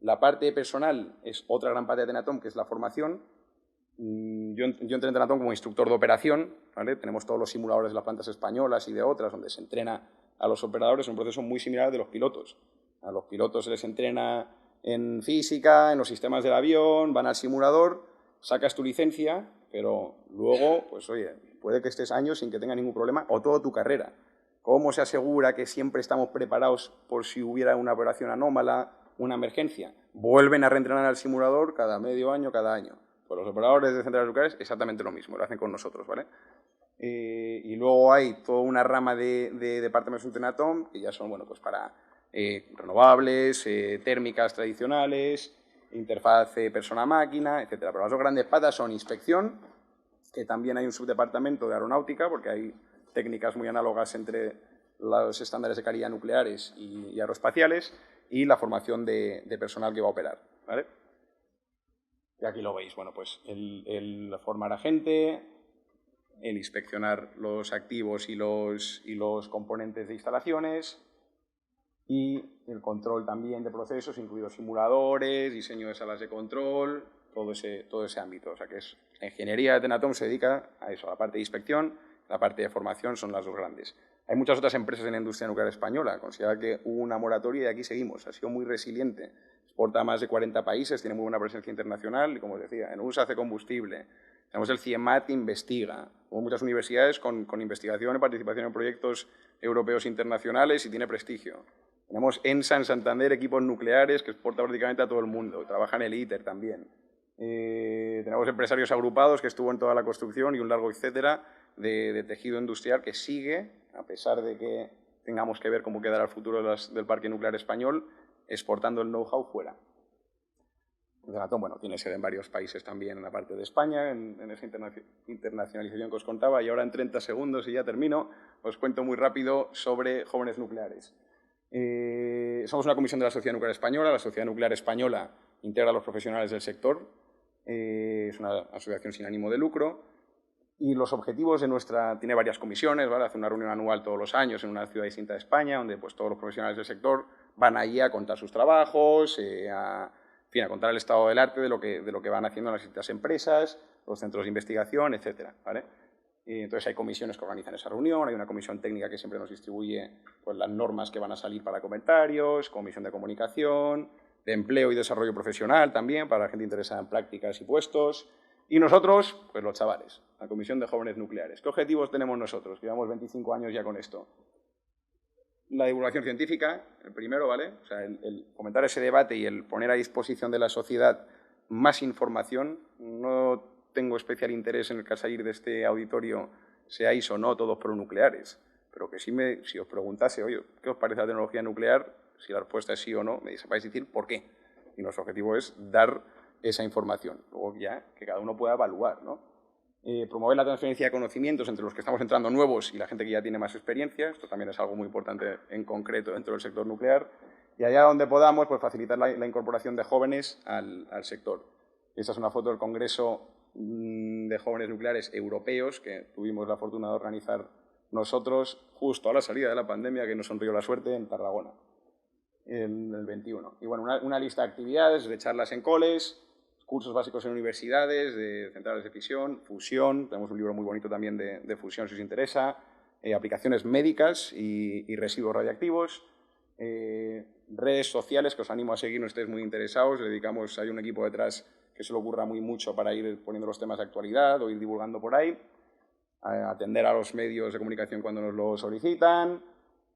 La parte personal es otra gran parte de Tecnatom, que es la formación. Yo entré en Tecnatom como instructor de operación, ¿vale? Tenemos todos los simuladores de las plantas españolas y de otras, donde se entrena a los operadores, un proceso muy similar al de los pilotos. A los pilotos se les entrena en física, en los sistemas del avión, van al simulador, sacas tu licencia, pero luego, pues oye, puede que estés años sin que tengas ningún problema, o toda tu carrera. ¿Cómo se asegura que siempre estamos preparados por si hubiera una operación anómala, una emergencia? Vuelven a reentrenar al simulador cada medio año, cada año. Pues los operadores de centrales nucleares exactamente lo mismo, lo hacen con nosotros, ¿vale? Y luego hay toda una rama de departamentos en Tecnatom que ya son, bueno, pues para renovables, térmicas tradicionales, interfaz persona-máquina, etc. Pero las dos grandes patas son inspección, que también hay un subdepartamento de aeronáutica, porque hay técnicas muy análogas entre los estándares de calidad nucleares y aeroespaciales, y la formación de personal que va a operar, ¿vale? Y aquí lo veis, bueno, pues el formar a gente, el inspeccionar los activos y los componentes de instalaciones, y el control también de procesos, incluidos simuladores, diseño de salas de control, todo ese ámbito. O sea que la ingeniería de Tecnatom se dedica a eso, a la parte de inspección, la parte de formación son las dos grandes. Hay muchas otras empresas en la industria nuclear española. Considera que hubo una moratoria y aquí seguimos. Ha sido muy resiliente. Exporta a más de 40 países, tiene muy buena presencia internacional y, como os decía, ENUSA hace combustible. Tenemos el CIEMAT que investiga. Hubo muchas universidades con investigación y participación en proyectos europeos internacionales y tiene prestigio. Tenemos ENSA en Santander, equipos nucleares que exporta prácticamente a todo el mundo. Trabaja en el ITER también. Tenemos empresarios agrupados que estuvo en toda la construcción y un largo etcétera de tejido industrial que sigue, a pesar de que tengamos que ver cómo quedará el futuro del parque nuclear español, exportando el know-how fuera. Tecnatom, bueno, tiene sede en varios países también en la parte de España, en esa internacionalización que os contaba, y ahora en 30 segundos, y ya termino, os cuento muy rápido sobre jóvenes nucleares. Somos una comisión de la Sociedad Nuclear Española. La Sociedad Nuclear Española integra a los profesionales del sector. Es una asociación sin ánimo de lucro. Y los objetivos de nuestra... Tiene varias comisiones, ¿vale? Hace una reunión anual todos los años en una ciudad distinta de España, donde pues, todos los profesionales del sector van allí a contar sus trabajos, a contar el estado del arte de lo que van haciendo las distintas empresas, los centros de investigación, etcétera, ¿vale? Y entonces hay comisiones que organizan esa reunión, hay una comisión técnica que siempre nos distribuye pues, las normas que van a salir para comentarios, comisión de comunicación, de empleo y desarrollo profesional también, para la gente interesada en prácticas y puestos. Y nosotros, pues los chavales, la Comisión de Jóvenes Nucleares. ¿Qué objetivos tenemos nosotros? Llevamos 25 años ya con esto. La divulgación científica, el primero, ¿vale? O sea, el fomentar ese debate y el poner a disposición de la sociedad más información. No tengo especial interés en el que al salir de este auditorio seáis o no todos pronucleares, pero que si os preguntase, oye, ¿qué os parece la tecnología nuclear? Si la respuesta es sí o no, me sepáis decir por qué. Y nuestro objetivo es dar esa información. Luego ya que cada uno pueda evaluar, ¿no? promover la transferencia de conocimientos entre los que estamos entrando nuevos y la gente que ya tiene más experiencia. Esto también es algo muy importante en concreto dentro del sector nuclear. Y allá donde podamos, pues facilitar la incorporación de jóvenes al sector. Esta es una foto del Congreso de Jóvenes Nucleares Europeos que tuvimos la fortuna de organizar nosotros justo a la salida de la pandemia, que nos sonrió la suerte, en Tarragona, en el 21. Y bueno, una lista de actividades, de charlas en coles, cursos básicos en universidades, de centrales de fisión, fusión, tenemos un libro muy bonito también de fusión si os interesa, aplicaciones médicas y residuos radiactivos, redes sociales que os animo a seguir, no estéis muy interesados, hay un equipo detrás que se le ocurra mucho para ir poniendo los temas de actualidad o ir divulgando por ahí, atender a los medios de comunicación cuando nos lo solicitan.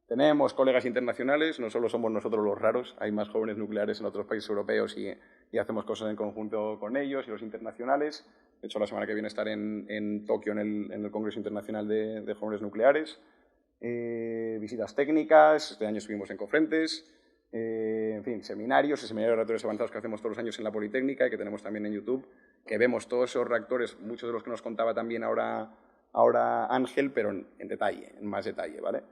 Tenemos colegas internacionales, no solo somos nosotros los raros, hay más jóvenes nucleares en otros países europeos y hacemos cosas en conjunto con ellos y los internacionales. De hecho, la semana que viene estaré en Tokio en el Congreso Internacional de Jóvenes Nucleares. Visitas técnicas, este año estuvimos en Cofrentes, en fin, seminarios y seminarios de reactores avanzados que hacemos todos los años en la Politécnica y que tenemos también en YouTube, que vemos todos esos reactores, muchos de los que nos contaba también ahora Ángel, pero en detalle, en más detalle, ¿vale?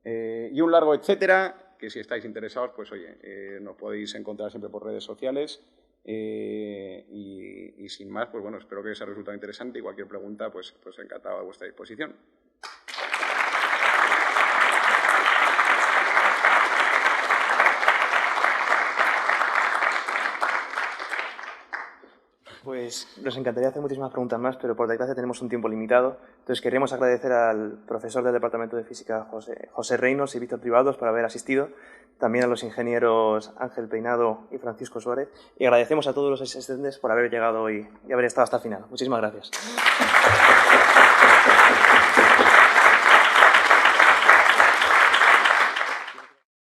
Y un largo etcétera, que si estáis interesados, pues oye, nos podéis encontrar siempre por redes sociales y sin más, pues bueno, espero que os haya resultado interesante y cualquier pregunta, pues encantado a vuestra disposición. Pues nos encantaría hacer muchísimas preguntas más, pero por desgracia tenemos un tiempo limitado. Entonces queremos agradecer al profesor del Departamento de Física, José Reinos y Víctor Privados, por haber asistido. También a los ingenieros Ángel Peinado y Francisco Suárez. Y agradecemos a todos los asistentes por haber llegado hoy y haber estado hasta el final. Muchísimas gracias.